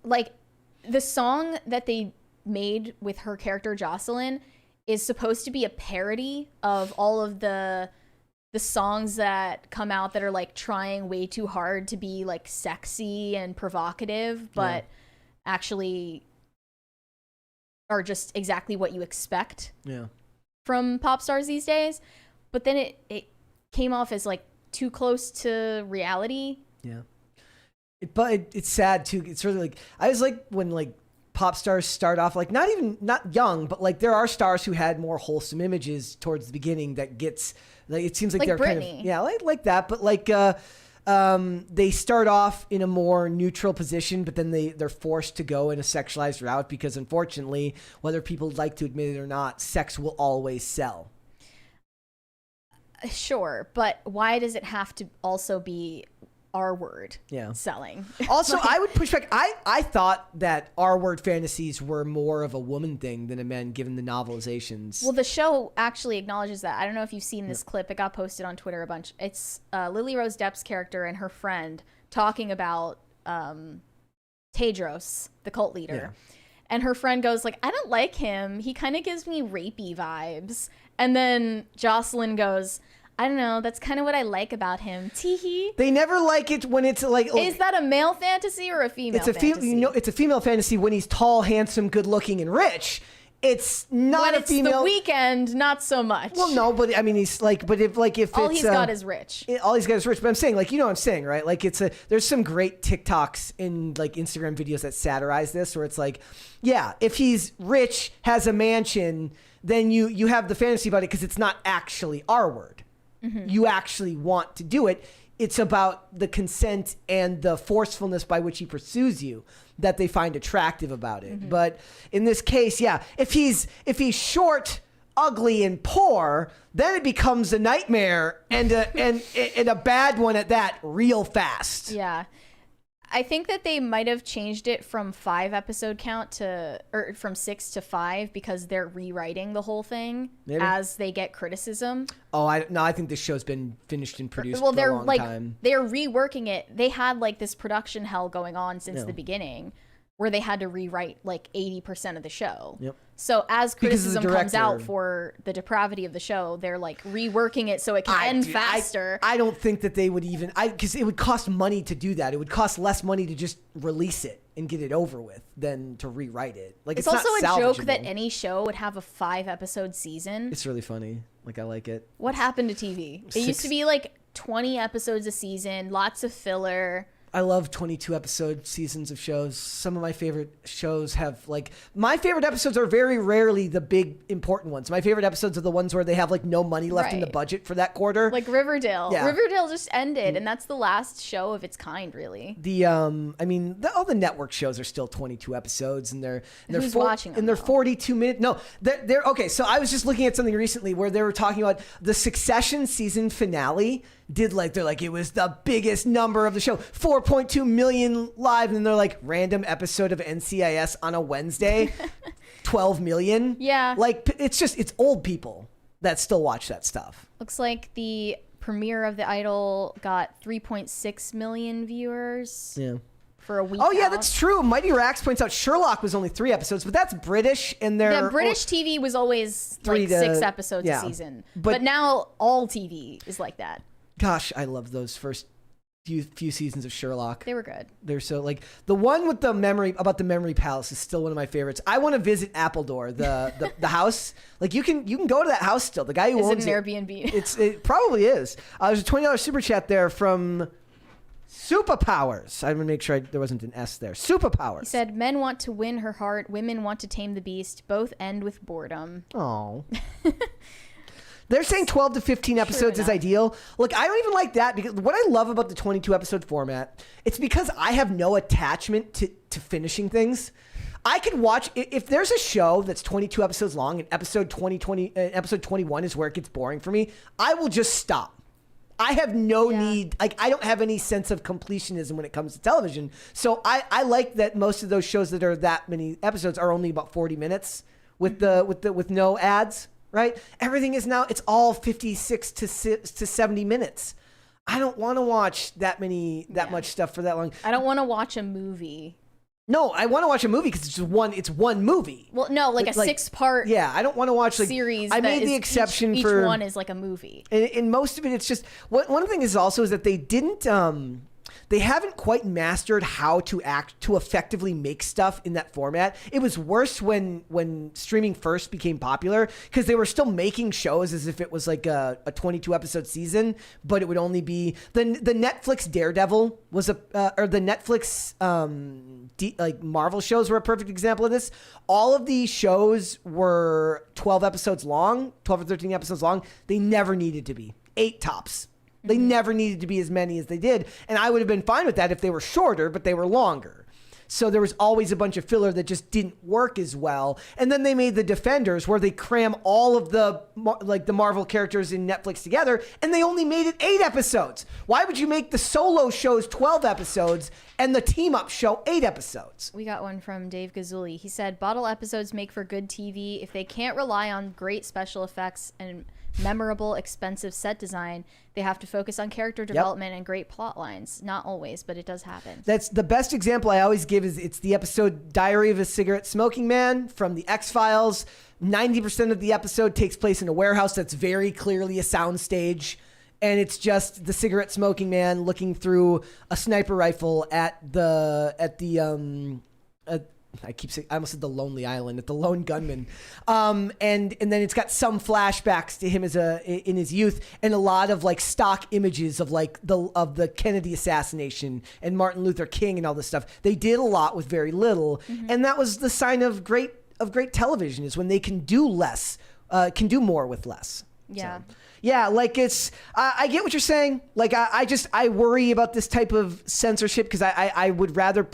like the song that they made with her character Jocelyn is supposed to be a parody of all of the songs that come out that are like trying way too hard to be like sexy and provocative, but actually are just exactly what you expect from pop stars these days. But then it came off as like too close to reality. Yeah. But it's sad too. It's really like I was like when like pop stars start off like not young, but like there are stars who had more wholesome images towards the beginning that gets like it seems like they're Britney. kind of like that, but like they start off in a more neutral position, but then they're forced to go in a sexualized route because unfortunately, whether people like to admit it or not, sex will always sell. Sure, but why does it have to also be R-word selling? Also, I would push back. I thought that R-word fantasies were more of a woman thing than a man, given the novelizations. Well, the show actually acknowledges that. I don't know if you've seen this clip. It got posted on Twitter a bunch. It's Lily Rose Depp's character and her friend talking about Tedros, the cult leader. Yeah. And her friend goes like, I don't like him. He kind of gives me rapey vibes. And then Jocelyn goes, I don't know. That's kind of what I like about him. Teehee. They never like it when it's like. Is that a male fantasy or a female fantasy? It's a female fantasy when he's tall, handsome, good-looking, and rich. It's not when a female. It's The Weeknd, not so much. Well, no, but I mean, he's like, but if all it's, he's got is rich. All he's got is rich. But I'm saying, like, you know what I'm saying, right? Like, there's some great TikToks and like Instagram videos that satirize this, where it's like, yeah, if he's rich, has a mansion, then you have the fantasy about it because it's not actually R-word. Mm-hmm. You actually want to do it. It's about the consent and the forcefulness by which he pursues you that they find attractive about it. Mm-hmm. But in this case, yeah, if he's short, ugly, and poor, then it becomes a nightmare and a bad one at that real fast. Yeah. I think that they might have changed it from 5 episode count or from 6 to 5 because they're rewriting the whole thing as they get criticism. Oh, I think this show's been finished and produced for a long time. They're reworking it. They had like this production hell going on since the beginning where they had to rewrite like 80% of the show. Yep. So as criticism comes out for the depravity of the show, they're like reworking it so it can end faster. I don't think that they would even, because it would cost money to do that. It would cost less money to just release it and get it over with than to rewrite it. Like it's also not a joke that any show would have a 5-episode season. It's really funny. Like I like it. What happened to TV? It used to be like 20 episodes a season, lots of filler. I love 22-episode seasons of shows. Some of my favorite shows have like my favorite episodes are very rarely the big important ones. My favorite episodes are the ones where they have like no money left in the budget for that quarter. Like Riverdale. Yeah. Riverdale just ended, and that's the last show of its kind, really. All the network shows are still 22 episodes, and they're watching them, and they're 42 minutes. No, they're okay. So I was just looking at something recently where they were talking about the Succession season finale. They're like it was the biggest number of the show, 4.2 million live, and they're like random episode of NCIS on a Wednesday, 12 million. Yeah, like it's old people that still watch that stuff. Looks like the premiere of The Idol got 3.6 million viewers. Yeah. For a week. Oh yeah, that's true. Mighty Rax points out Sherlock was only 3 episodes, but that's British, and British TV was always like 6 episodes a season, but now all TV is like that. Gosh, I love those first few seasons of Sherlock. They were good. They're so like the one with the memory palace is still one of my favorites. I want to visit Appledore, the house. Like you can go to that house still. The guy who owns it. Is it an Airbnb? It probably is. There's a $20 super chat there from Superpowers. I'm gonna make sure there wasn't an S there. Superpowers. He said, "Men want to win her heart. Women want to tame the beast. Both end with boredom." Oh. They're saying 12 to 15 episodes is ideal. Look, I don't even like that because what I love about the 22 episode format, it's because I have no attachment to finishing things. I could watch if there's a show that's 22 episodes long and episode 21 is where it gets boring for me, I will just stop. I have no need, like I don't have any sense of completionism when it comes to television. So I like that most of those shows that are that many episodes are only about 40 minutes with no ads. Right? Everything is now, it's all 56 to 70 minutes. I don't want to watch that much stuff for that long. I don't want to watch a movie. No, I want to watch a movie because it's one movie. Well, no, like a 6-part I don't want to watch like series. I made the exception each for one is like a movie. And most of it, it's just one thing is also is that they didn't they haven't quite mastered how to effectively make stuff in that format. It was worse when streaming first became popular because they were still making shows as if it was like a 22 episode season, but it would only be the Netflix Daredevil was or the Netflix like Marvel shows were a perfect example of this. All of these shows were 12 episodes long, 12 or 13 episodes long. They never needed to be 8 tops. They never needed to be as many as they did. And I would have been fine with that if they were shorter, but they were longer. So there was always a bunch of filler that just didn't work as well. And then they made the Defenders where they cram all of the Marvel characters in Netflix together, and they only made it 8 episodes. Why would you make the solo shows 12 episodes and the team-up show 8 episodes? We got one from Dave Gazzulli. He said, bottle episodes make for good TV. If they can't rely on great special effects and memorable, expensive set design, they have to focus on character development and great plot lines. Not always, but it does happen. That's the best example I always give is it's the episode Diary of a Cigarette Smoking Man from the X-Files. 90% of the episode takes place in a warehouse that's very clearly a soundstage. And it's just the cigarette smoking man looking through a sniper rifle at I keep saying, I almost said the Lonely Island, at the Lone Gunman. And then it's got some flashbacks to him in his youth and a lot of like stock images of like the Kennedy assassination and Martin Luther King and all this stuff. They did a lot with very little. Mm-hmm. And that was the sign of great television, is when they can do less, can do more with less. Yeah. So, yeah, like it's, I get what you're saying. Like I worry about this type of censorship because I would rather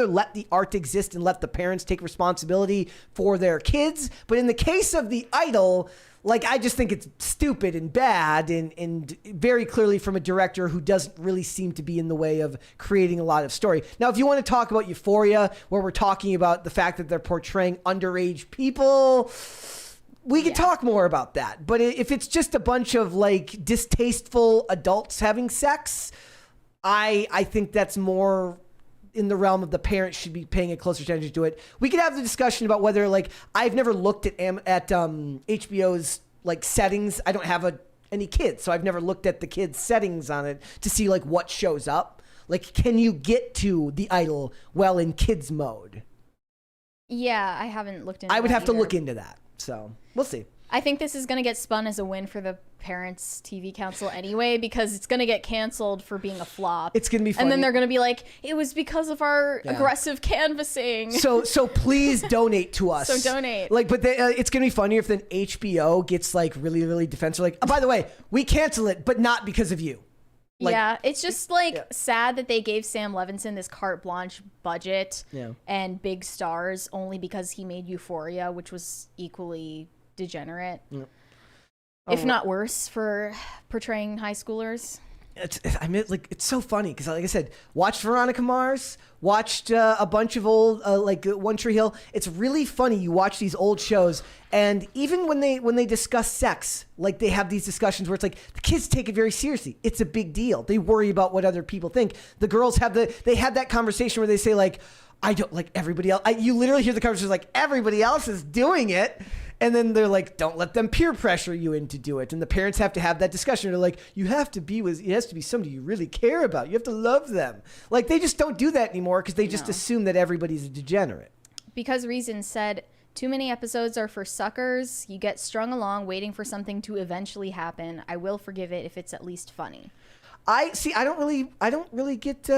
let the art exist and let the parents take responsibility for their kids. But in the case of The Idol, like I just think it's stupid and bad and very clearly from a director who doesn't really seem to be in the way of creating a lot of story. Now, if you want to talk about Euphoria, where we're talking about the fact that they're portraying underage people, we could talk more about that. But if it's just a bunch of like distasteful adults having sex, I think that's more in the realm of the parents should be paying a closer attention to it. We could have the discussion about whether like I've never looked at HBO's like settings. I don't have any kids, so I've never looked at the kids' settings on it to see like what shows up. Like, can you get to The Idol well in kids mode? Yeah, I haven't looked into I would that have to either. look into that. So we'll see. I think this is going to get spun as a win for the Parents TV Council anyway, because it's going to get canceled for being a flop. It's going to be funny. And then they're going to be like, it was because of our aggressive canvassing. So please donate to us. So donate. Like, but it's going to be funnier if then HBO gets like really, really defensive. Like, oh, by the way, we cancel it, but not because of you. Like, yeah, it's just like sad that they gave Sam Levinson this carte blanche budget and big stars only because he made Euphoria, which was equally degenerate, if not worse, for portraying high schoolers. It's so funny because, like I said, watched Veronica Mars, watched a bunch of old like One Tree Hill. It's really funny. You watch these old shows, and even when they discuss sex, like they have these discussions where it's like the kids take it very seriously. It's a big deal. They worry about what other people think. The girls have that conversation where they say like, I don't like everybody else. You literally hear the conversation like everybody else is doing it. And then they're like, don't let them peer pressure you into do it. And the parents have to have that discussion. They're like, it has to be somebody you really care about. You have to love them. Like they just don't do that anymore because they just assume that everybody's a degenerate. Because Reason said, too many episodes are for suckers. You get strung along waiting for something to eventually happen. I will forgive it if it's at least funny. I don't really get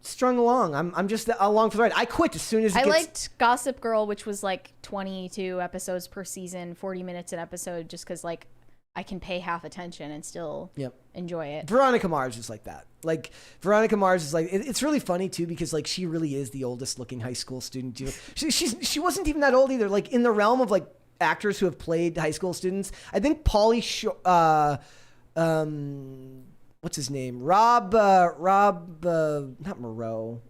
strung along. I'm just along for the ride. I quit as soon as I liked Gossip Girl, which was like 22 episodes per season, 40 minutes an episode, just because like I can pay half attention and still enjoy it. Veronica Mars is like that. Like Veronica Mars is like it's really funny too because like she really is the oldest looking high school student. She wasn't even that old either. Like in the realm of like actors who have played high school students, I think Pauly what's his name? Rob, not Moreau.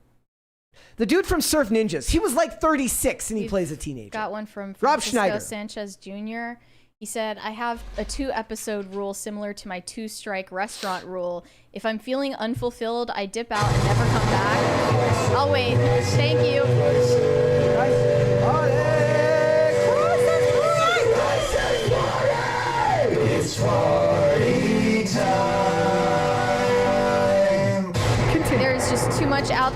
The dude from Surf Ninjas. He was like 36 and he plays a teenager. Got one from Rob Francisco Schneider. Sanchez Jr. He said, I have a 2-episode rule similar to my 2-strike restaurant rule. If I'm feeling unfulfilled, I dip out and never come back. I'll wait. Thank you. It's party time.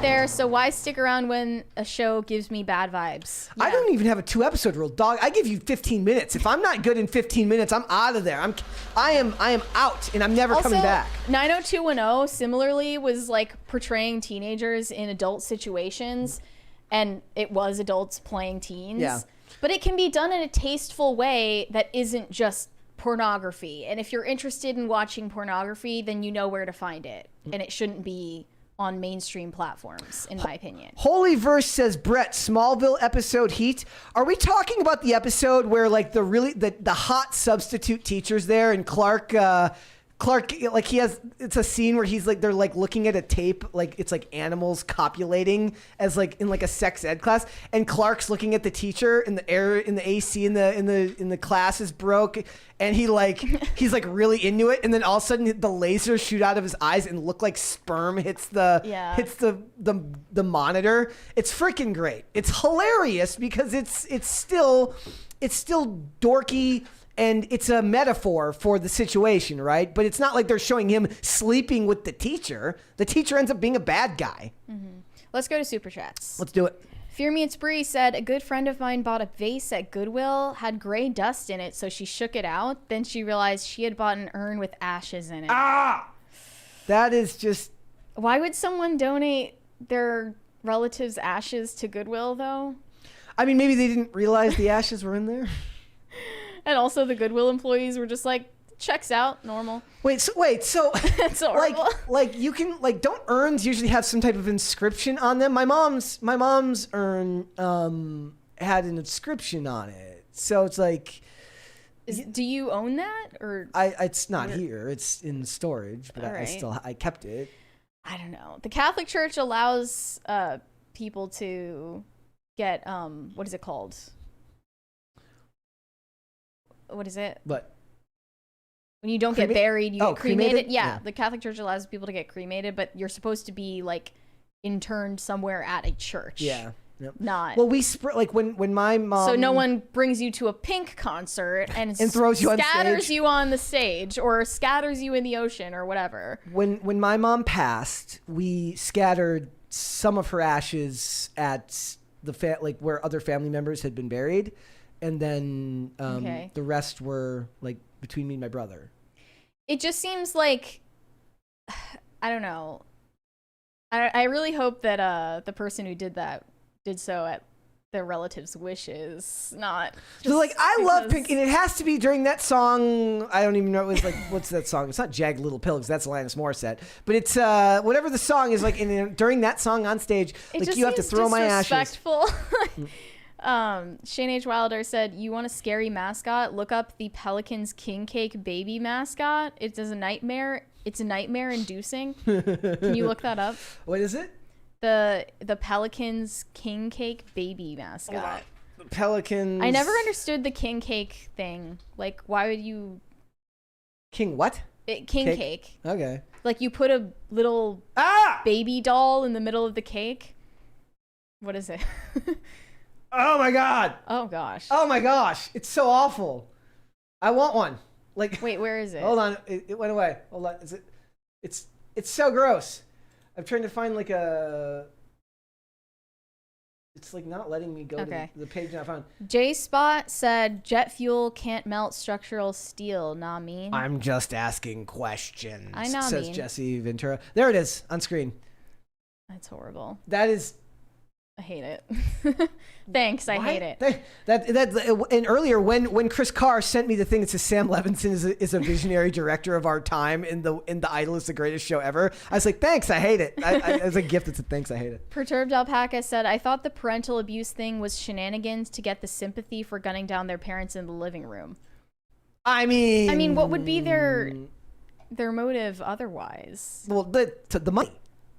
there, so why stick around when a show gives me bad vibes? I don't even have a 2-episode rule, dog. I give you 15 minutes. If I'm not good in 15 minutes, I'm out of there. I am out, and I'm never coming back. 90210 similarly was like portraying teenagers in adult situations, and it was adults playing teens. Yeah. But it can be done in a tasteful way that isn't just pornography. And if you're interested in watching pornography, then you know where to find it, and it shouldn't be on mainstream platforms, in my opinion. Holy Verse says, Brett, Smallville episode heat. Are we talking about the episode where like the hot substitute teacher's there and Clark, like it's a scene where he's like, they're like looking at a tape, like it's like animals copulating as like in like a sex ed class. And Clark's looking at the teacher and the air in the AC in the class is broke. And he's like really into it. And then all of a sudden the lasers shoot out of his eyes and look like sperm hits the monitor. It's freaking great. It's hilarious because it's still dorky. And it's a metaphor for the situation, right? But it's not like they're showing him sleeping with the teacher. The teacher ends up being a bad guy. Mm-hmm. Let's go to Super Chats. Let's do it. Fear Me It's Bree said, a good friend of mine bought a vase at Goodwill, had gray dust in it, so she shook it out. Then she realized she had bought an urn with ashes in it. That is just... Why would someone donate their relatives' ashes to Goodwill, though? I mean, maybe they didn't realize the ashes were in there. And also the Goodwill employees were just like, checks out, normal. Wait, so it's horrible. like you can like, don't urns usually have some type of inscription on them? My mom's urn had an inscription on it, so it's like. Do you own that, or? It's not here. It's in storage, but I kept it. I don't know. The Catholic Church allows people to get what is it called? What is it? What? When you don't get buried, you get cremated. Yeah, the Catholic Church allows people to get cremated, but you're supposed to be like interned somewhere at a church. Yeah. Yep. Not. Well, like when my mom. So no one brings you to a Pink concert and throws you on stage. Scatters you on the stage or scatters you in the ocean or whatever. When my mom passed, we scattered some of her ashes at the like where other family members had been buried. And then the rest were like between me and my brother. It just seems like, I don't know. I really hope that the person who did that did so at their relatives' wishes, not. So like I love Pink, and it has to be during that song. I don't even know. It was like, what's that song? It's not Jagged Little Pill because that's Alanis Morissette, but it's whatever the song is like. And during that song on stage, like you have to throw my ashes. Disrespectful. Shane H. Wilder said, you want a scary mascot? Look up the Pelicans King Cake Baby mascot. It's a nightmare. It's nightmare inducing. Can you look that up? What is it? The Pelicans King Cake Baby mascot. The Pelicans. I never understood the king cake thing. Like, why would you... King what? King cake. Okay. Like, you put a little baby doll in the middle of the cake. What is it? Oh my god. Oh gosh. Oh my gosh. It's so awful. I want one. Like, wait, where is it? Hold on. It went away. Hold on. Is it? It's so gross. I'm trying to find like a. It's like not letting me go to the page I found. J Spot said jet fuel can't melt structural steel. Nah, mean. I'm just asking questions. I know. Says Jesse Ventura. There it is on screen. That's horrible. That is. I hate it. Thanks, I hate it. And earlier when Chris Carr sent me the thing that says Sam Levinson is a visionary director of our time in the Idol is the greatest show ever, I was like, thanks, I hate it. As a gift, it's a thanks, I hate it. Perturbed Alpaca said, I thought the parental abuse thing was shenanigans to get the sympathy for gunning down their parents in the living room. I mean, what would be their motive otherwise? Well, the money.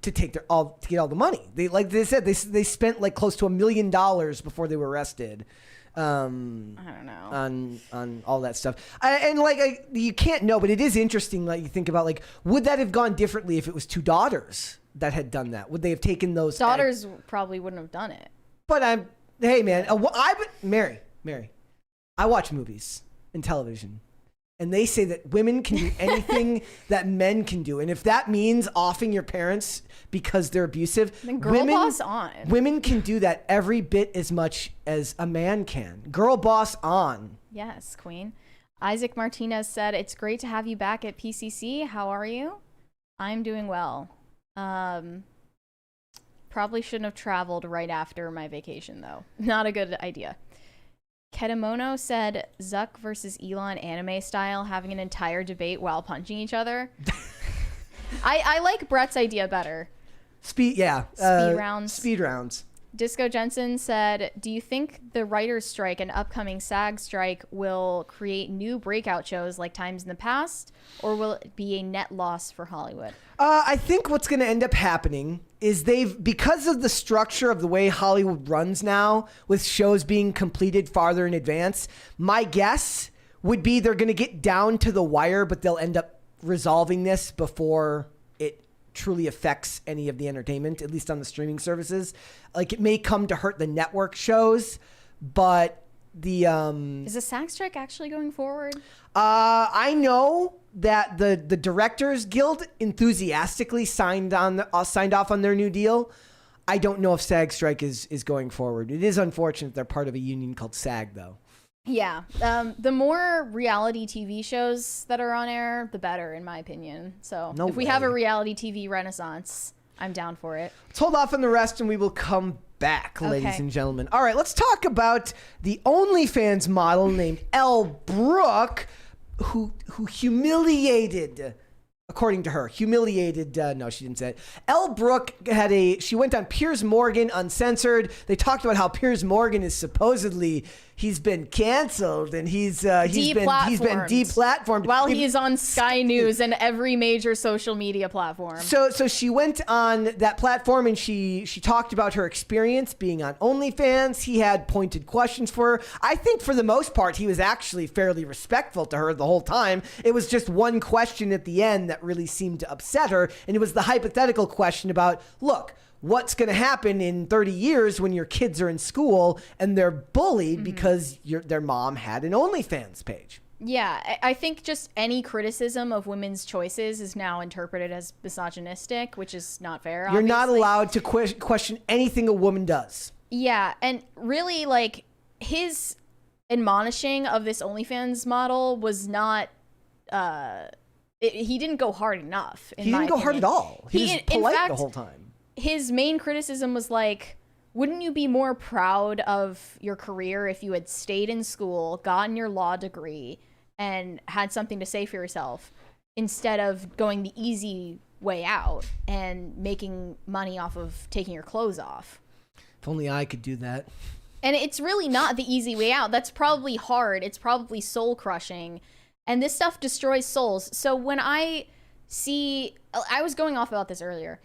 To get all the money. They said they spent like close to $1 million before they were arrested. I don't know on all that stuff. You can't know, but it is interesting. Like you think about like, would that have gone differently if it was two daughters that had done that? Would they have taken those? Daughters probably wouldn't have done it. But hey man, Mary, I watch movies and television. And they say that women can do anything that men can do. And if that means offing your parents because they're abusive, then girl boss on. Women can do that every bit as much as a man can. Girl boss on. Yes, queen. Isaac Martinez said, it's great to have you back at PCC. How are you? I'm doing well. Probably shouldn't have traveled right after my vacation, though. Not a good idea. Kedamono said, Zuck versus Elon anime style, having an entire debate while punching each other. I like Brett's idea better. Speed rounds. Speed rounds. Disco Jensen said, do you think the writer's strike and upcoming SAG strike will create new breakout shows like times in the past, or will it be a net loss for Hollywood? I think what's going to end up happening is because of the structure of the way Hollywood runs now, with shows being completed farther in advance, my guess would be they're going to get down to the wire, but they'll end up resolving this before it truly affects any of the entertainment, at least on the streaming services. Like, it may come to hurt the network shows, but is the SAG strike actually going forward? I know that the Directors Guild enthusiastically signed off on their new deal. I don't know if SAG strike is going forward. It is unfortunate they're part of a union called SAG, though. Yeah. The more reality TV shows that are on air, the better, in my opinion. So if we have a reality TV renaissance, I'm down for it. Let's hold off on the rest and we will come back, ladies and gentlemen. All right, let's talk about the OnlyFans model named Elba, who humiliated, according to her, no, she didn't say it. Elle Brooke she went on Piers Morgan Uncensored. They talked about how Piers Morgan is supposedly, he's been canceled and he's been deplatformed. While he is on Sky News and every major social media platform. So she went on that platform and she talked about her experience being on OnlyFans. He had pointed questions for her. I think for the most part, he was actually fairly respectful to her the whole time. It was just one question at the end that really seemed to upset her. And it was the hypothetical question about, look, what's going to happen in 30 years when your kids are in school and they're bullied because their mom had an OnlyFans page? Yeah, I think just any criticism of women's choices is now interpreted as misogynistic, which is not fair. You're not allowed to question anything a woman does. Yeah, and really, like, his admonishing of this OnlyFans model was not... he didn't go hard enough, in my opinion. He didn't go hard at all. He was polite the whole time. His main criticism was like, wouldn't you be more proud of your career if you had stayed in school, gotten your law degree, and had something to say for yourself, instead of going the easy way out and making money off of taking your clothes off? If only I could do that. And it's really not the easy way out. That's probably hard. It's probably soul crushing. And this stuff destroys souls. So when I was going off about this earlier.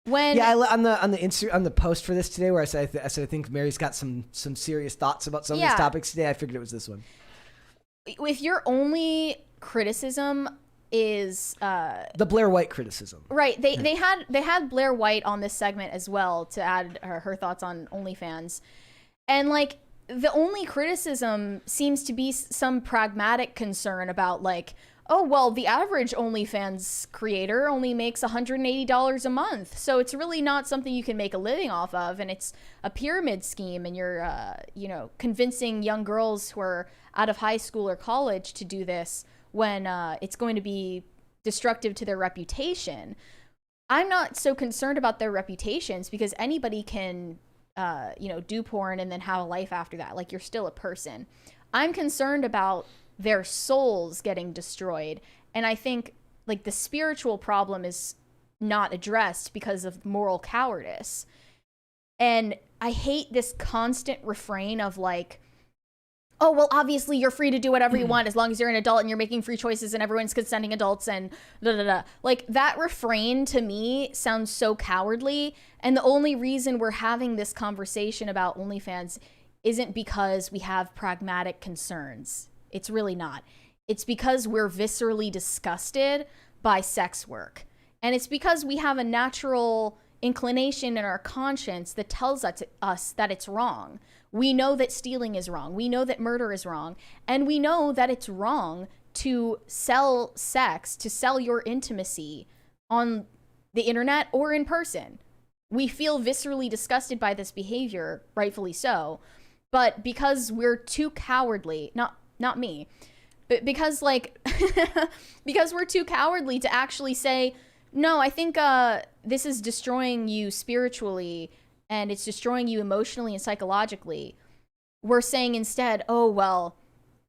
On the post for this today, where I said I think Mary's got some serious thoughts about some of these topics today. I figured it was this one. If your only criticism is the Blair White criticism, right? They had Blair White on this segment as well to add her thoughts on OnlyFans, and like the only criticism seems to be some pragmatic concern about like, oh, well, the average OnlyFans creator only makes $180 a month. So it's really not something you can make a living off of. And it's a pyramid scheme. And you're, convincing young girls who are out of high school or college to do this when it's going to be destructive to their reputation. I'm not so concerned about their reputations because anybody can, do porn and then have a life after that. Like, you're still a person. I'm concerned about their souls getting destroyed. And I think like the spiritual problem is not addressed because of moral cowardice. And I hate this constant refrain of like, oh, well, obviously you're free to do whatever you want as long as you're an adult and you're making free choices and everyone's consenting adults and da da da. Like, that refrain to me sounds so cowardly. And the only reason we're having this conversation about OnlyFans isn't because we have pragmatic concerns. It's really not. It's because we're viscerally disgusted by sex work. And it's because we have a natural inclination in our conscience that tells us that it's wrong. We know that stealing is wrong. We know that murder is wrong. And we know that it's wrong to sell sex, to sell your intimacy on the internet or in person. We feel viscerally disgusted by this behavior, rightfully so, but because we're too cowardly, not me, but because like because we're too cowardly to actually say, no, I think this is destroying you spiritually and it's destroying you emotionally and psychologically. We're saying instead, oh, well,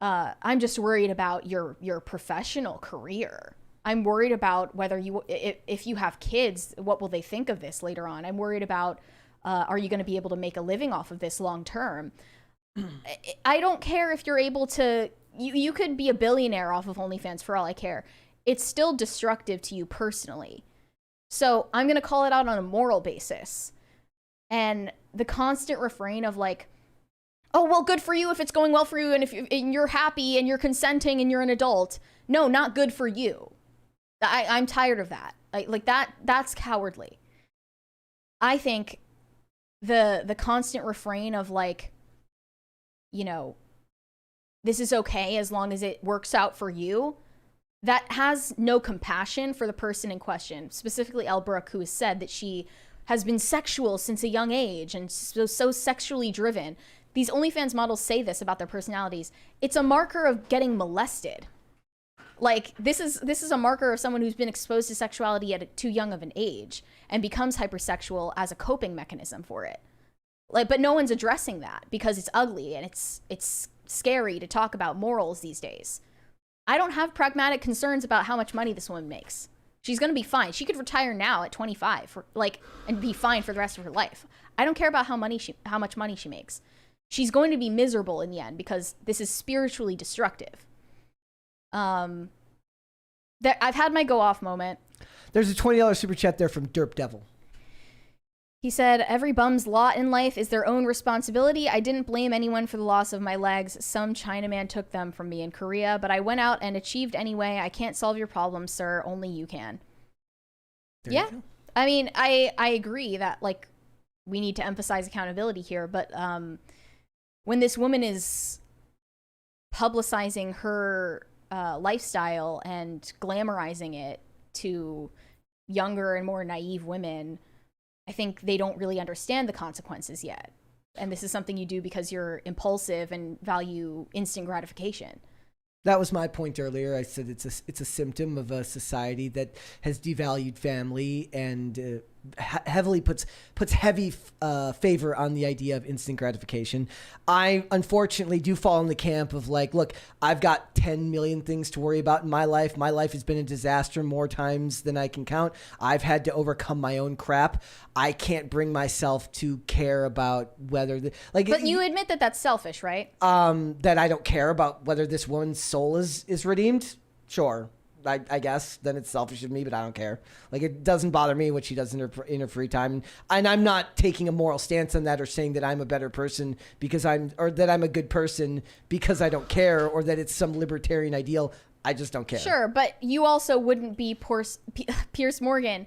I'm just worried about your professional career. I'm worried about whether if you have kids, what will they think of this later on? I'm worried about, are you going to be able to make a living off of this long term? I don't care if you're able to, you could be a billionaire off of OnlyFans for all I care. It's still destructive to you personally. So I'm going to call it out on a moral basis. And the constant refrain of like, oh, well, good for you if it's going well for you and if you're happy and you're consenting and you're an adult. No, not good for you. I'm tired of that. Like that's cowardly. I think the constant refrain of like, you know, this is okay as long as it works out for you, that has no compassion for the person in question, specifically Elba, who has said that she has been sexual since a young age and so sexually driven. These OnlyFans models say this about their personalities. It's a marker of getting molested. Like, this is a marker of someone who's been exposed to sexuality at too young of an age and becomes hypersexual as a coping mechanism for it. Like, but no one's addressing that because it's ugly and it's scary to talk about morals these days. I don't have pragmatic concerns about how much money this woman makes. She's going to be fine. She could retire now at 25 and be fine for the rest of her life. I don't care about how much money she makes. She's going to be miserable in the end because this is spiritually destructive. I've had my go off moment. There's a $20 super chat there from Derp Devil. He said, every bum's lot in life is their own responsibility. I didn't blame anyone for the loss of my legs. Some Chinaman took them from me in Korea, but I went out and achieved anyway. I can't solve your problems, sir. Only you can. There Yeah. you go. I mean, I agree that like we need to emphasize accountability here, but when this woman is publicizing her lifestyle and glamorizing it to younger and more naive women, I think they don't really understand the consequences yet. And this is something you do because you're impulsive and value instant gratification. That was my point earlier. I said it's a symptom of a society that has devalued family and heavily puts heavy favor on the idea of instant gratification. I unfortunately do fall in the camp of like, look, I've got 10 million things to worry about in my life. My life has been a disaster more times than I can count. I've had to overcome my own crap. I can't bring myself to care about whether But you admit that that's selfish, right? That I don't care about whether this woman's soul is redeemed. Sure. I guess then it's selfish of me, but I don't care. Like, it doesn't bother me what she does in her free time, and I'm not taking a moral stance on that or saying that I'm a better person or that I'm a good person because I don't care, or that it's some libertarian ideal. I just don't care. Sure, but you also wouldn't be Piers Morgan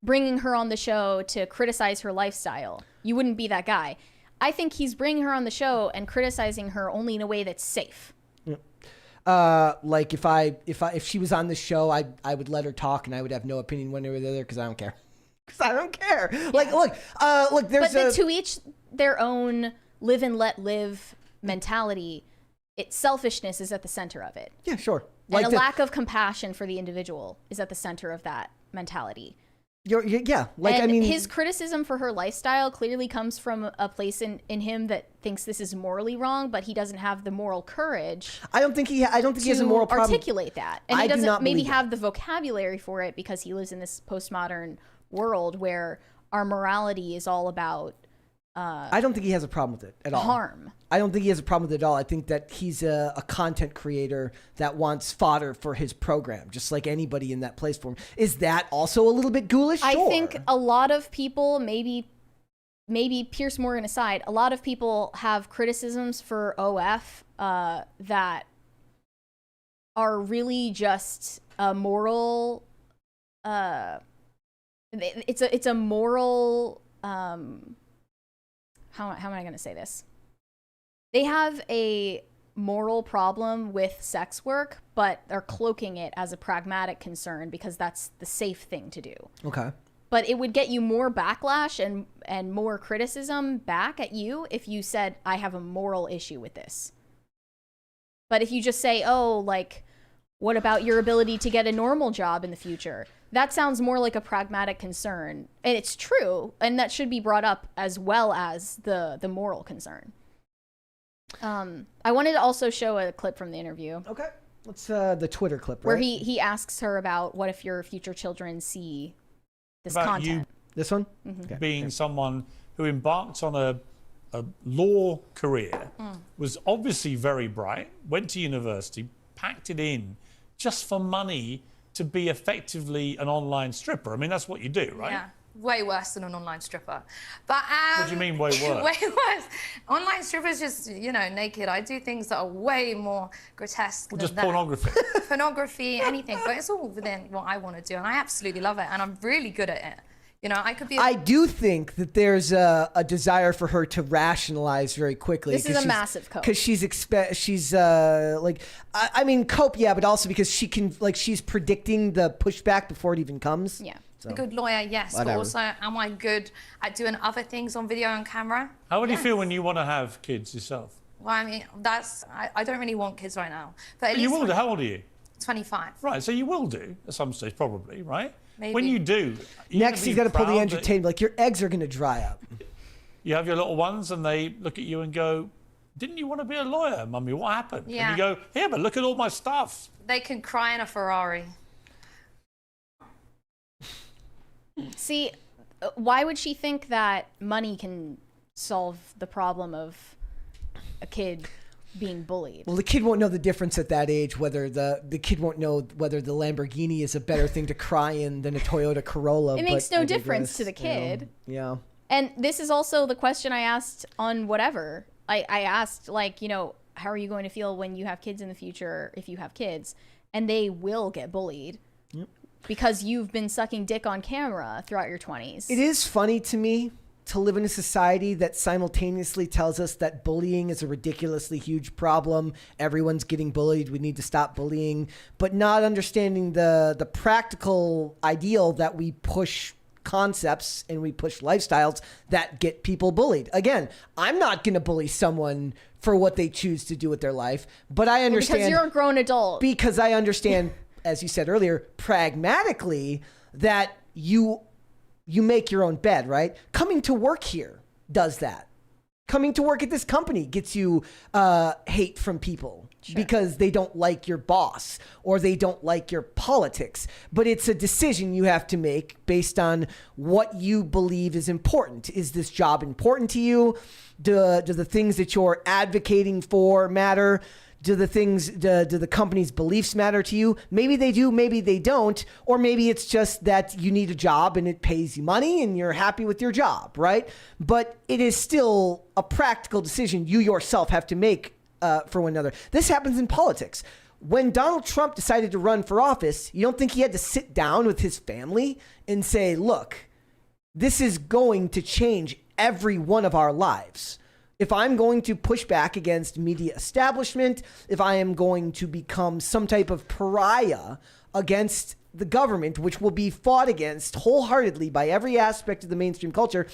bringing her on the show to criticize her lifestyle. You wouldn't be that guy. I think he's bringing her on the show and criticizing her only in a way that's safe. Like if she was on the show, I would let her talk and I would have no opinion one way or the other because I don't care. Because I don't care. Yeah. Like, look, there's but to each their own live and let live mentality. Selfishness is at the center of it. Yeah, sure. And a lack of compassion for the individual is at the center of that mentality. Yeah, like, and I mean, his criticism for her lifestyle clearly comes from a place in him that thinks this is morally wrong, but he doesn't have the moral courage. I don't think he has a moral problem. Articulate that, and he doesn't maybe have the vocabulary for it because he lives in this postmodern world where our morality is all about. I don't think he has a problem with it at all. Harm. I don't think he has a problem with it at all. I think that he's a content creator that wants fodder for his program, just like anybody in that platform. Is that also a little bit ghoulish? Sure. I think a lot of people, maybe Piers Morgan aside, a lot of people have criticisms for OF that are really just a moral. It's a moral. How am I going to say this? They have a moral problem with sex work, but they're cloaking it as a pragmatic concern because that's the safe thing to do. Okay. But it would get you more backlash and more criticism back at you if you said, I have a moral issue with this. But if you just say, oh, like, what about your ability to get a normal job in the future? That sounds more like a pragmatic concern. And it's true. And that should be brought up as well as the moral concern. I wanted to also show a clip from the interview. Okay. What's the Twitter clip, right? Where he asks her about what if your future children see this about content. You this one? Okay. Being someone who embarked on a law career, was obviously very bright, went to university, packed it in just for money to be effectively an online stripper. I mean, that's what you do, right? Yeah. Way worse than an online stripper. But what do you mean way worse? Way worse. Online strippers just, you know, naked. I do things that are way more grotesque than Just that. pornography. Pornography, anything. But it's all within what I want to do, and I absolutely love it, and I'm really good at it. You know, I could be. I do think that there's a desire for her to rationalize very quickly. This is a massive cope. Because she's like, I mean, cope, yeah, but also because she can, like, she's predicting the pushback before it even comes. Yeah. So, a good lawyer, yes, whatever. but also, am I good at doing other things on video and camera? How would you feel when you want to have kids yourself? Well, I mean, I don't really want kids right now. But at You least will do. How old are you? 25. Right, so you will do at some stage, probably, right? Maybe. When you do, next he's got to pull the entertainment. Like, your eggs are going to dry up. You have your little ones, and they look at you and go, "Didn't you want to be a lawyer, Mummy? What happened?" Yeah. And you go, "Here, but look at all my stuff." They can cry in a Ferrari. See, why would she think that money can solve the problem of a kid being bullied? Well, the kid won't know the difference at that age, whether the kid won't know whether the Lamborghini is a better thing to cry in than a Toyota Corolla. It makes no difference to the kid. Yeah. And this is also the question I asked on whatever. I asked, like, you know, how are you going to feel when you have kids in the future, if you have kids? And they will get bullied. Yep. Because you've been sucking dick on camera throughout your 20s. It is funny to me to live in a society that simultaneously tells us that bullying is a ridiculously huge problem. Everyone's getting bullied. We need to stop bullying, but not understanding the practical ideal that we push concepts and we push lifestyles that get people bullied. Again, I'm not going to bully someone for what they choose to do with their life, but I understand. Because you're a grown adult. Because I understand, as you said earlier, pragmatically, that you make your own bed, right? Coming to work here does that. Coming to work at this company gets you hate from people because they don't like your boss or they don't like your politics. But it's a decision you have to make based on what you believe is important. Is this job important to you? Do the things that you're advocating for matter? Do the company's beliefs matter to you? Maybe they do, maybe they don't. Or maybe it's just that you need a job and it pays you money and you're happy with your job, right? But it is still a practical decision you yourself have to make for one another. This happens in politics. When Donald Trump decided to run for office, you don't think he had to sit down with his family and say, look, this is going to change every one of our lives. If I'm going to push back against media establishment, if I am going to become some type of pariah against the government, which will be fought against wholeheartedly by every aspect of the mainstream culture,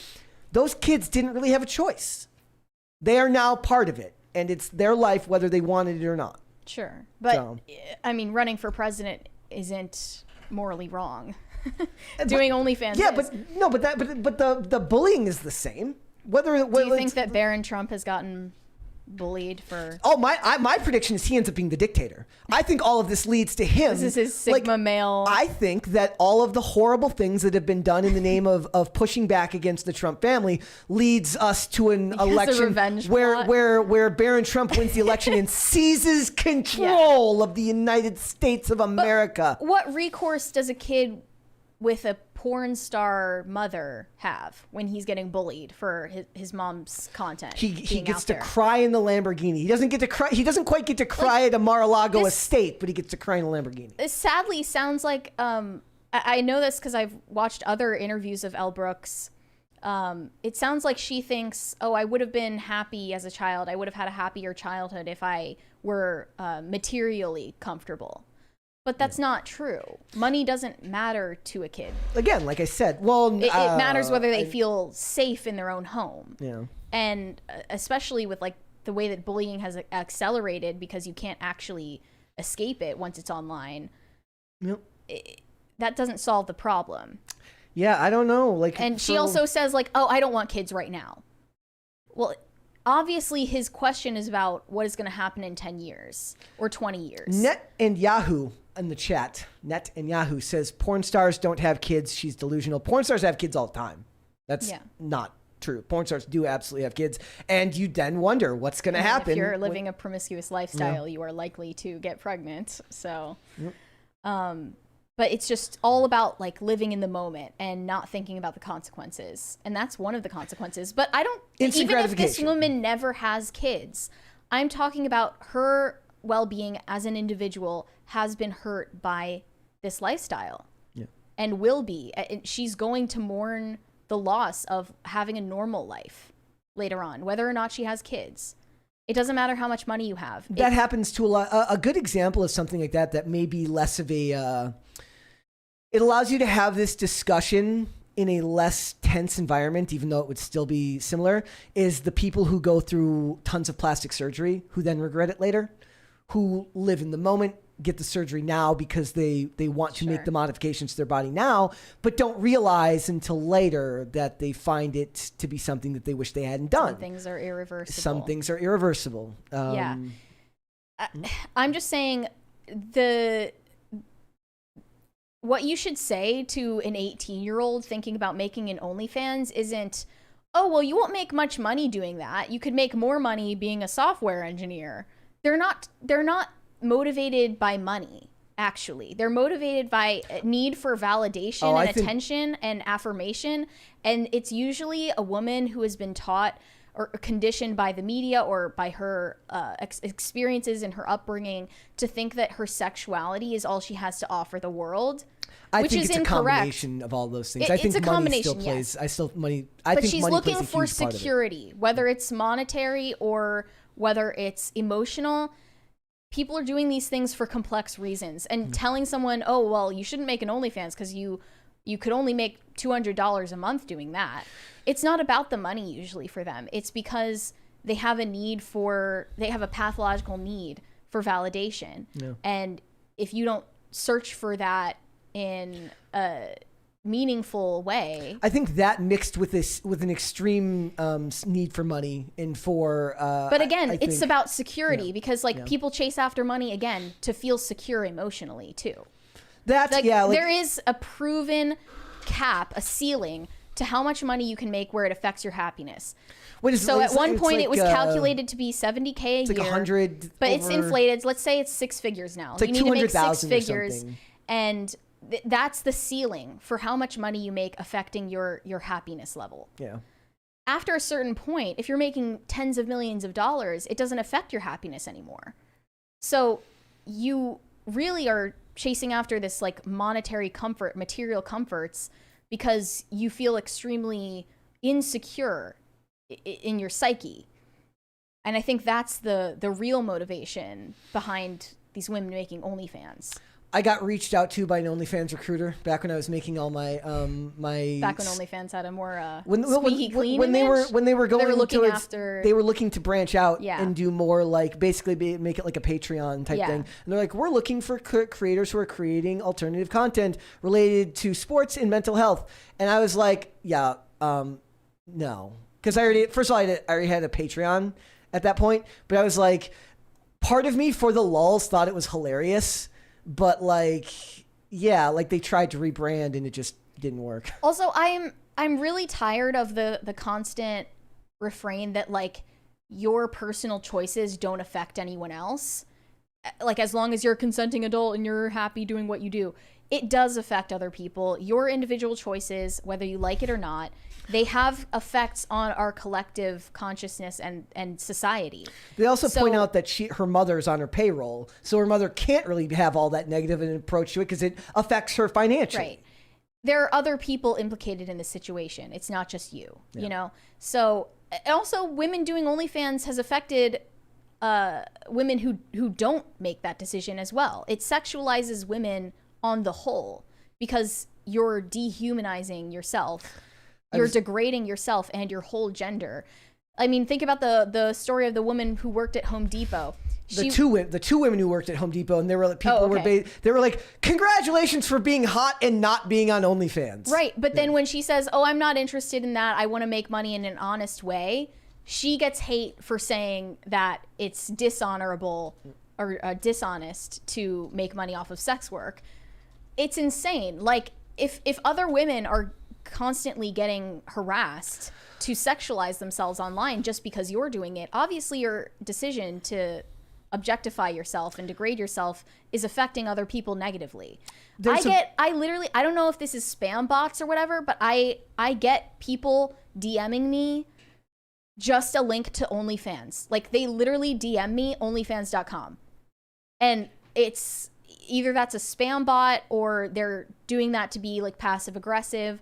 those kids didn't really have a choice. They are now part of it, and it's their life whether they wanted it or not. Sure. But, I mean, running for president isn't morally wrong. Doing OnlyFans Yeah, is. but the bullying is the same. Do you think that Barron Trump has gotten bullied for? Oh, my prediction is he ends up being the dictator. I think all of this leads to him. This is his Sigma male. I think that all of the horrible things that have been done in the name of pushing back against the Trump family leads us to an election where Barron Trump wins the election and seizes control of the United States of America. But what recourse does a kid with a porn star mother have when he's getting bullied for his mom's content? He gets to cry in the Lamborghini. He doesn't get to cry. He doesn't quite get to cry at a Mar-a-Lago estate, but he gets to cry in a Lamborghini. It sadly sounds like I know this because I've watched other interviews of Elle Brooks It sounds like she thinks, oh, I would have been happy as a child. I would have had a happier childhood if I were materially comfortable. But that's not true. Money doesn't matter to a kid. Again, like I said, it matters whether they feel safe in their own home. Yeah. And especially with like the way that bullying has accelerated because you can't actually escape it once it's online. Yep. That doesn't solve the problem. Yeah, I don't know. Like, and she also says like, oh, I don't want kids right now. Well, obviously his question is about what is going to happen in 10 years or 20 years. Net and Yahoo in the chat. Net and Yahoo says porn stars don't have kids. She's delusional. Porn stars have kids all the time. That's not true. Porn stars do absolutely have kids. And you then wonder what's going to happen. If you're living a promiscuous lifestyle, you are likely to get pregnant. So, but it's just all about like living in the moment and not thinking about the consequences. And that's one of the consequences. But I don't, even if this woman never has kids, I'm talking about her well-being as an individual has been hurt by this lifestyle and will be. She's going to mourn the loss of having a normal life later on, whether or not she has kids. It doesn't matter how much money you have. That happens to a lot. A good example of something like that may be less of a, it allows you to have this discussion in a less tense environment, even though it would still be similar, is the people who go through tons of plastic surgery, who then regret it later, who live in the moment, get the surgery now because they want to make the modifications to their body now, but don't realize until later that they find it to be something that they wish they hadn't done. Some things are irreversible. Some things are irreversible. I'm just saying what you should say to an 18-year-old thinking about making an OnlyFans isn't, oh, well, you won't make much money doing that. You could make more money being a software engineer. They're not motivated by money, actually. They're motivated by a need for validation and attention and affirmation. And it's usually a woman who has been taught or conditioned by the media or by her experiences in her upbringing to think that her sexuality is all she has to offer the world. I which think is it's incorrect. A combination of all those things. I think it's a money combination, still plays. yes. I still money. But she's looking for security, whether it's monetary or whether it's emotional. People are doing these things for complex reasons, and telling someone, "Oh, well, you shouldn't make an OnlyFans because you could only make $200 a month doing that." It's not about the money usually for them. It's because they have a pathological need for validation, and if you don't search for that in a meaningful way, I think that mixed with an extreme need for money and for but again, it's about security because people chase after money again to feel secure emotionally too. There is a proven cap, a ceiling to how much money you can make where it affects your happiness. At one point it was calculated to be $70K a year. It's like 100, but it's inflated. Let's say it's six figures now. It's like you need to make six figures, and that's the ceiling for how much money you make affecting your happiness level. Yeah. After a certain point, if you're making tens of millions of dollars, it doesn't affect your happiness anymore. So you really are chasing after this like monetary comfort, material comforts, because you feel extremely insecure in your psyche. And I think that's the real motivation behind these women making OnlyFans. I got reached out to by an OnlyFans recruiter back when I was making all my back when OnlyFans had a more squeaky clean when image? they were going looking towards, after, they were looking to branch out Yeah. and do more like basically make it like a Patreon type Yeah. thing. And they're like, we're looking for creators who are creating alternative content related to sports and mental health. And I was like, no, because I already had a Patreon at that point. But I was like, part of me for the lulz thought it was hilarious. But they tried to rebrand and it just didn't work. Also, I'm really tired of the constant refrain that like your personal choices don't affect anyone else. Like as long as you're a consenting adult and you're happy doing what you do, it does affect other people. Your individual choices, whether you like it or not, they have effects on our collective consciousness and society. They also point out that her mother's on her payroll, so her mother can't really have all that negative an approach to it because it affects her financially. Right. there are other people implicated in this situation. It's not just you, you know? So also women doing OnlyFans has affected women who don't make that decision as well. It sexualizes women on the whole because you're dehumanizing yourself. You're degrading yourself and your whole gender. I mean, think about the story of the woman who worked at Home Depot. The two women who worked at Home Depot, and they were like, they were like, congratulations for being hot and not being on OnlyFans. Right, but then when she says, "Oh, I'm not interested in that. I want to make money in an honest way," she gets hate for saying that it's dishonorable or dishonest to make money off of sex work. It's insane. Like, if other women are constantly getting harassed to sexualize themselves online just because you're doing it, obviously your decision to objectify yourself and degrade yourself is affecting other people negatively. I don't know if this is spam bots or whatever, but I get people DMing me just a link to OnlyFans. Like, they literally DM me onlyfans.com. And it's either that's a spam bot or they're doing that to be like passive aggressive,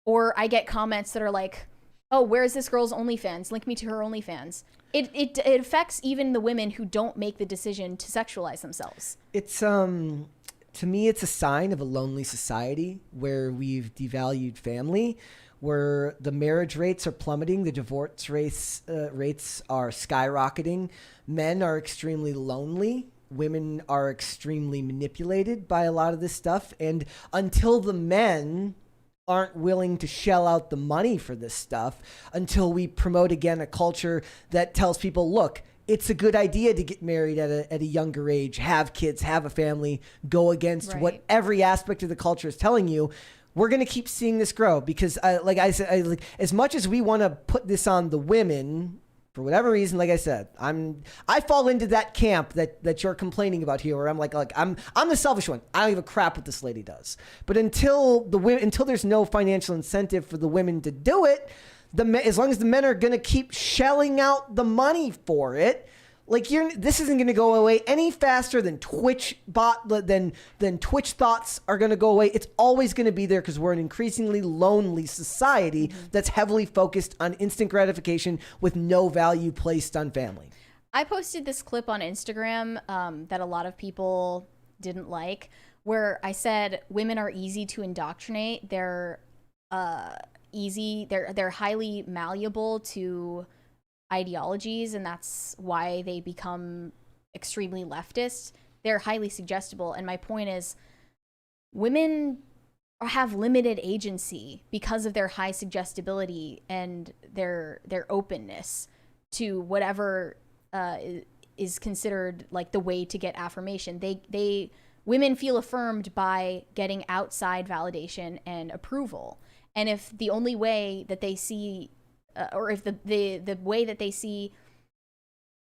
or I get comments that are like, "Oh, where's this girl's OnlyFans? Link me to her OnlyFans." It affects even the women who don't make the decision to sexualize themselves. It's to me, it's a sign of a lonely society where we've devalued family, where the marriage rates are plummeting, the divorce rates are skyrocketing, men are extremely lonely, women are extremely manipulated by a lot of this stuff, and until the men aren't willing to shell out the money for this stuff, until we promote again a culture that tells people, look, it's a good idea to get married at a younger age, have kids, have a family, go against what every aspect of the culture is telling you, we're going to keep seeing this grow. Because like I said, as much as we want to put this on the women, for whatever reason, like I said, I fall into that camp that you're complaining about here, where I'm like I'm the selfish one. I don't give a crap what this lady does. But until there's no financial incentive for the women to do it, as long as the men are going to keep shelling out the money for it, like this isn't going to go away any faster than Twitch thoughts are going to go away. It's always going to be there because we're an increasingly lonely society that's heavily focused on instant gratification with no value placed on family. I posted this clip on Instagram that a lot of people didn't like, where I said women are easy to indoctrinate. They're they're highly malleable to ideologies, and that's why they become extremely leftist. They're highly suggestible, and my point is women have limited agency because of their high suggestibility and their openness to whatever is considered like the way to get affirmation. Women feel affirmed by getting outside validation and approval, and if the only way that they see or if the way that they see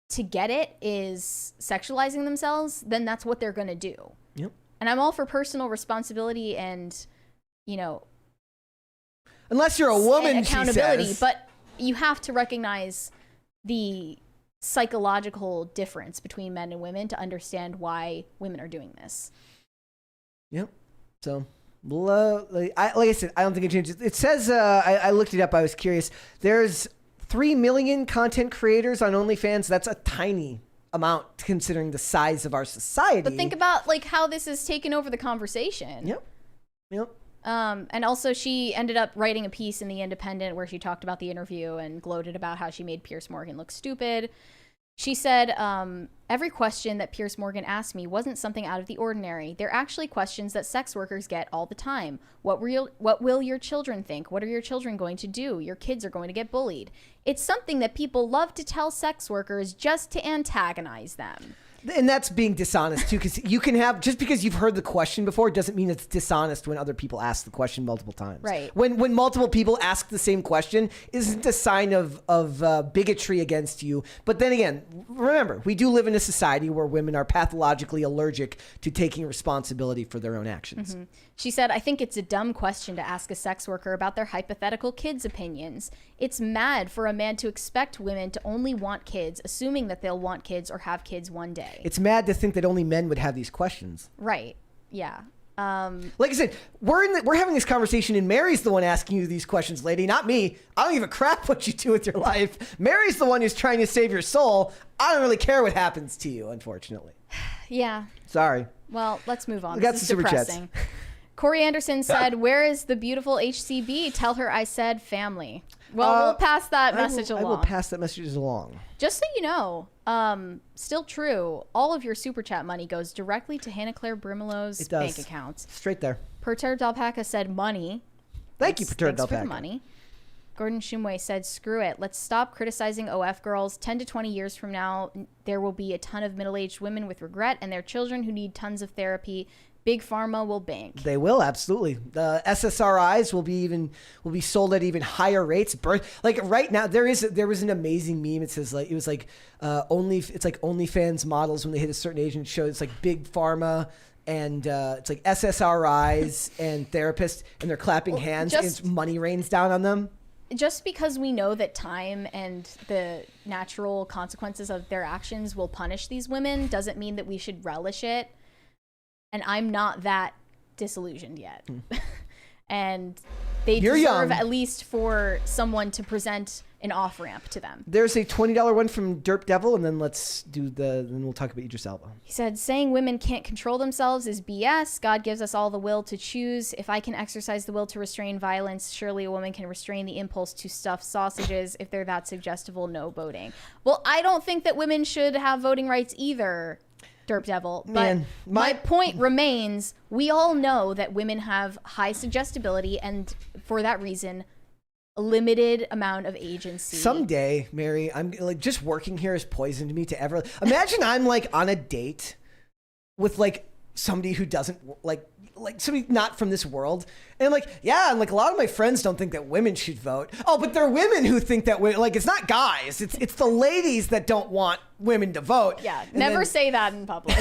to get it is sexualizing themselves, then that's what they're going to do. Yep. And I'm all for personal responsibility and, unless you're a woman, accountability, she says. But you have to recognize the psychological difference between men and women to understand why women are doing this. Yep. So, like I said, I don't think it changes. It says, I looked it up. I was curious. There's 3 million content creators on OnlyFans. That's a tiny amount considering the size of our society. But think about like how this has taken over the conversation. Yep. And also she ended up writing a piece in The Independent where she talked about the interview and gloated about how she made Piers Morgan look stupid. She said, every question that Piers Morgan asked me wasn't something out of the ordinary. They're actually questions that sex workers get all the time. What will your children think? What are your children going to do? Your kids are going to get bullied. It's something that people love to tell sex workers just to antagonize them. And that's being dishonest too, because you can have, just because you've heard the question before doesn't mean it's dishonest when other people ask the question multiple times. Right. When multiple people ask the same question isn't a sign of bigotry against you. But then again, remember, we do live in a society where women are pathologically allergic to taking responsibility for their own actions. Mm-hmm. She said, I think it's a dumb question to ask a sex worker about their hypothetical kids' opinions. It's mad for a man to expect women to only want kids, assuming that they'll want kids or have kids one day. It's mad to think that only men would have these questions. Right. Yeah. Like I said, we're having this conversation, and Mary's the one asking you these questions, lady, not me. I don't give a crap what you do with your life. Mary's the one who's trying to save your soul. I don't really care what happens to you, unfortunately. Yeah. Sorry. Well, let's move on. We got This is some Superchats. depressing. Corey Anderson said, "Where is the beautiful HCB? Tell her I said family." Well, we'll pass that message along. I will pass that message along. Just so you know, still true, all of your Super Chat money goes directly to Hannah Claire Brimelow's bank accounts. Straight there. Perturbed Alpaca said money. Thank you, Perturbed Thanks for Alpaca. the money. Gordon Shumway said, screw it. Let's stop criticizing OF girls. 10 to 20 years from now, there will be a ton of middle-aged women with regret and their children who need tons of therapy. Big Pharma will bank. They will, absolutely. The SSRIs will be sold at even higher rates. Like right now, there was an amazing meme. It says OnlyFans models when they hit a certain age, and it shows it's like Big Pharma and it's like SSRIs and therapists, and they're clapping hands, and money rains down on them. Just because we know that time and the natural consequences of their actions will punish these women doesn't mean that we should relish it. And I'm not that disillusioned yet. And they deserve at least for someone to present an off-ramp to them. There's a $20 one from Derp Devil, and then then we'll talk about Idris Elba. He said, saying women can't control themselves is BS. God gives us all the will to choose. If I can exercise the will to restrain violence, surely a woman can restrain the impulse to stuff sausages. If they're that suggestible, no voting. Well, I don't think that women should have voting rights either, Derp Devil. But my point remains, we all know that women have high suggestibility, and for that reason, a limited amount of agency. Someday, Mary, I'm like, just working here has poisoned me to ever. Imagine I'm like on a date with like somebody who doesn't like somebody not from this world, and like, yeah, and like a lot of my friends don't think that women should vote. Oh, but they're women who think that like it's not guys, it's the ladies that don't want women to vote. Yeah, never say that in public.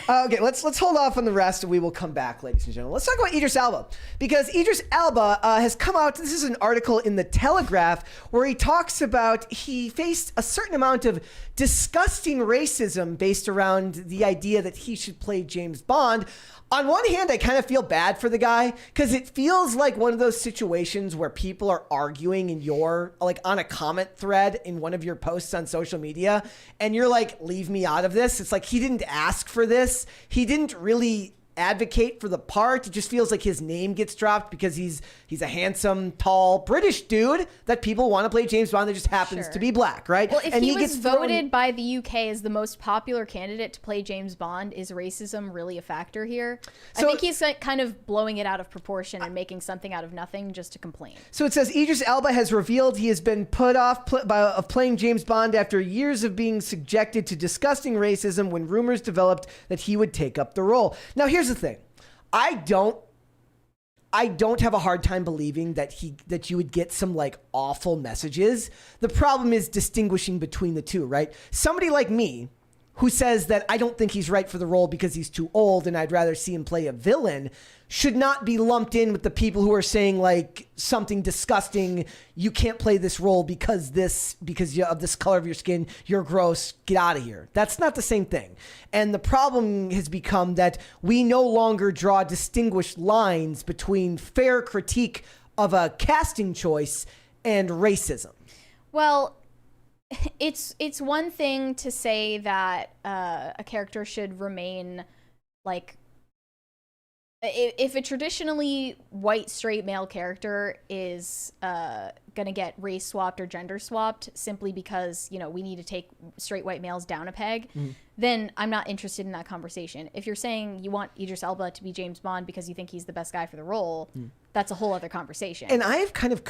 Okay, let's hold off on the rest, and we will come back, ladies and gentlemen. Let's talk about Idris Elba, because Idris Elba has come out. This is an article in the Telegraph where he talks about he faced a certain amount of disgusting racism based around the idea that he should play James Bond. On one hand, I kind of feel bad for the guy, because it feels like one of those situations where people are arguing in on a comment thread in one of your posts on social media, and you're like, leave me out of this. It's like, he didn't ask for this. He didn't really advocate for the part. It just feels like his name gets dropped because he's a handsome, tall British dude that people want to play James Bond that just happens to be black, right? Well, if he was voted by the UK as the most popular candidate to play James Bond, is racism really a factor here? I think he's like kind of blowing it out of proportion and making something out of nothing just to complain. So it says Idris Elba has revealed he has been put off of playing James Bond after years of being subjected to disgusting racism when rumors developed that he would take up the role. Now, here's the thing. I don't have a hard time believing that you would get some like awful messages. The problem is distinguishing between the two, right? Somebody like me who says that I don't think he's right for the role because he's too old and I'd rather see him play a villain should not be lumped in with the people who are saying like something disgusting. You can't play this role because of this color of your skin. You're gross. Get out of here. That's not the same thing. And the problem has become that we no longer draw distinguished lines between fair critique of a casting choice and racism. Well, it's one thing to say that a character should remain like, if a traditionally white straight male character is gonna get race swapped or gender swapped simply because we need to take straight white males down a peg, then I'm not interested in that conversation. If you're saying you want Idris Elba to be James Bond because you think he's the best guy for the role, that's a whole other conversation. And I've kind of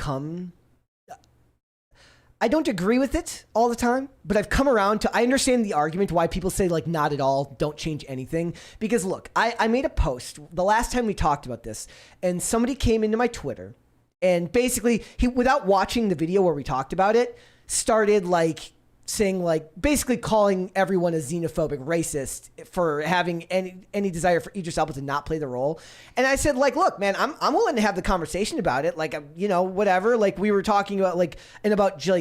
I don't agree with it all the time, but I've come around to, I understand the argument why people say like, not at all, don't change anything. Because look, I made a post the last time we talked about this, and somebody came into my Twitter and basically without watching the video where we talked about it, started like saying like, basically calling everyone a xenophobic racist for having any desire for Idris Elba to not play the role. And I said like, look, man, I'm willing to have the conversation about it. Like, whatever. Like we were talking about like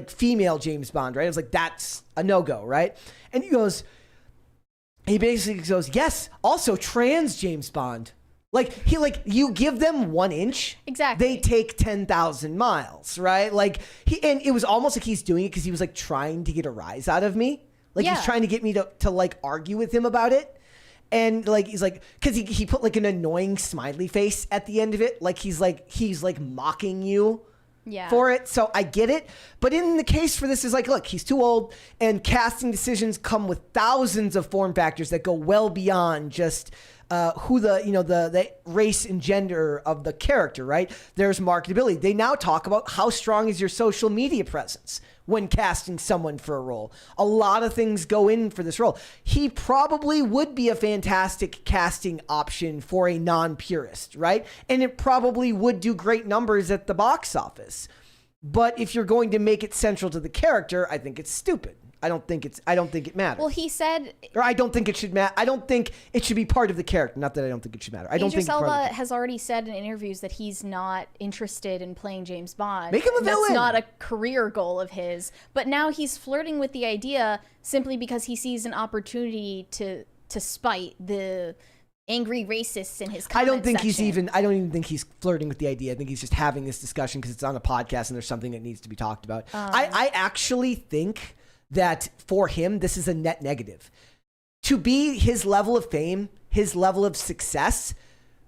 female James Bond, right? It was like, that's a no-go, right? And he basically goes, yes, also trans James Bond. Like you give them 1 inch, exactly. They take 10,000 miles, right? Like and it was almost like he's doing it because he was like trying to get a rise out of me. Like he's trying to get me to like argue with him about it. And like he's like, because he put like an annoying smiley face at the end of it, like he's like mocking you for it. So I get it, but in the case for this is like, look, he's too old, and casting decisions come with thousands of form factors that go well beyond just who the race and gender of the character, right? There's marketability. They now talk about how strong is your social media presence when casting someone for a role. A lot of things go in for this role. He probably would be a fantastic casting option for a non-purist, right? And it probably would do great numbers at the box office. But if you're going to make it central to the character, I think it's stupid. I don't think it matters. Well, he said, or I don't think it should matter. I don't think it should be part of the character. Not that I don't think it should matter. I don't think Elba has already said in interviews that he's not interested in playing James Bond. Make him a villain. That's not a career goal of his. But now he's flirting with the idea simply because he sees an opportunity to spite the angry racists in his comment I don't section. even think he's flirting with the idea. I think he's just having this discussion because it's on a podcast and there's something that needs to be talked about. I actually think that for him, this is a net negative. To be his level of fame, his level of success,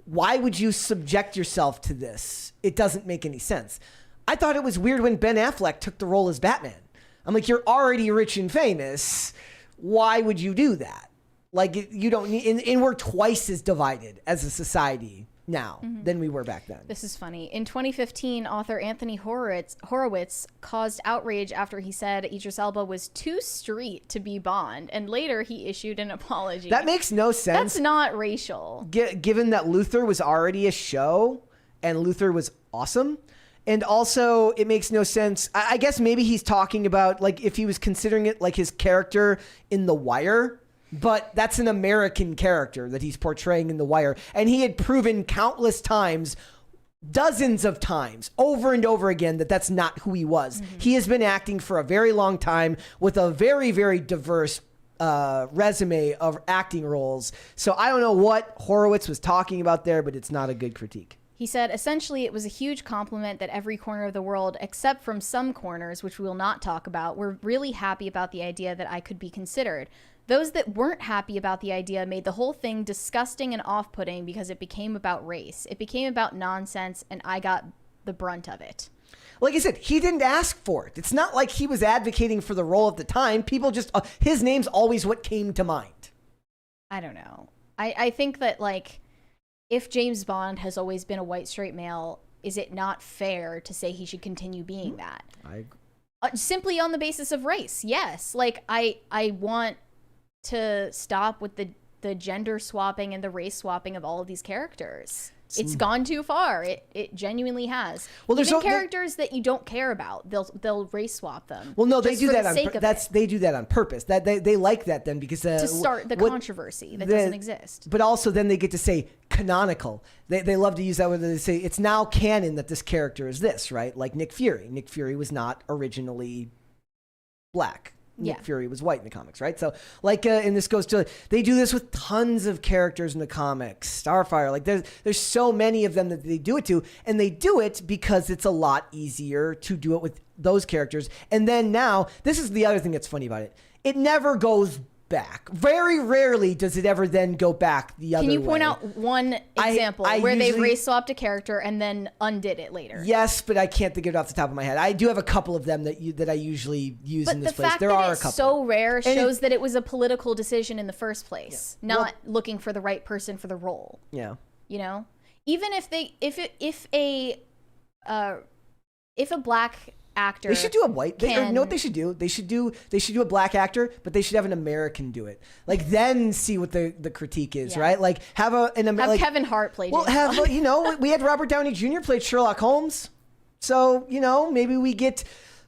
why would you subject yourself to this? It doesn't make any sense. I thought it was weird when Ben Affleck took the role as Batman. I'm like, you're already rich and famous. Why would you do that? Like, you don't need, and we're twice as divided as a society now than we were back then. This is funny. In 2015, author Anthony Horowitz caused outrage after he said Idris Elba was too street to be Bond, and later he issued an apology. That makes no sense. That's not racial. Given that Luther was already a show, and Luther was awesome. And also, it makes no sense. I guess maybe he's talking about, like, if he was considering it like his character in The Wire. But that's an American character that he's portraying in The Wire. And he had proven countless times, dozens of times, over and over again, that that's not who he was. He has been acting for a very long time with a very, very diverse resume of acting roles. So I don't know what Horowitz was talking about there, but it's not a good critique. He said, essentially, it was a huge compliment that every corner of the world, except from some corners, which we will not talk about, were really happy about the idea that I could be considered. Those that weren't happy about the idea made the whole thing disgusting and off-putting because it became about race. It became about nonsense, and I got the brunt of it. Like I said, he didn't ask for it. It's not like he was advocating for the role at the time. People just, his name's always what came to mind. I don't know. I think that, like, if James Bond has always been a white straight male, is it not fair to say he should continue being that? Simply on the basis of race, yes. Like, I want to stop with the gender swapping and the race swapping of all of these characters. It's gone too far. It genuinely has. Well, there's even characters that you don't care about, they'll race swap them. Well, no, they do that on they do that on purpose. That they like that then because to start the controversy that doesn't exist. But also then they get to say canonical. They love to use that when they say it's now canon that this character is this, right? Like Nick Fury. Nick Fury was not originally black. Nick Fury was white in the comics, right? So, like, and this goes to, they do this with tons of characters in the comics. Starfire, like, there's so many of them that they do it to, and they do it because it's a lot easier to do it with those characters. And then now, this is the other thing that's funny about it. It never goes back. Very rarely does it ever then go back the other way. Can you point out one example where they race swapped a character and then undid it later? Yes, but I can't think of it off the top of my head. I do have a couple of them that I usually use in this place. But the fact that it's so rare shows that it was a political decision in the first place, not looking for the right person for the role. Yeah. You know? Even if a black actor, they should do a white. You know what they should do? They should do a black actor, but they should have an American do it. Like then see what the critique is, right? Like have Kevin Hart play. Well, we had Robert Downey Jr. played Sherlock Holmes, so maybe we get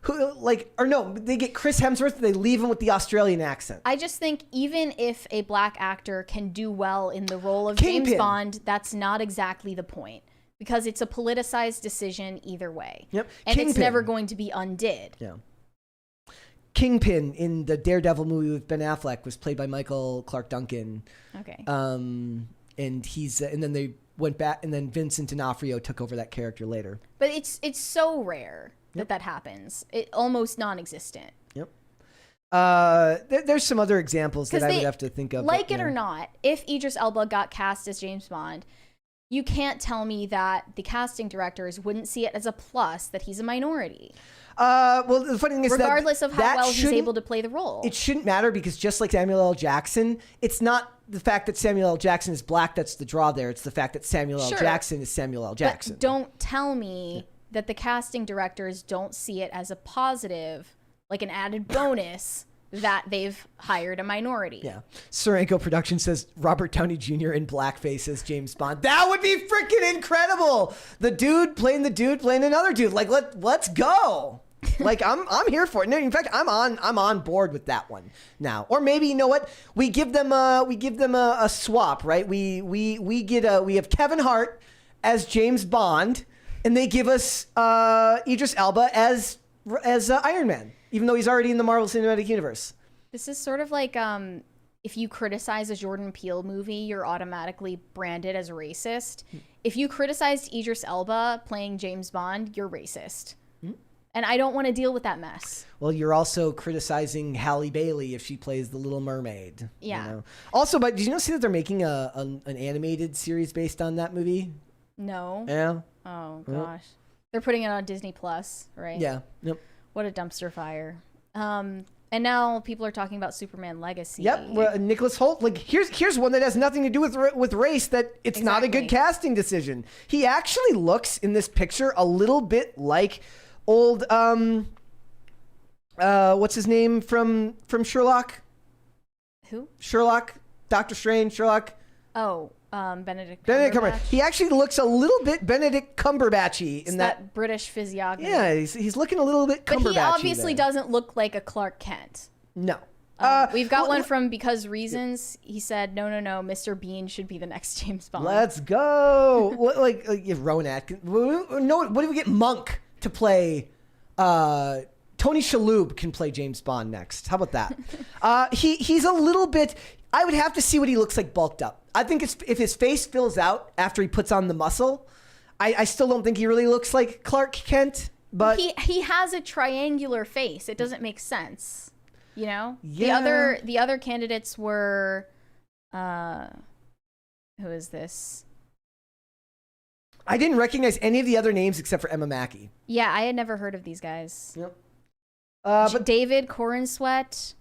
they get Chris Hemsworth. They leave him with the Australian accent. I just think even if a black actor can do well in the role of James Bond, that's not exactly the point. Because it's a politicized decision either way. Yep. And it's never going to be undid. Yeah. Kingpin in the Daredevil movie with Ben Affleck was played by Michael Clark Duncan. Okay. And he's and then they went back, and then Vincent D'Onofrio took over that character later. But it's so rare that happens. It almost non-existent. Yep. There's some other examples that I would have to think of. Like it or not, if Idris Elba got cast as James Bond, you can't tell me that the casting directors wouldn't see it as a plus that he's a minority. Well, the funny thing is regardless of how well he's able to play the role. It shouldn't matter because just like Samuel L. Jackson, it's not the fact that Samuel L. Jackson is black that's the draw there. It's the fact that Samuel L. Jackson is Samuel L. Jackson. But don't tell me that the casting directors don't see it as a positive, like an added bonus that they've hired a minority. Yeah. Serenko Production says Robert Downey Jr. in blackface as James Bond. That would be freaking incredible. The dude playing another dude. Like let's go. Like I'm here for it. No, in fact, I'm on board with that one now. Or maybe you know what? We give them a swap, right? We have Kevin Hart as James Bond, and they give us Idris Elba as Iron Man, even though he's already in the Marvel Cinematic Universe. This is sort of like if you criticize a Jordan Peele movie, you're automatically branded as racist. If you criticized Idris Elba playing James Bond, you're racist. And I don't want to deal with that mess. Well, you're also criticizing Halle Bailey if she plays the Little Mermaid. Yeah. You know? Also, but did you see that they're making an animated series based on that movie? No. Yeah. Oh, gosh. They're putting it on Disney Plus, right? Yeah. Yep. What a dumpster fire. And now people are talking about Superman Legacy. Yep. Well, Nicholas Hoult. Like here's one that has nothing to do with race. That it's not a good casting decision. He actually looks in this picture a little bit like old what's his name from Sherlock? Who? Sherlock, Doctor Strange, Sherlock. Oh, Benedict Cumberbatch. He actually looks a little bit Benedict Cumberbatchy in that British physiognomy. Yeah, he's looking a little bit Cumberbatchy. But he obviously doesn't look like a Clark Kent. No. We've got one from Because Reasons. He said, no, Mr. Bean should be the next James Bond. Let's go. like Rowan Atkins. No, what do we get? Monk to play. Tony Shalhoub can play James Bond next. How about that? He's a little bit. I would have to see what he looks like bulked up. I think if his face fills out after he puts on the muscle, I still don't think he really looks like Clark Kent. But he has a triangular face. It doesn't make sense. You know? Yeah. The other candidates were who is this? I didn't recognize any of the other names except for Emma Mackey. Yeah, I had never heard of these guys. Yep. But David Corenswet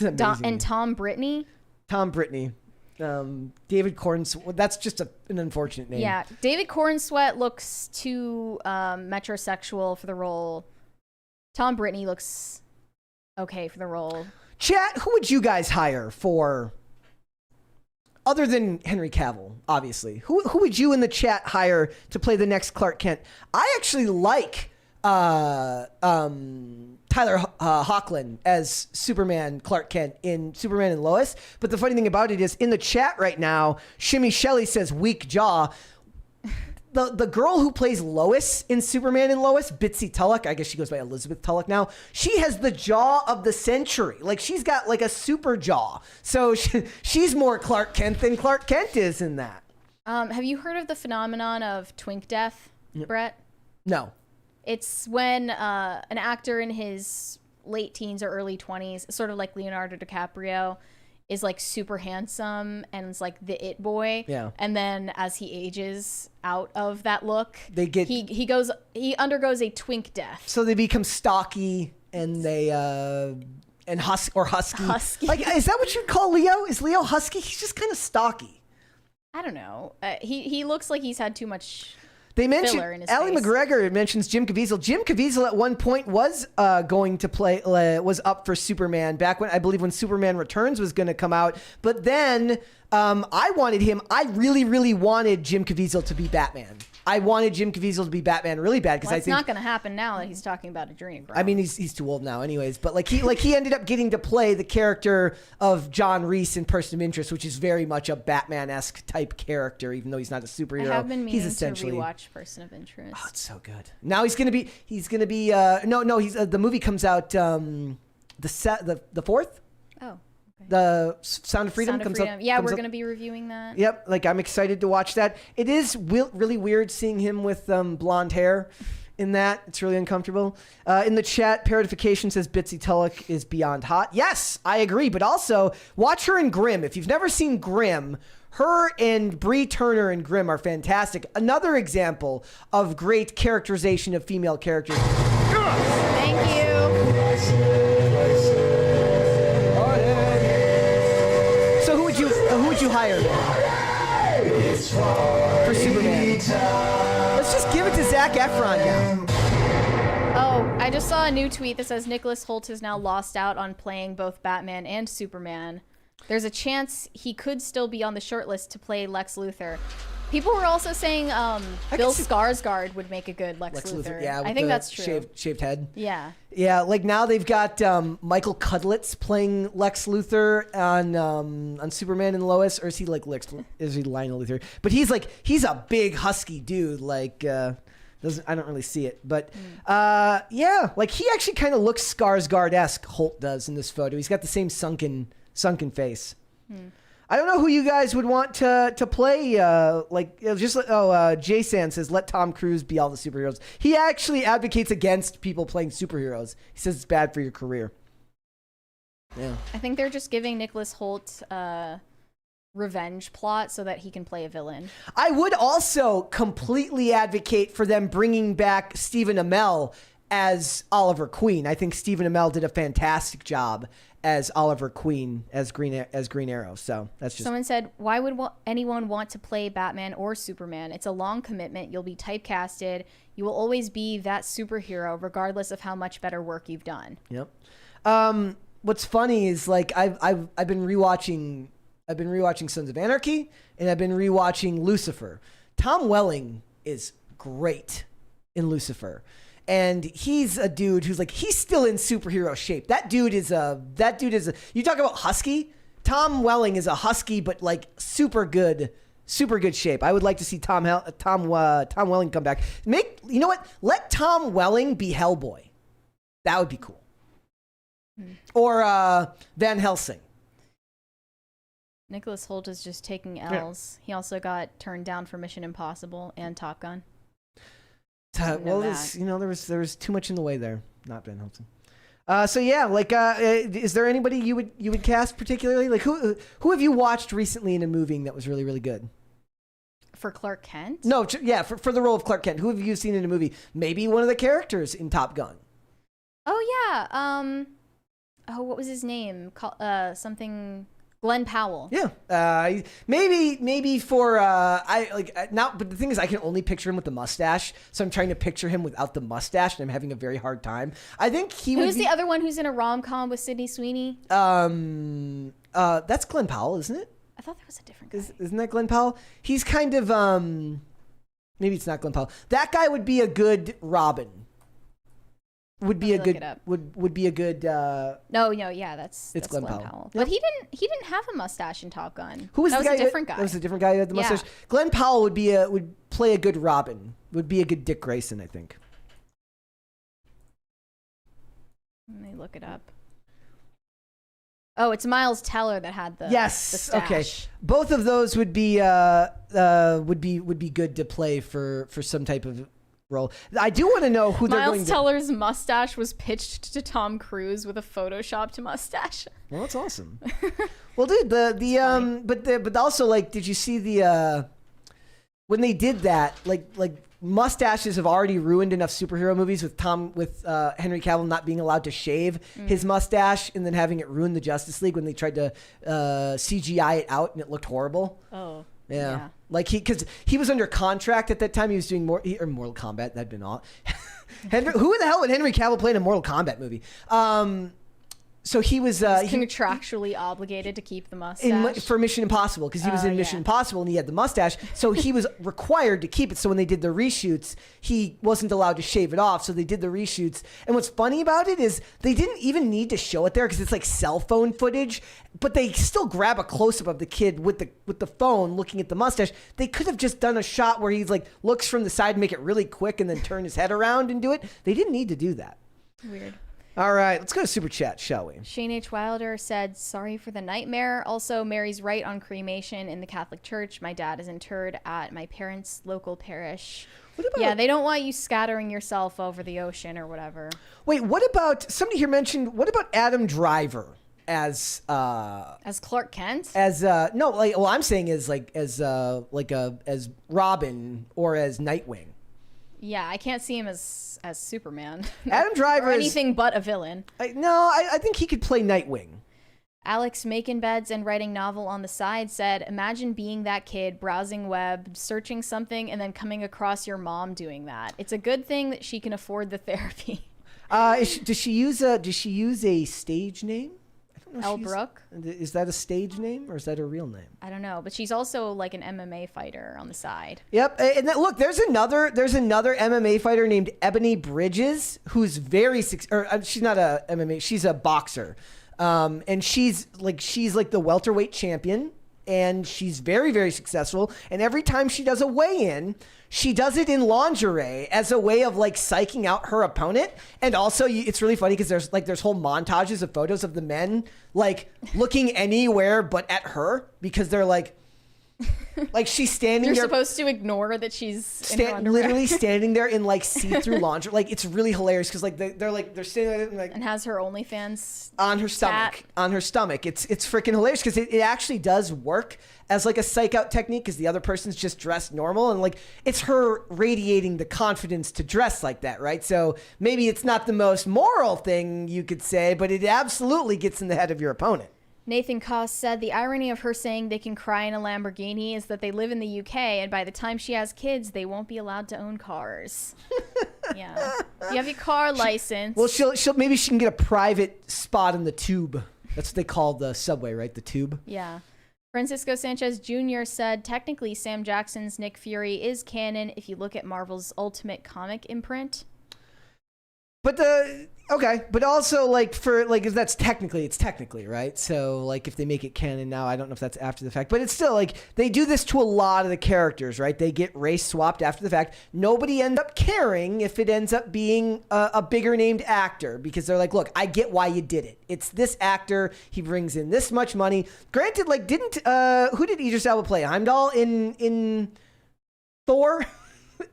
and Tom Brittany. Tom Brittany. David Corenswet. That's just an unfortunate name. Yeah. David Corenswet looks too metrosexual for the role. Tom Brittany looks okay for the role. Chat, who would you guys hire for, other than Henry Cavill, obviously? Who would you in the chat hire to play the next Clark Kent? I actually like Tyler Hoechlin as Superman Clark Kent in Superman and Lois. But the funny thing about it is, in the chat right now, Shimmy Shelley says weak jaw. The girl who plays Lois in Superman and Lois, Bitsy Tulloch, I guess she goes by Elizabeth Tulloch now, she has the jaw of the century. Like, she's got like a super jaw. So she's more Clark Kent than Clark Kent is in that. Have you heard of the phenomenon of twink death, Brett? No. It's when an actor in his late teens or early 20s, sort of like Leonardo DiCaprio, is like super handsome and is like the it boy. Yeah. And then as he ages out of that look, he undergoes a twink death. So they become stocky and they and husky. Like, is that what you'd call Leo? Is Leo husky? He's just kind of stocky. I don't know. He looks like he's had too much. They mentioned Ali McGregor mentions Jim Caviezel. Jim Caviezel at one point was going to play, was up for Superman back when, I believe, when Superman Returns was going to come out. But then I wanted him. I really, really wanted Jim Caviezel to be Batman. I wanted Jim Caviezel to be Batman really bad because I think it's not going to happen now that he's talking about a dream. Bro. I mean, he's too old now, anyways. But he ended up getting to play the character of John Reese in Person of Interest, which is very much a Batman-esque type character, even though he's not a superhero. I have been meaning he's essentially to rewatch Person of Interest. Oh, it's so good. Now he's gonna be the movie comes out the 4th. Oh, The Sound of Freedom Sound of comes Freedom. up. Yeah, comes we're up- going to be reviewing that. Yep, like I'm excited to watch that. It is really weird seeing him with blonde hair in that. It's really uncomfortable. In the chat, Parodification says Bitsy Tulloch is beyond hot. Yes, I agree. But also, watch her in Grimm. If you've never seen Grimm, her and Bree Turner in Grimm are fantastic. Another example of great characterization of female characters. Thank you. So who would you hire for Superman? Let's just give it to Zac Efron now. Oh, I just saw a new tweet that says Nicholas Hoult has now lost out on playing both Batman and Superman. There's a chance he could still be on the shortlist to play Lex Luthor. People were also saying Bill Skarsgård would make a good Lex Luthor. Yeah, I think that's true. Shaved head. Yeah. Yeah, like now they've got Michael Cudlitz playing Lex Luthor on Superman and Lois, or is he like is he Lionel Luthor? But he's a big husky dude. Like I don't really see it, but yeah, like he actually kind of looks Skarsgård-esque. Holt does in this photo. He's got the same sunken face. I don't know who you guys would want to play. Jay-San says, let Tom Cruise be all the superheroes. He actually advocates against people playing superheroes. He says it's bad for your career. Yeah. I think they're just giving Nicholas Hoult revenge plot so that he can play a villain. I would also completely advocate for them bringing back Stephen Amell as Oliver Queen. I think Stephen Amell did a fantastic job as Oliver Queen as Green Arrow. So that's just. Someone said, "Why would anyone want to play Batman or Superman? It's a long commitment. You'll be typecasted. You will always be that superhero, regardless of how much better work you've done." Yep. What's funny is like I've been rewatching Sons of Anarchy, and I've been rewatching Lucifer. Tom Welling is great in Lucifer. And he's a dude who's like, he's still in superhero shape. That dude is you talk about husky? Tom Welling is a husky, but like super good shape. I would like to see Tom Welling come back. You know what? Let Tom Welling be Hellboy. That would be cool. Or Van Helsing. Nicholas Hoult is just taking L's. Yeah. He also got turned down for Mission Impossible and Top Gun. Well, there was too much in the way there. Not Ben Helsing. So yeah, like, is there anybody you would cast particularly? Like, who have you watched recently in a movie that was really, really good? For Clark Kent? No, yeah, for the role of Clark Kent. Who have you seen in a movie? Maybe one of the characters in Top Gun. Oh yeah. What was his name? Something. Glenn Powell. Yeah. Maybe for but the thing is I can only picture him with the mustache, so I'm trying to picture him without the mustache, and I'm having a very hard time. I think Who's the other one who's in a rom-com with Sydney Sweeney? That's Glenn Powell, isn't it? I thought that was a different guy. Isn't that Glenn Powell? He's kind of maybe it's not Glenn Powell. That guy would be a good Robin. Would be a good. No, yeah, that's Glenn Glenn Powell. Powell. But he didn't have a mustache in Top Gun. Who was that the guy? A different guy. That was a different guy who had the mustache. Yeah. Glenn Powell would play a good Robin. Would be a good Dick Grayson, I think. Let me look it up. Oh, it's Miles Teller that had the yes. The stash. Okay, both of those would be good to play for some type of role. I do want to know who they're going to. Miles Teller's mustache was pitched to Tom Cruise with a photoshopped mustache. Well, that's awesome. Well, dude, but also, like, did you see the when they did that? Like mustaches have already ruined enough superhero movies with Henry Cavill not being allowed to shave his mustache, and then having it ruin the Justice League when they tried to CGI it out and it looked horrible. Oh. Yeah. Like because he was under contract at that time. He was doing Mortal Kombat. That'd been all. Who the hell would Henry Cavill play in a Mortal Kombat movie? So he was contractually obligated to keep the mustache for Mission Impossible because he was in Mission Impossible and he had the mustache. So he was required to keep it. So when they did the reshoots, he wasn't allowed to shave it off. So they did the reshoots. And what's funny about it is they didn't even need to show it there because it's like cell phone footage. But they still grab a close up of the kid with the phone looking at the mustache. They could have just done a shot where he's like looks from the side and make it really quick and then turn his head around and do it. They didn't need to do that. Weird. All right, let's go to Super Chat, shall we? Shane H. Wilder said, sorry for the nightmare. Also, Mary's right on cremation in the Catholic Church. My dad is interred at my parents' local parish. Yeah, they don't want you scattering yourself over the ocean or whatever. Wait, what about, somebody here mentioned, what about Adam Driver as Clark Kent? No, like, well, I'm saying as Robin or as Nightwing. Yeah, I can't see him as Superman. Adam Driver or anything but a villain. I think he could play Nightwing. Alex making beds and writing novel on the side said, imagine being that kid browsing web, searching something, and then coming across your mom doing that. It's a good thing that she can afford the therapy. Does she use a stage name? Elle Brooke. Is that a stage name or is that a real name? I don't know, but she's also like an MMA fighter on the side. Yep, and then, look, there's another MMA fighter named Ebony Bridges who's very she's not a MMA, she's a boxer, and she's like the welterweight champion, and she's very, very successful. And every time she does a weigh-in, she does it in lingerie as a way of like psyching out her opponent. And also, it's really funny because there's whole montages of photos of the men like looking anywhere but at her because they're like she's standing You're there. You're supposed to ignore that she's in her underwear. Literally standing there in like see-through lingerie. Like, it's really hilarious because like they're standing there like, and has her OnlyFans on her stomach. On her stomach. It's freaking hilarious because it actually does work as like a psych out technique because the other person's just dressed normal and like it's her radiating the confidence to dress like that, right? So maybe it's not the most moral thing you could say, but it absolutely gets in the head of your opponent. Nathan Koss said the irony of her saying they can cry in a Lamborghini is that they live in the UK and by the time she has kids, they won't be allowed to own cars. Yeah. You have your car license. Well, maybe she can get a private spot in the tube. That's what they call the subway, right? The tube. Yeah. Francisco Sanchez Jr. said, technically Sam Jackson's Nick Fury is canon if you look at Marvel's Ultimate Comic imprint. But but also like for like if that's it's technically right. So like if they make it canon now, I don't know if that's after the fact, but it's still like they do this to a lot of the characters, right? They get race swapped after the fact. Nobody ends up caring if it ends up being a bigger named actor because they're like, look, I get why you did it. It's this actor. He brings in this much money. Granted, like who did Idris Elba play? Heimdall in Thor,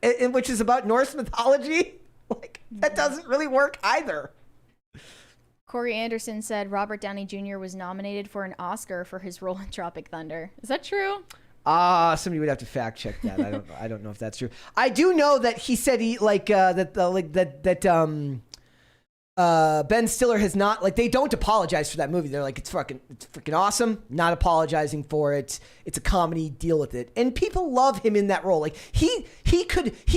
which is about Norse mythology. Like, that doesn't really work either. Corey Anderson said Robert Downey Jr. was nominated for an Oscar for his role in Tropic Thunder. Is that true? Somebody would have to fact check that. I don't know if that's true. I do know that he said Ben Stiller has not, like, they don't apologize for that movie. They're like, it's freaking awesome. Not apologizing for it. It's a comedy. Deal with it. And people love him in that role. Like he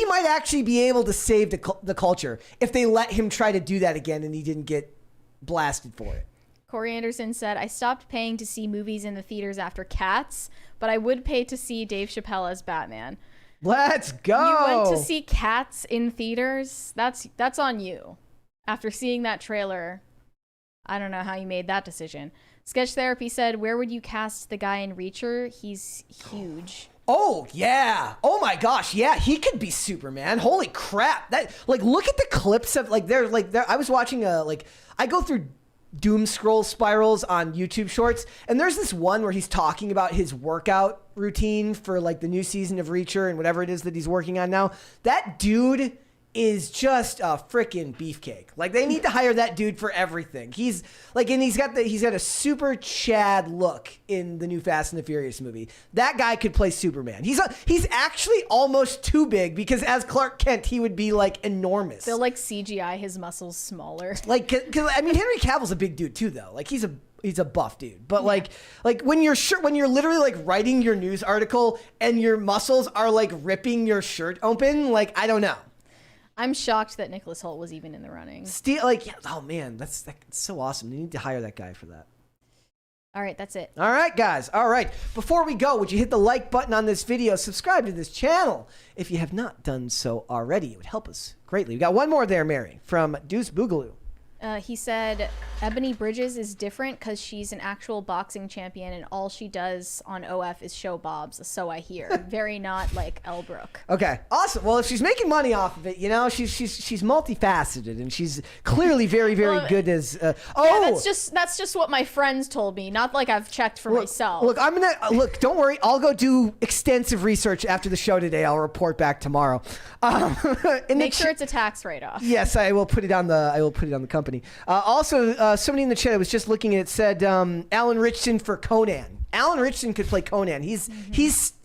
might actually be able to save the culture if they let him try to do that again and he didn't get blasted for it. Corey Anderson said, I stopped paying to see movies in the theaters after Cats, but I would pay to see Dave Chappelle as Batman. Let's go. You went to see Cats in theaters? That's on you. After seeing that trailer, I don't know how you made that decision. Sketch Therapy said, where would you cast the guy in Reacher? He's huge. Oh, yeah. Oh, my gosh. Yeah, he could be Superman. Holy crap. That, like, look at the clips of, like, I was watching, I go through doom scroll spirals on YouTube shorts, and there's this one where he's talking about his workout routine for, like, the new season of Reacher and whatever it is that he's working on now. That dude is just a freaking beefcake. Like, they need to hire that dude for everything. He's like, and he's got a super Chad look in the new Fast and the Furious movie. That guy could play Superman. He's actually almost too big because as Clark Kent, he would be like enormous. They'll like CGI his muscles smaller. Like, cause I mean, Henry Cavill's a big dude too, though. Like, he's a buff dude, but like when you're literally like writing your news article and your muscles are like ripping your shirt open, like, I don't know. I'm shocked that Nicholas Hoult was even in the running. Oh man, that's so awesome. You need to hire that guy for that. All right, that's it. All right, guys. All right. Before we go, would you hit the like button on this video? Subscribe to this channel if you have not done so already. It would help us greatly. We got one more there, Mary, from Deuce Boogaloo. He said Ebony Bridges is different because she's an actual boxing champion and all she does on OF is show bobs, so I hear. Very not like Elle Brooke. Okay, awesome. Well, if she's making money off of it, you know, she's multifaceted and she's clearly very good as. Yeah, that's just what my friends told me. Not like I've checked for myself. Look, I'm gonna look. Don't worry, I'll go do extensive research after the show today. I'll report back tomorrow. Make sure it's a tax write-off. Yes, I will put it on the company. Also, somebody in the chat I was just looking at said Alan Richardson for Conan. Alan Richardson could play Conan. He's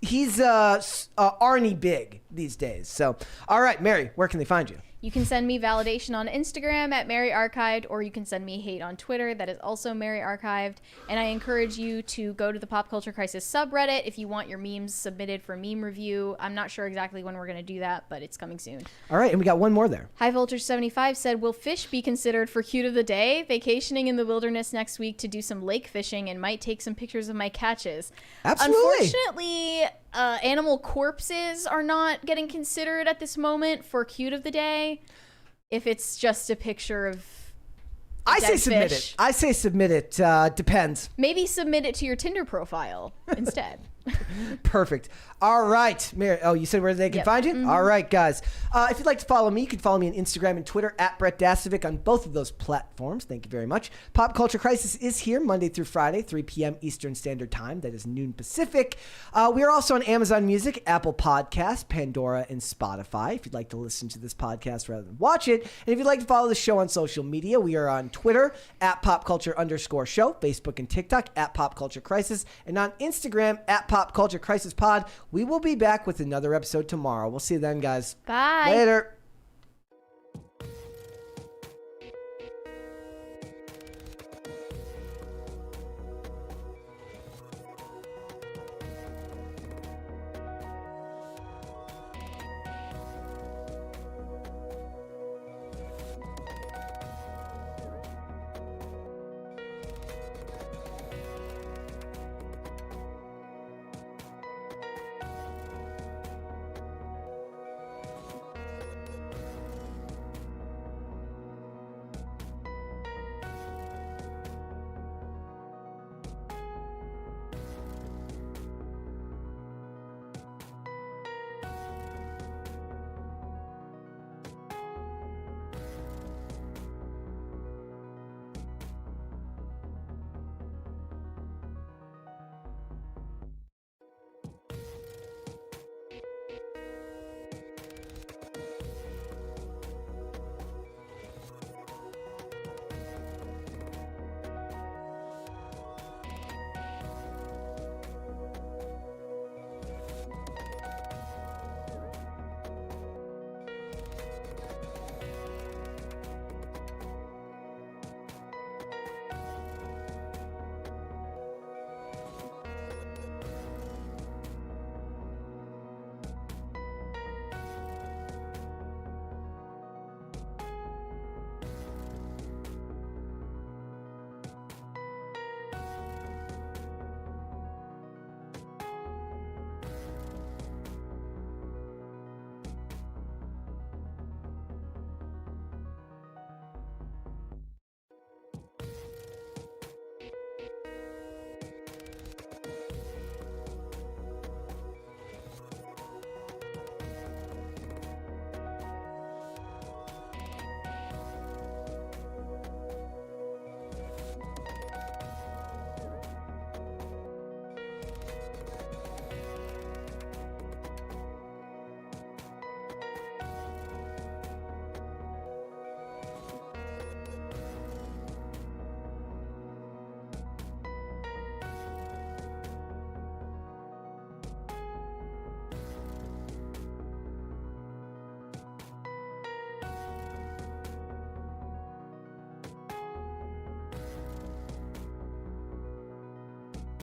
Arnie big these days. So, all right, Mary, where can they find you? You can send me validation on Instagram at Mary Archived, or you can send me hate on Twitter. That is also Mary Archived. And I encourage you to go to the Pop Culture Crisis subreddit if you want your memes submitted for meme review. I'm not sure exactly when we're going to do that, but it's coming soon. All right, and we got one more there. High Voltage 75 said, will fish be considered for cute of the day? Vacationing in the wilderness next week to do some lake fishing and might take some pictures of my catches. Absolutely. Unfortunately, animal corpses are not getting considered at this moment for cute of the day. If it's just a picture of I say submit it. I say submit it. Depends. Maybe submit it to your Tinder profile instead. Perfect. All right, Mary. Oh, you said where they can find you? Mm-hmm. All right, guys. If you'd like to follow me, you can follow me on Instagram and Twitter at Brett Dasovic on both of those platforms. Thank you very much. Pop Culture Crisis is here Monday through Friday, 3 p.m. Eastern Standard Time. That is noon Pacific. We are also on Amazon Music, Apple Podcasts, Pandora, and Spotify. If you'd like to listen to this podcast rather than watch it, and if you'd like to follow the show on social media, we are on Twitter at PopCulture_show, Facebook and TikTok at Pop Culture Crisis, and on Instagram at Pop Culture Crisis Pod. We will be back with another episode tomorrow. We'll see you then, guys. Bye. Later.